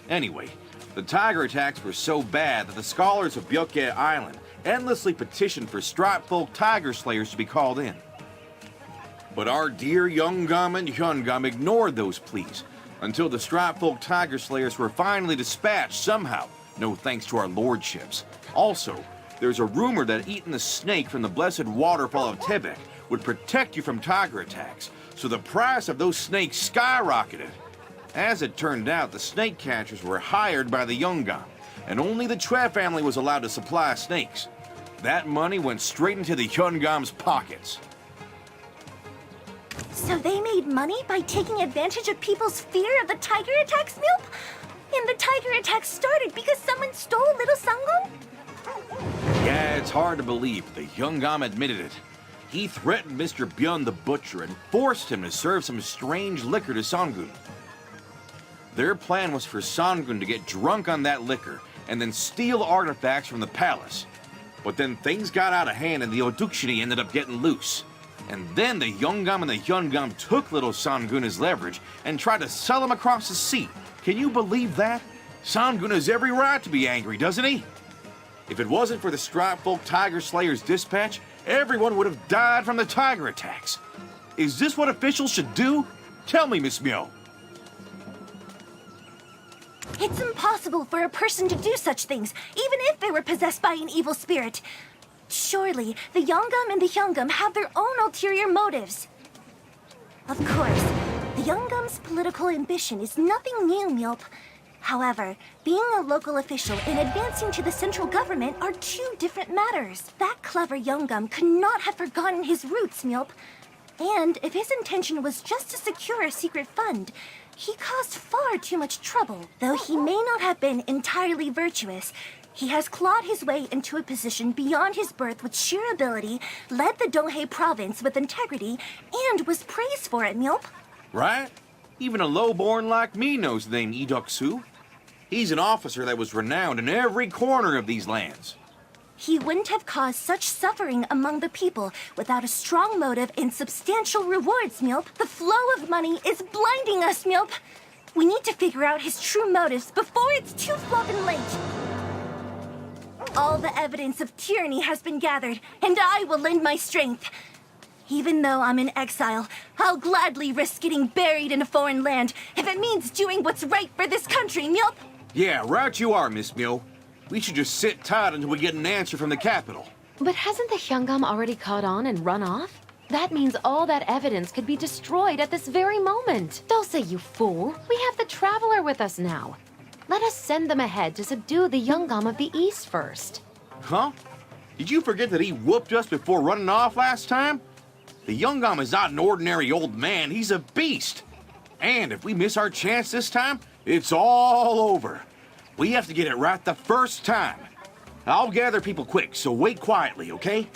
Anyway, the tiger attacks were so bad that the scholars of Byeokgae Island endlessly petitioned for Stripe Folk Tiger Slayers to be called in. But our dear Youngam and Hyungam ignored those pleas until the Stripe Folk Tiger Slayers were finally dispatched somehow, no thanks to our lordships. Also, there's a rumor that eating the snake from the blessed waterfall of Tebek would protect you from tiger attacks, so the price of those snakes skyrocketed. As it turned out, the snake catchers were hired by the Youngam, and only the Chue family was allowed to supply snakes. That money went straight into the Hyungam's pockets. So they made money by taking advantage of people's fear of the tiger attacks, Milp? And the tiger attacks started because someone stole little Sangun? Yeah, it's hard to believe, but the Hyungam admitted it. He threatened Mr. Byun the Butcher and forced him to serve some strange liquor to Sangun. Their plan was for Sangun to get drunk on that liquor and then steal artifacts from the palace. But then things got out of hand and the Odukshini ended up getting loose. And then the Youngam and the Hyungam took little Sangun as leverage and tried to sell him across the sea. Can you believe that? Sangun has every right to be angry, doesn't he? If it wasn't for the Stripe Folk Tiger Slayer's dispatch, everyone would have died from the tiger attacks. Is this what officials should do? Tell me, Miss Myo. It's impossible for a person to do such things, even if they were possessed by an evil spirit. Surely, the Yongam and the Hyungam have their own ulterior motives. Of course, the Yongam's political ambition is nothing new, Mjolp. However, being a local official and advancing to the central government are two different matters. That clever Yongam could not have forgotten his roots, Mjolp. And if his intention was just to secure a secret fund, he caused far too much trouble. Though he may not have been entirely virtuous, he has clawed his way into a position beyond his birth with sheer ability, led the Donghae province with integrity, and was praised for it, Mjolp. Right? Even a lowborn like me knows the name Lee Duk-soo. He's an officer that was renowned in every corner of these lands. He wouldn't have caused such suffering among the people without a strong motive and substantial rewards, Mjolp. The flow of money is blinding us, Mjolp. We need to figure out his true motives before it's too floppin' late. All the evidence of tyranny has been gathered, and I will lend my strength. Even though I'm in exile, I'll gladly risk getting buried in a foreign land if it means doing what's right for this country, Mjolp. Yeah, right you are, Miss Myo. We should just sit tight until we get an answer from the capital. But hasn't the Hyungam already caught on and run off? That means all that evidence could be destroyed at this very moment. Don't say you fool. We have the Traveler with us now. Let us send them ahead to subdue the Yungam of the East first. Huh? Did you forget that he whooped us before running off last time? The Yungam is not an ordinary old man, he's a beast. And if we miss our chance this time, it's all over. We have to get it right the first time. I'll gather people quick, so wait quietly, okay?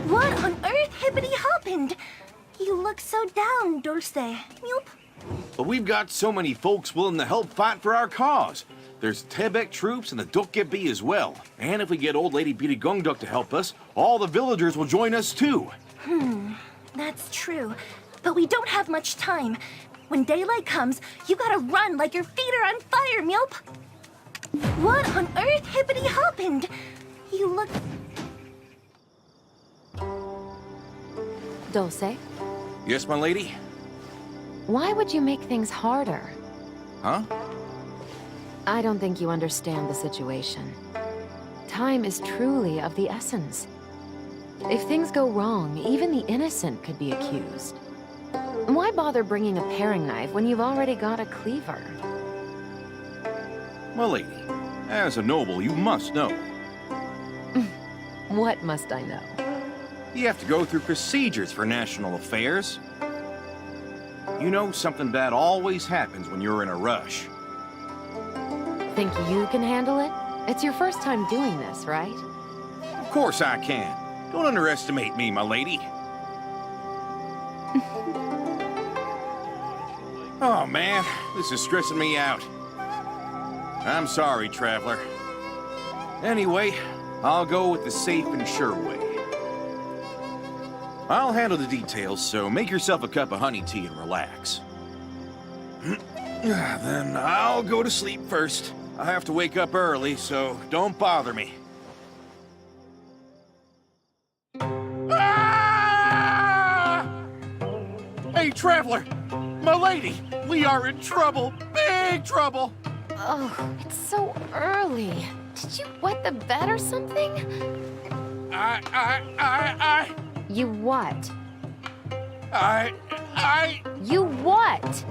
What on earth hippity happened? You look so down, Dulce. Mjolp. But we've got so many folks willing to help fight for our cause. There's Tebek troops and the Dokgebi as well. And if we get old lady Bidi Gongduk to help us, all the villagers will join us too. That's true. But we don't have much time. When daylight comes, you gotta run like your feet are on fire, Mjolp. What on earth hippity happened? You look... Dulce, Yes, my lady? why would you make things harder? Huh? I don't think you understand the situation. Time is truly of the essence. If things go wrong, even the innocent could be accused. Why bother bringing a paring knife when you've already got a cleaver? My lady, as a noble, you must know. What must I know? You have to go through procedures for national affairs. You know, something bad always happens when you're in a rush. Think you can handle it? It's your first time doing this, right? Of course I can. Don't underestimate me, my lady. Oh, man, this is stressing me out. I'm sorry, Traveler. Anyway, I'll go with the safe and sure way. I'll handle the details, so make yourself a cup of honey tea and relax. Then I'll go to sleep first. I have to wake up early, so don't bother me. Ah! Hey, Traveler! My lady! We are in trouble! Big trouble! Oh, it's so early. Did you wet the bed or something? You what? You what?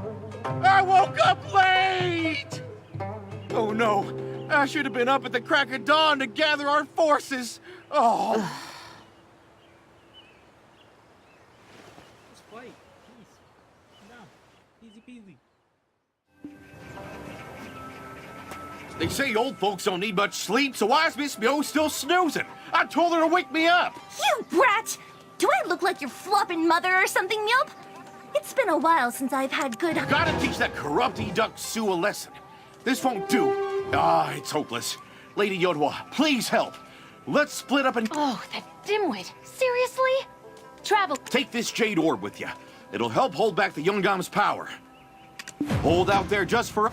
I woke up late! Oh no, I should have been up at the crack of dawn to gather our forces. Oh. Just fight, please. No, easy peasy. They say old folks don't need much sleep, so why is Miss Myo still snoozing? I told her to wake me up. You brat! Do I look like your flopping mother or something, Mjolp? It's been a while since I've had good... Gotta teach that corrupt Lee Duk-soo a lesson. This won't do. It's hopeless. Lady Yodhwa, please help. Let's split up and... Oh, that dimwit. Seriously? Travel... Take this jade orb with you. It'll help hold back the Yungam's power. Hold out there just for...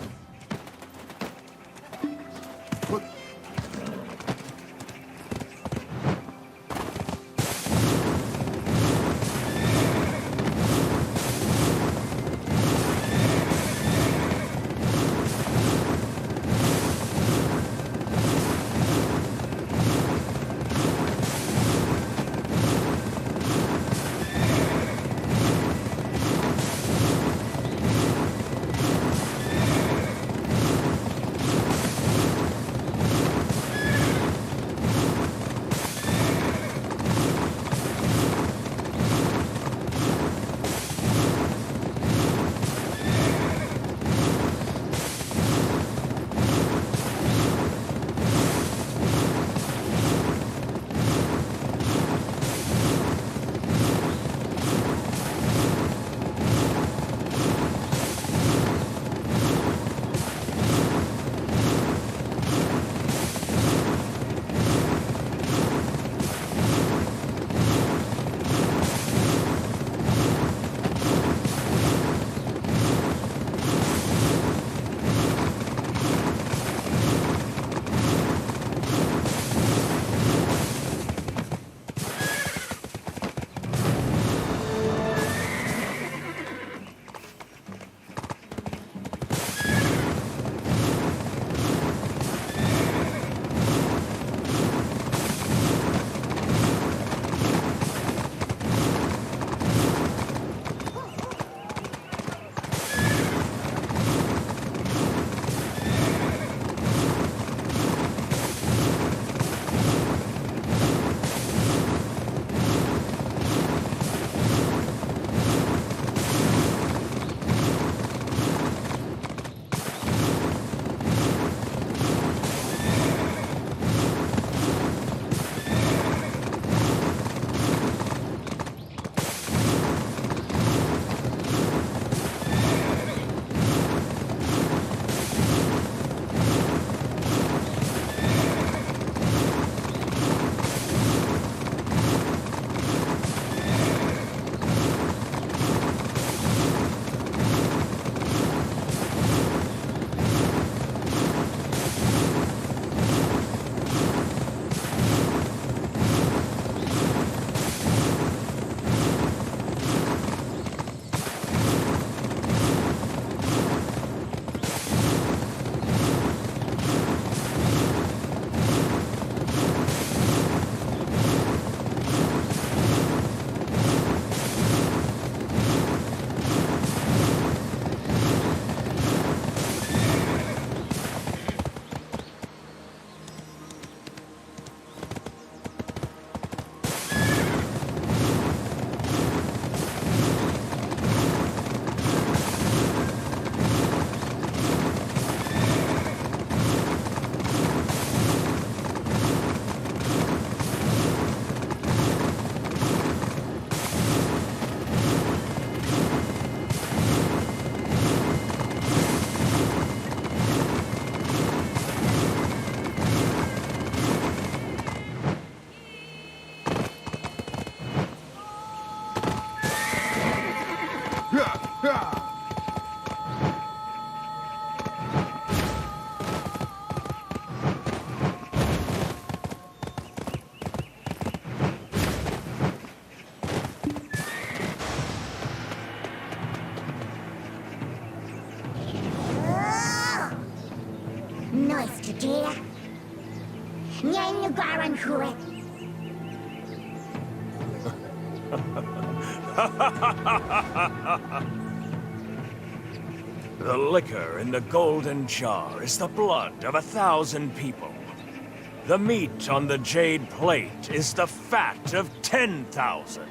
Nice to dear. Nyan garan kure. The liquor in the golden jar is the blood of 1,000 people. The meat on the jade plate is the fat of 10,000.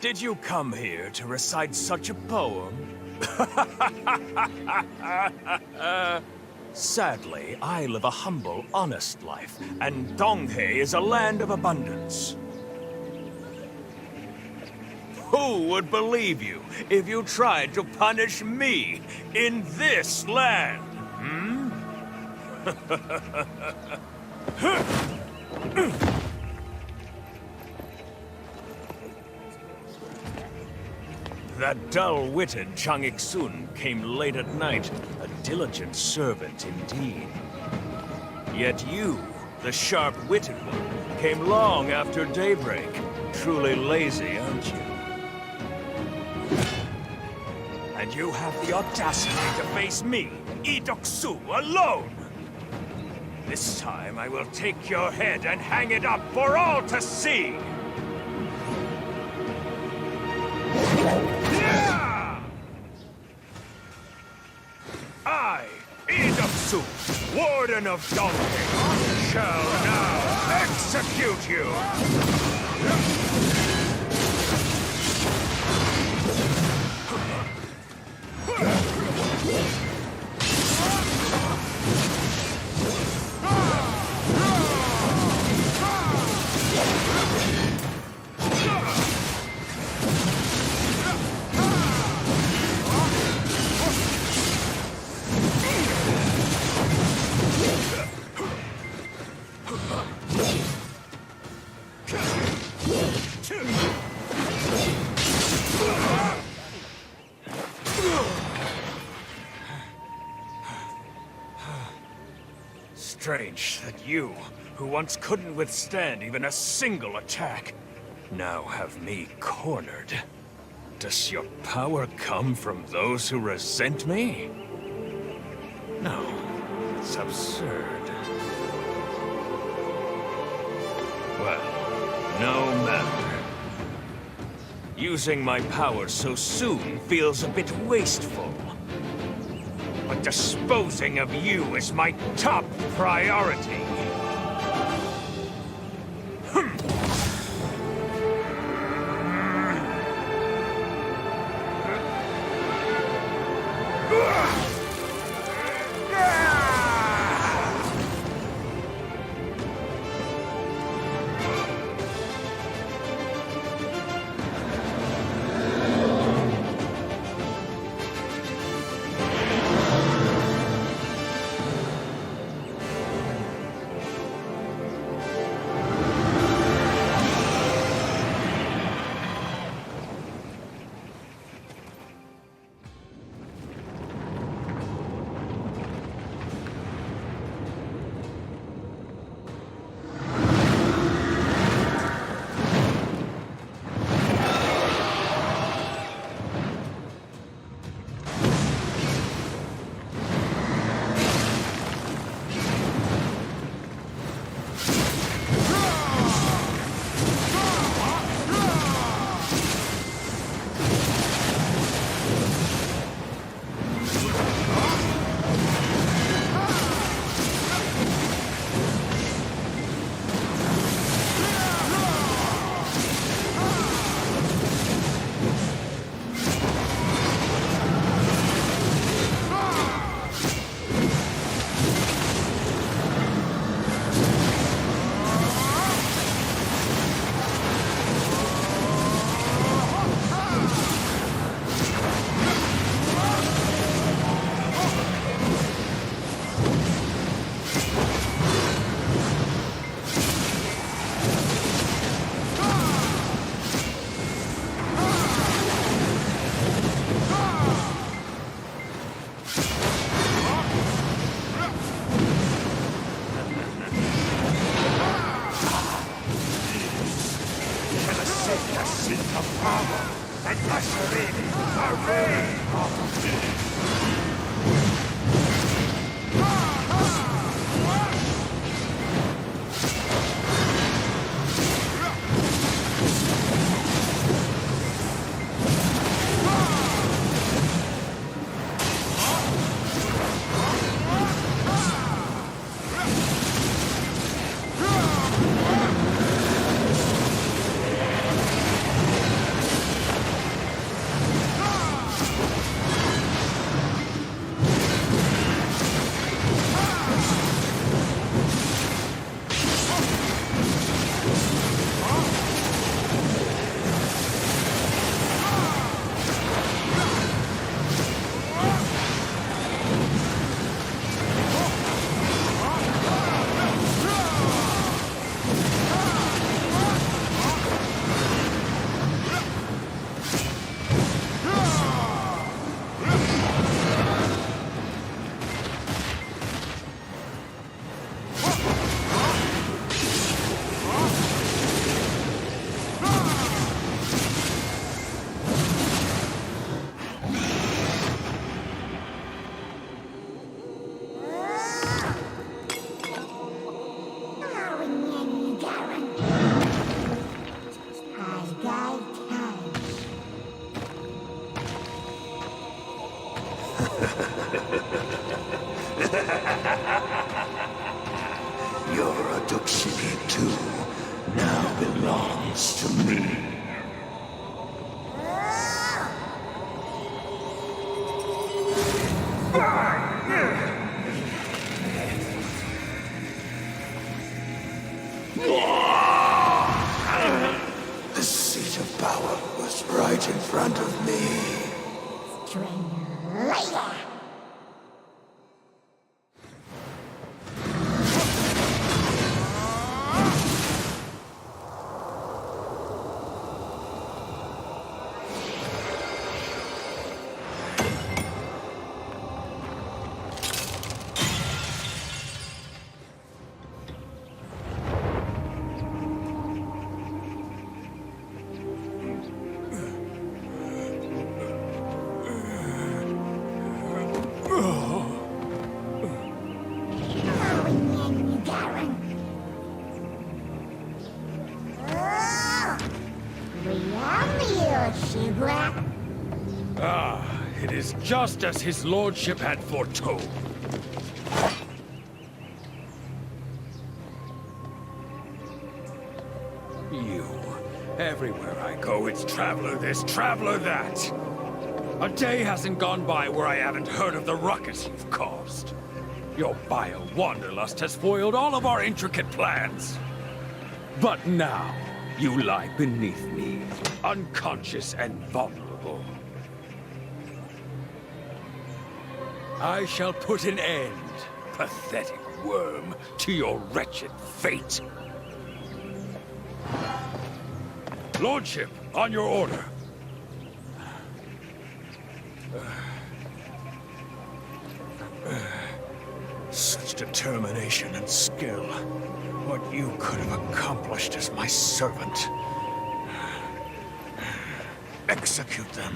Did you come here to recite such a poem? Sadly, I live a humble, honest life, and Donghae is a land of abundance. Who would believe you if you tried to punish me in this land? That dull-witted Chang Ik-sun came late at night, a diligent servant indeed. Yet you, the sharp-witted one, came long after daybreak. Truly lazy, aren't you? And you have the audacity to face me, Lee Deok-su, alone! This time I will take your head and hang it up for all to see! I, Lee Deok-su, Warden of Donghae, shall now execute you! Strange that you, who once couldn't withstand even a single attack, now have me cornered. Does your power come from those who resent me? No, it's absurd. Well, no matter. Using my power so soon feels a bit wasteful. But disposing of you is my top priority. power and usher in a reign of peace. Your Aduxiki too now belongs to me. The seat of power was right in front of me. Later. Ah, it is just as his lordship had foretold. You. Everywhere I go, it's traveler this, traveler that. A day hasn't gone by where I haven't heard of the ruckus you've caused. Your vile wanderlust has foiled all of our intricate plans. But now, you lie beneath me, unconscious and vulnerable. I shall put an end, pathetic worm, to your wretched fate. Lordship, on your order. Such determination and skill. What you could have accomplished as my servant. Execute them.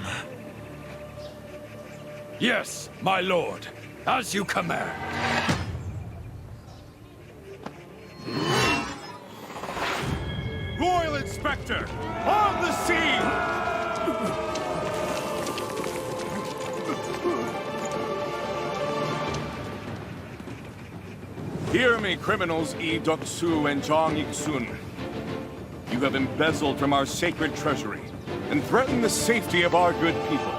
Yes, my lord. As you command. Royal Inspector, on the scene! Hear me, criminals Yi Duk-su and Jong Ik-sun. You have embezzled from our sacred treasury and threatened the safety of our good people.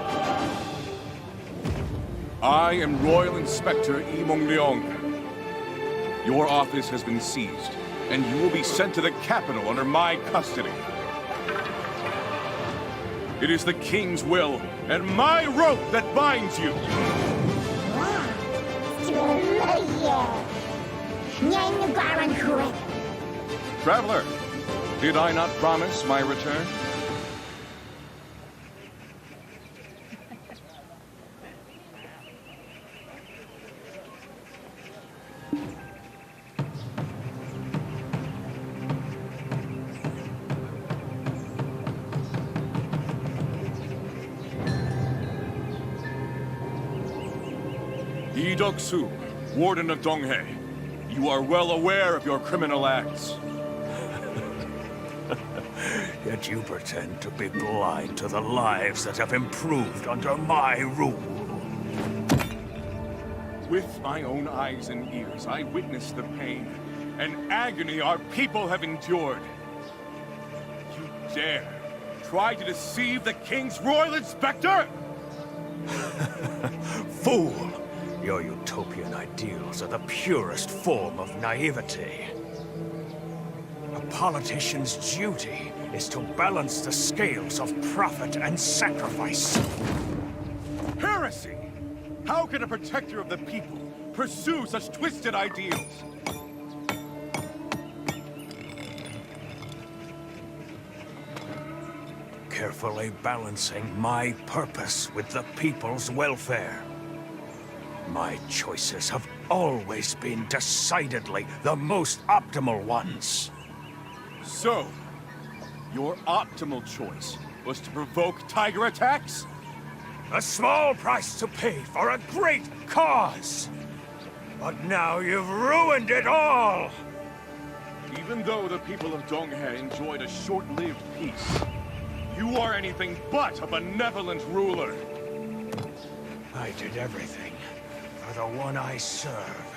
I am Royal Inspector Yi Mong-leong. Your office has been seized, and you will be sent to the capital under my custody. It is the king's will and my rope that binds you. Traveler, did I not promise my return? Doksu, Warden of Donghae. You are well aware of your criminal acts. Yet you pretend to be blind to the lives that have improved under my rule. With my own eyes and ears, I witnessed the pain and agony our people have endured. You dare try to deceive the King's Royal Inspector? Fool! Your utopian ideals are the purest form of naivety. A politician's duty is to balance the scales of profit and sacrifice. Heresy! How can a protector of the people pursue such twisted ideals? Carefully balancing my purpose with the people's welfare. My choices have always been decidedly the most optimal ones. So, your optimal choice was to provoke tiger attacks? A small price to pay for a great cause! But now you've ruined it all! Even though the people of Donghae enjoyed a short-lived peace, you are anything but a benevolent ruler. I did everything for the one I serve.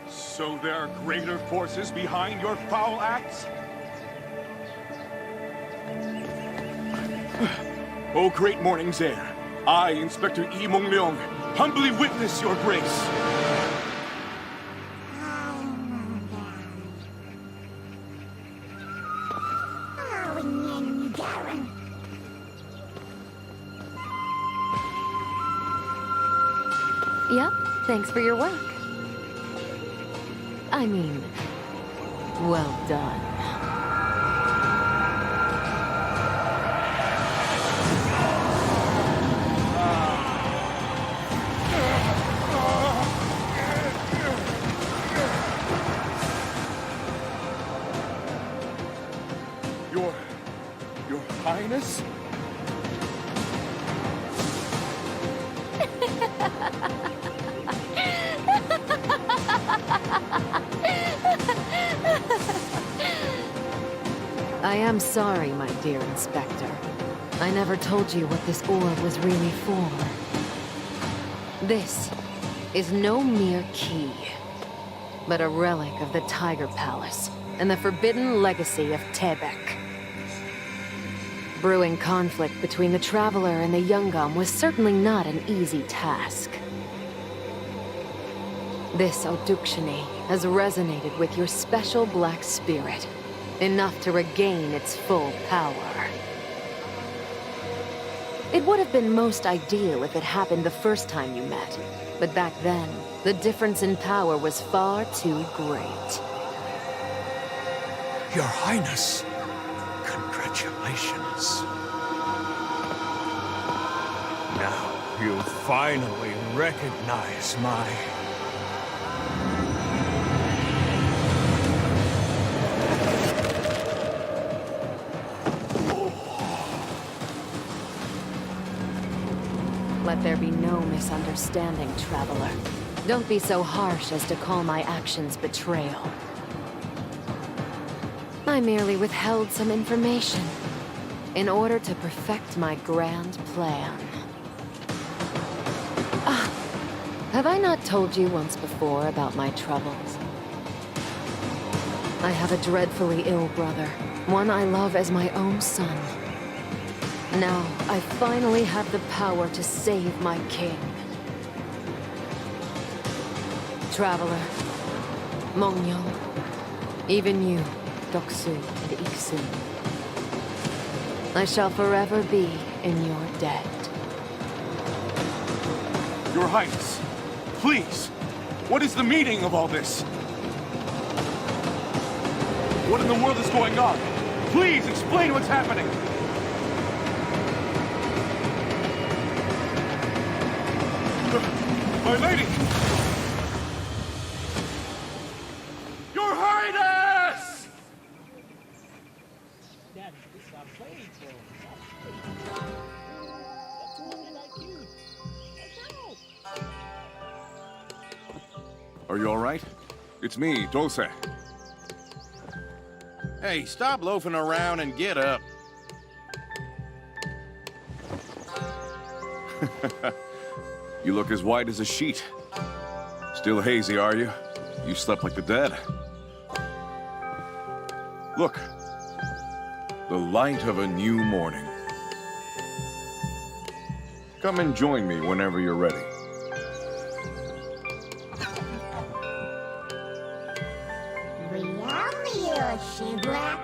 So there are greater forces behind your foul acts? O great morning's heir, I, Inspector Yi Mong Leong, humbly witness your grace. Yep, thanks for your work. I mean, well done. Your Highness? I am sorry, my dear Inspector. I never told you what this orb was really for. This is no mere key, but a relic of the Tiger Palace and the forbidden legacy of Tebek. Brewing conflict between the Traveler and the Yungam was certainly not an easy task. This Odukshini has resonated with your special black spirit, enough to regain its full power. It would have been most ideal if it happened the first time you met, but back then, the difference in power was far too great. Your Highness, congratulations. Now you finally recognize my... Let there be no misunderstanding, Traveler. Don't be so harsh as to call my actions betrayal. I merely withheld some information in order to perfect my grand plan. Have I not told you once before about my troubles? I have a dreadfully ill brother, one I love as my own son. Now, I finally have the power to save my king. Traveler, Mongyong, even you, Doksu and Iksun. I shall forever be in your debt. Your Highness, please, what is the meaning of all this? What in the world is going on? Please explain what's happening! My lady! Your Highness! Dad, stop playing for him. That's only like you. Let's go. Are you all right? It's me, Dulce. Hey, stop loafing around and get up. You look as white as a sheet. Still hazy, are you? You slept like the dead. Look. The light of a new morning. Come and join me whenever you're ready. Real Shibra.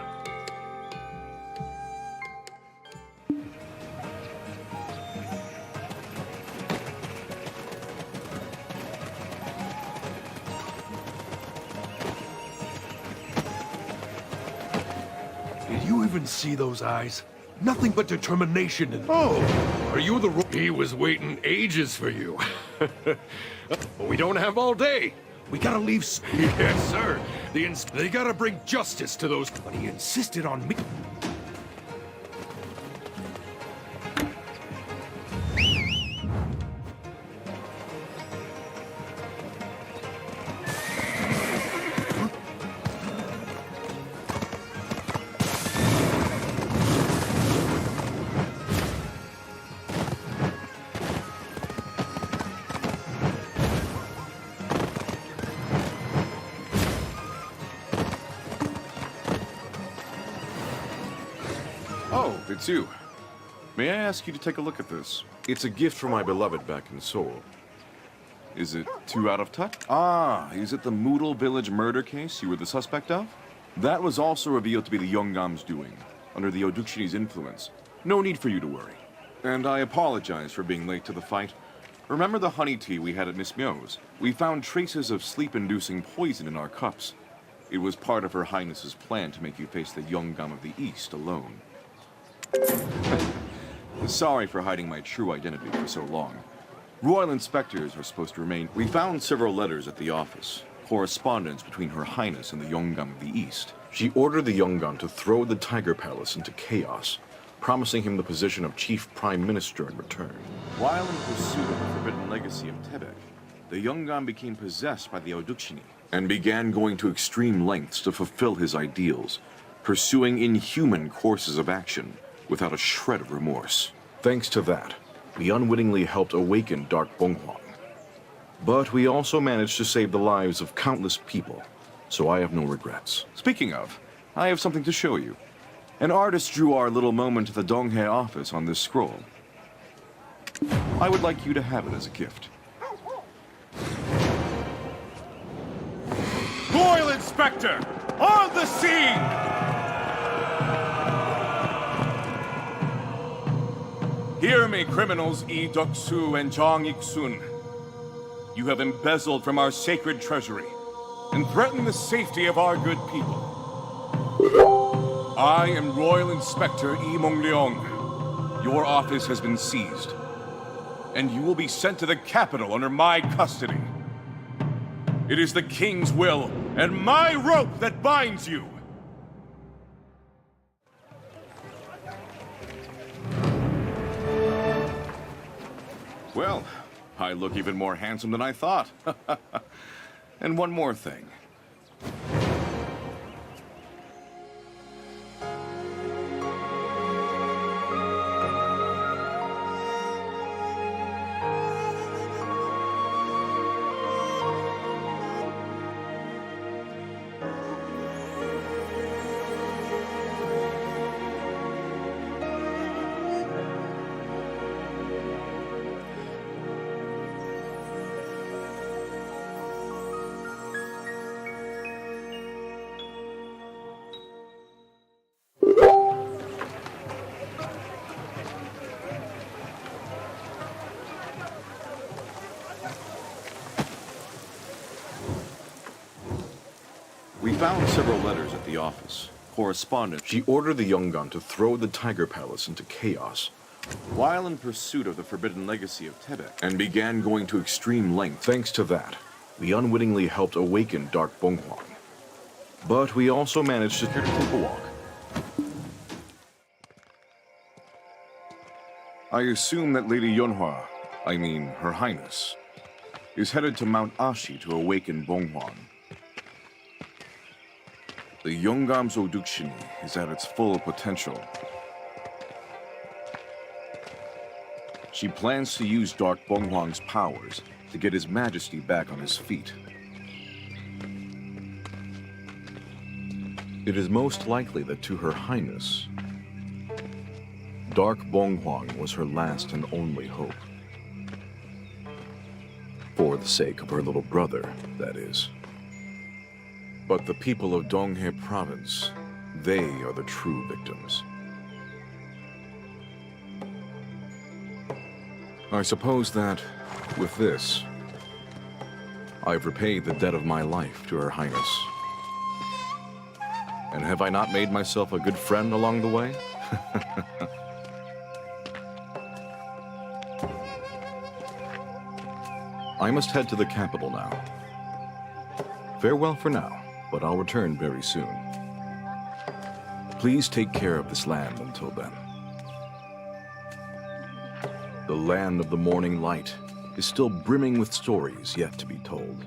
Did you even see those eyes? Nothing but determination and... Oh, are you the... He was waiting ages for you. But we don't have all day. We gotta leave... Yes, sir. They gotta bring justice to those... But he insisted on me... Oh, it's you. May I ask you to take a look at this? It's a gift from my beloved back in Seoul. Is it too out of touch? Ah, is it the Moodle Village murder case you were the suspect of? That was also revealed to be the Yongam's doing, under the Odukshi's influence. No need for you to worry. And I apologize for being late to the fight. Remember the honey tea we had at Miss Myo's? We found traces of sleep-inducing poison in our cups. It was part of Her Highness's plan to make you face the Yongam of the East alone. Sorry for hiding my true identity for so long. Royal inspectors are supposed to remain. We found several letters at the office, correspondence between Her Highness and the Yongam of the East. She ordered the Yongam to throw the Tiger Palace into chaos, promising him the position of Chief Prime Minister in return. While in pursuit of the forbidden legacy of Tebek, the Yongam became possessed by the Odukshini and began going to extreme lengths to fulfill his ideals, pursuing inhuman courses of action without a shred of remorse. Thanks to that, we unwittingly helped awaken Dark Bonghwang. But we also managed to save the lives of countless people, so I have no regrets. Speaking of, I have something to show you. An artist drew our little moment at the Donghae office on this scroll. I would like you to have it as a gift. Royal Inspector, on the scene! Hear me, criminals Lee Duk-soo and Jang Ik-sun. You have embezzled from our sacred treasury and threatened the safety of our good people. I am Royal Inspector Lee Mong-leong. Your office has been seized, and you will be sent to the capital under my custody. It is the king's will and my rope that binds you. Well, I look even more handsome than I thought. And one more thing. We found several letters at the office. Correspondence. She ordered the Yongan to throw the Tiger Palace into chaos, while in pursuit of the forbidden legacy of Tebek, and began going to extreme length. Thanks to that, we unwittingly helped awaken Dark Bonghwang. But we also managed to take a walk. I assume that Lady Yonhua, I mean Her Highness, is headed to Mount Ashi to awaken Bonghwang. The Yongamzo Dukshini is at its full potential. She plans to use Dark Bonghwang's powers to get His Majesty back on his feet. It is most likely that to Her Highness, Dark Bonghwang was her last and only hope. For the sake of her little brother, that is. But the people of Donghae Province, they are the true victims. I suppose that, with this, I've repaid the debt of my life to Her Highness. And have I not made myself a good friend along the way? I must head to the capital now. Farewell for now, but I'll return very soon. Please take care of this land until then. The land of the morning light is still brimming with stories yet to be told.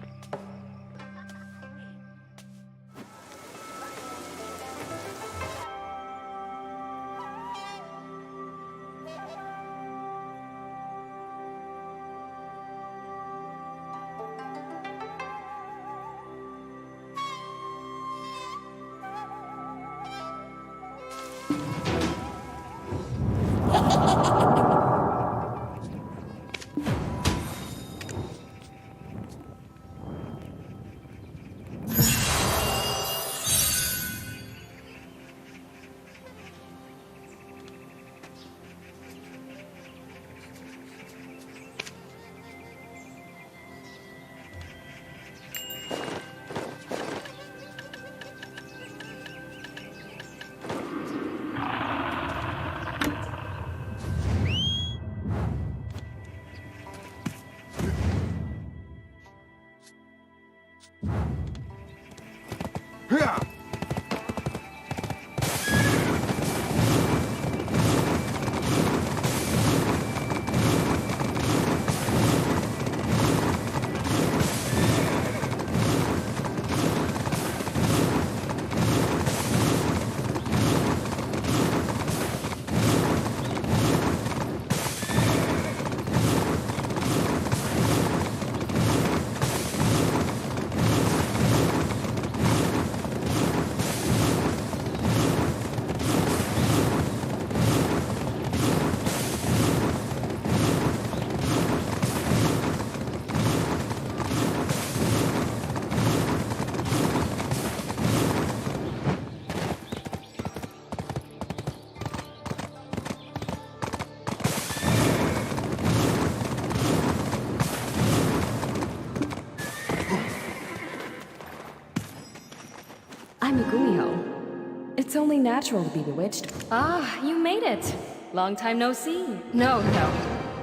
I'm Megumio. It's only natural to be bewitched. Ah, you made it. Long time no see. No,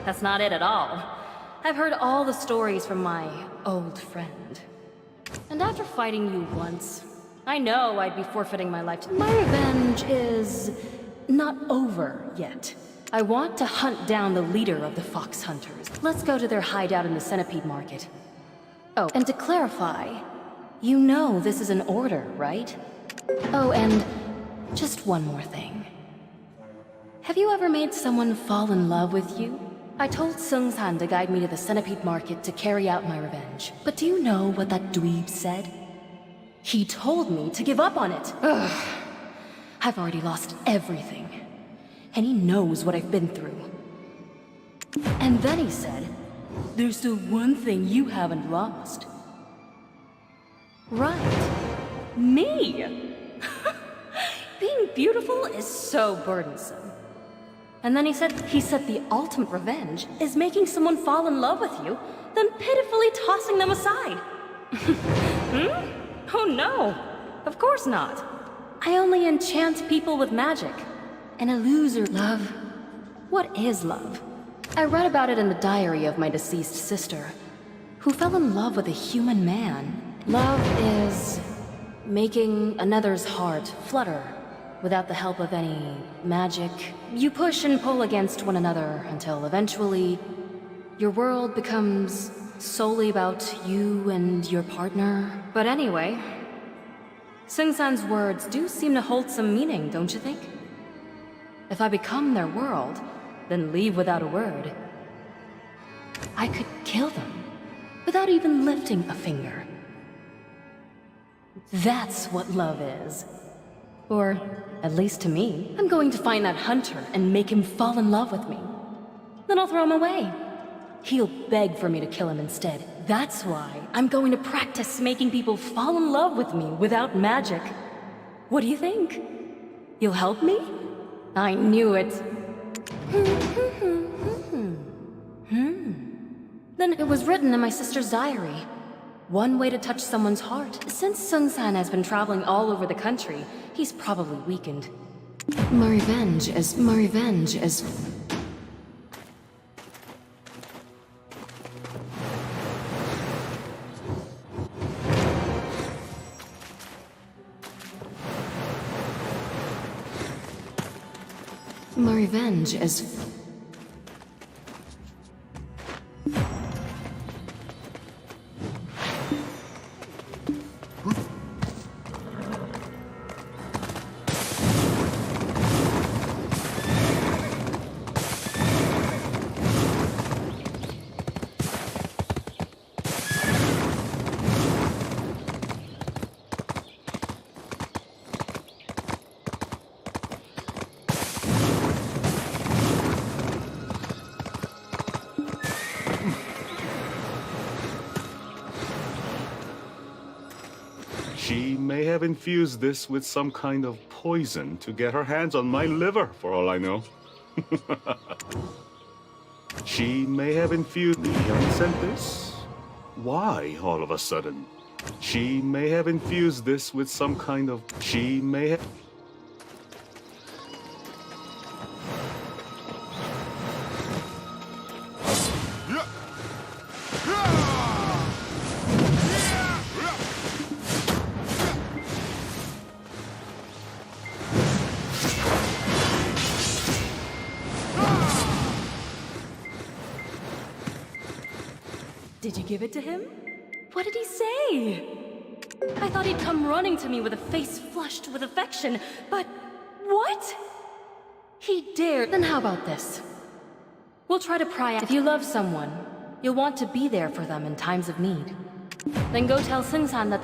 that's not it at all. I've heard all the stories from my old friend. And after fighting you once, I know I'd be forfeiting my life to— My revenge is not over yet. I want to hunt down the leader of the Fox Hunters. Let's go to their hideout in the Centipede Market. Oh, and to clarify, you know this is an order, right? Oh, and just one more thing. Have you ever made someone fall in love with you? I told Sung-san to guide me to the Centipede Market to carry out my revenge. But do you know what that dweeb said? He told me to give up on it. Ugh. I've already lost everything. And he knows what I've been through. And then he said, there's still one thing you haven't lost. Right. Me! Being beautiful is so burdensome. And then he said the ultimate revenge is making someone fall in love with you, then pitifully tossing them aside. Oh no, of course not. I only enchant people with magic. An illusory love. What is love? I read about it in the diary of my deceased sister, who fell in love with a human man. Love is making another's heart flutter without the help of any magic. You push and pull against one another until eventually your world becomes solely about you and your partner. But anyway, Sing-san's words do seem to hold some meaning, don't you think? If I become their world, then leave without a word, I could kill them without even lifting a finger. That's what love is. Or, at least to me. I'm going to find that hunter and make him fall in love with me. Then I'll throw him away. He'll beg for me to kill him instead. That's why I'm going to practice making people fall in love with me without magic. What do you think? You'll help me? I knew it. Then it was written in my sister's diary. One way to touch someone's heart. Since Sung-san has been traveling all over the country, he's probably weakened. My revenge is... My revenge is... She may have infused this with some kind of poison to get her hands on my liver, for all I know. She may have infused... Leon sent this? Why, all of a sudden? She may have infused this with some kind of... She may have... Did you give it to him? What did he say? I thought he'd come running to me with a face flushed with affection, but... what? He dared. Then how about this? We'll try to pry out. If you love someone, you'll want to be there for them in times of need. Then go tell Sing-san that...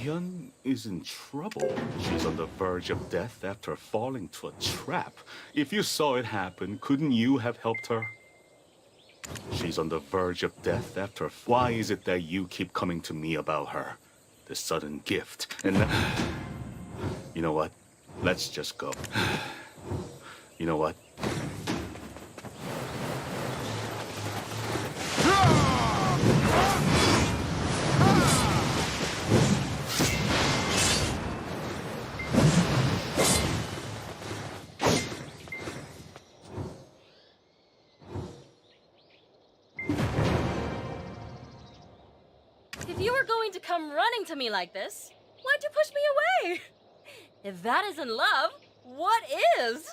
Mi-hyun is in trouble. She's on the verge of death after falling to a trap. If you saw it happen, couldn't you have helped her? She's on the verge of death after... Why is it that you keep coming to me about her? The sudden gift, and... You know what? Let's just go. You know what? If you were going to come running to me like this, why'd you push me away? If that isn't love, what is?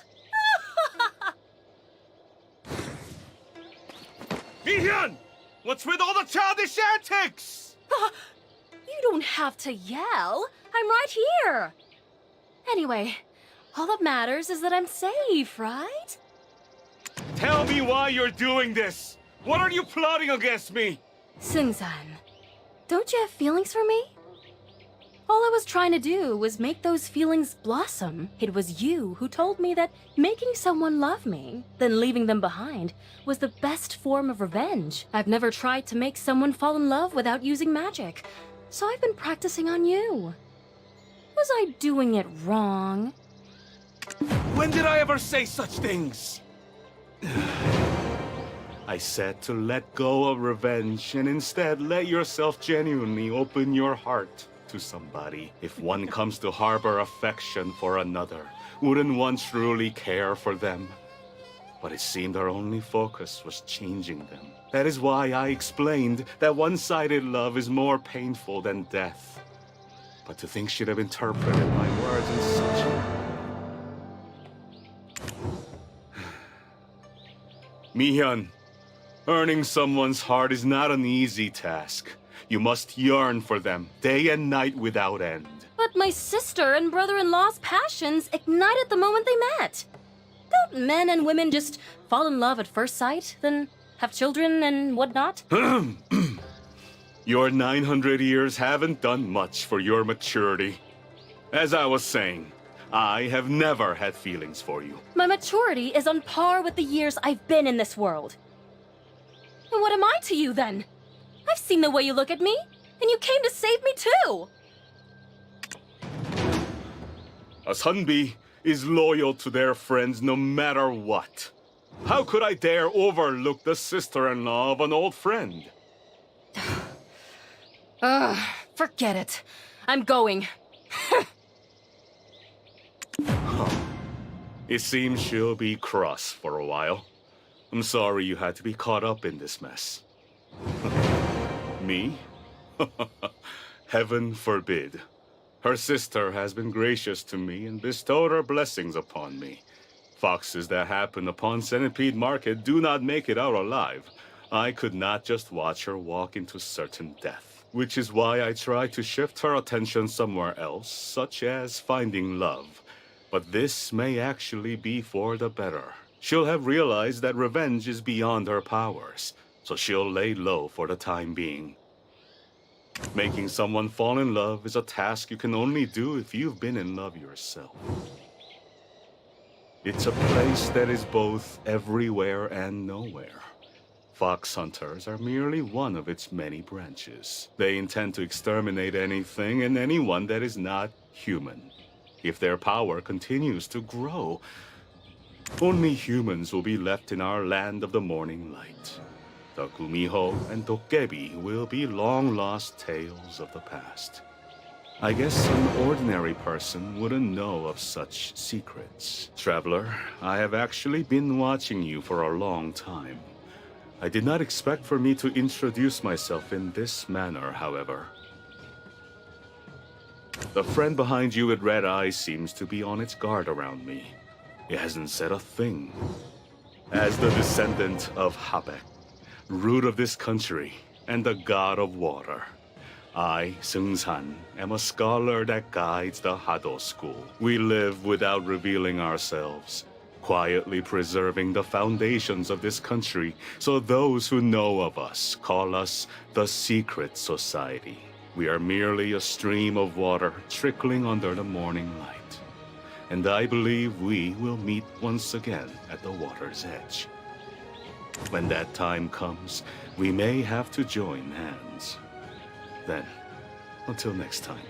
Mi-hyun! What's with all the childish antics? You don't have to yell. I'm right here. Anyway, all that matters is that I'm safe, right? Tell me why you're doing this! What are you plotting against me? Sung-san, don't you have feelings for me? All I was trying to do was make those feelings blossom. It was you who told me that making someone love me, then leaving them behind, was the best form of revenge. I've never tried to make someone fall in love without using magic, so I've been practicing on you. Was I doing it wrong? When did I ever say such things? I said to let go of revenge and instead let yourself genuinely open your heart to somebody. If one comes to harbor affection for another, wouldn't one truly care for them? But it seemed our only focus was changing them. That is why I explained that one-sided love is more painful than death. But to think she'd have interpreted my words in such a... Mi-hyun, earning someone's heart is not an easy task. You must yearn for them, day and night without end. But my sister and brother-in-law's passions ignited the moment they met. Don't men and women just fall in love at first sight, then have children and whatnot? Your 900 years haven't done much for your maturity. As I was saying, I have never had feelings for you. My maturity is on par with the years I've been in this world. And what am I to you, then? I've seen the way you look at me, and you came to save me too! A Sunbi is loyal to their friends no matter what. How could I dare overlook the sister-in-law of an old friend? Ugh, forget it. I'm going. It seems she'll be cross for a while. I'm sorry you had to be caught up in this mess. Me? Heaven forbid. Her sister has been gracious to me and bestowed her blessings upon me. Foxes that happen upon Centipede Market do not make it out alive. I could not just watch her walk into certain death, which is why I try to shift her attention somewhere else, such as finding love. But this may actually be for the better. She'll have realized that revenge is beyond her powers, so she'll lay low for the time being. Making someone fall in love is a task you can only do if you've been in love yourself. It's a place that is both everywhere and nowhere. Fox hunters are merely one of its many branches. They intend to exterminate anything and anyone that is not human. If their power continues to grow, only humans will be left in our land of the morning light. The Gumiho and Dokkebi will be long-lost tales of the past. I guess an ordinary person wouldn't know of such secrets. Traveler, I have actually been watching you for a long time. I did not expect for me to introduce myself in this manner, however. The friend behind you with red eyes seems to be on its guard around me. It hasn't said a thing. As the descendant of Habek, root of this country, and the god of water, I, Sung-san, am a scholar that guides the Hado school. We live without revealing ourselves, quietly preserving the foundations of this country, so those who know of us call us the Secret Society. We are merely a stream of water trickling under the morning light. And I believe we will meet once again at the water's edge. When that time comes, we may have to join hands. Then, until next time.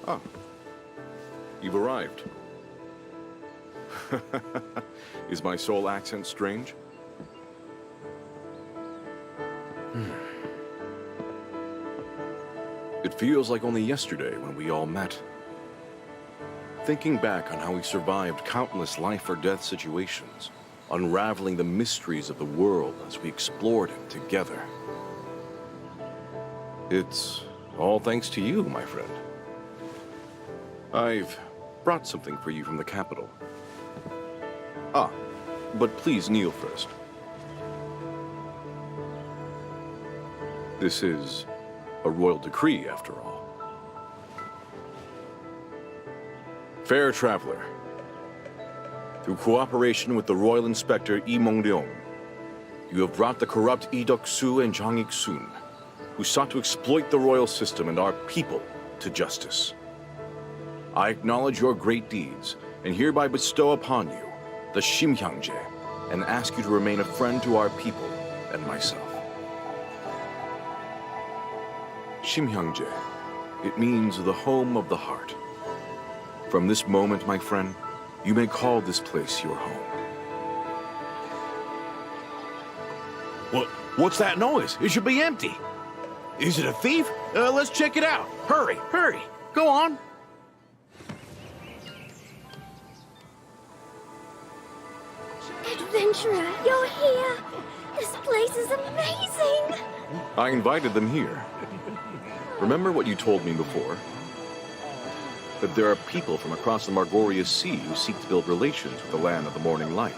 Ah, you've arrived. Is my soul accent strange? It feels like only yesterday when we all met. Thinking back on how we survived countless life or death situations, unraveling the mysteries of the world as we explored it together. It's all thanks to you, my friend. I've brought something for you from the capital. Ah, but please kneel first. This is a royal decree, after all. Fair traveler, through cooperation with the Royal Inspector Yi Mengleong, you have brought the corrupt Yi Duk-su and Zhang Ik-sun, who sought to exploit the royal system and our people, to justice. I acknowledge your great deeds, and hereby bestow upon you the Ximyangje, and ask you to remain a friend to our people and myself. Ximyangje, it means the home of the heart. From this moment, my friend, you may call this place your home. What's that noise? It should be empty. Is it a thief? Let's check it out. Hurry, hurry. Go on. Adventurer, you're here! This place is amazing! I invited them here. Remember what you told me before? That there are people from across the Margorius Sea who seek to build relations with the land of the morning light.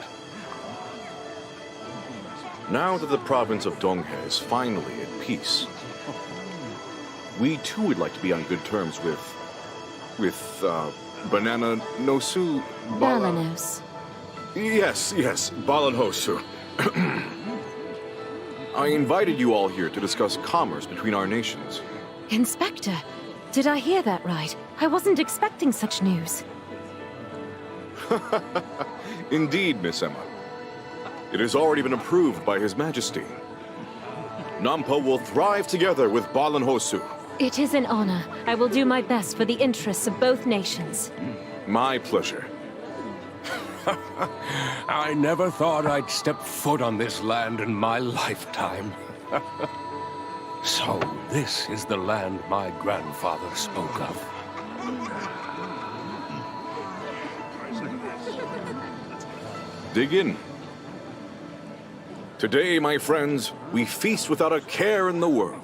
Now that the province of Donghe is finally at peace, we too would like to be on good terms with Banana Nosu... Balanos. Yes, Balan Hosu. I invited you all here to discuss commerce between our nations. Inspector, did I hear that right? I wasn't expecting such news. Indeed, Miss Emma. It has already been approved by His Majesty. Nampa will thrive together with Balan Hosu. It is an honor. I will do my best for the interests of both nations. My pleasure. I never thought I'd step foot on this land in my lifetime. So, this is the land my grandfather spoke of. Dig in. Today, my friends, we feast without a care in the world.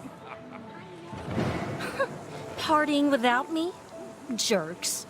Partying without me? Jerks.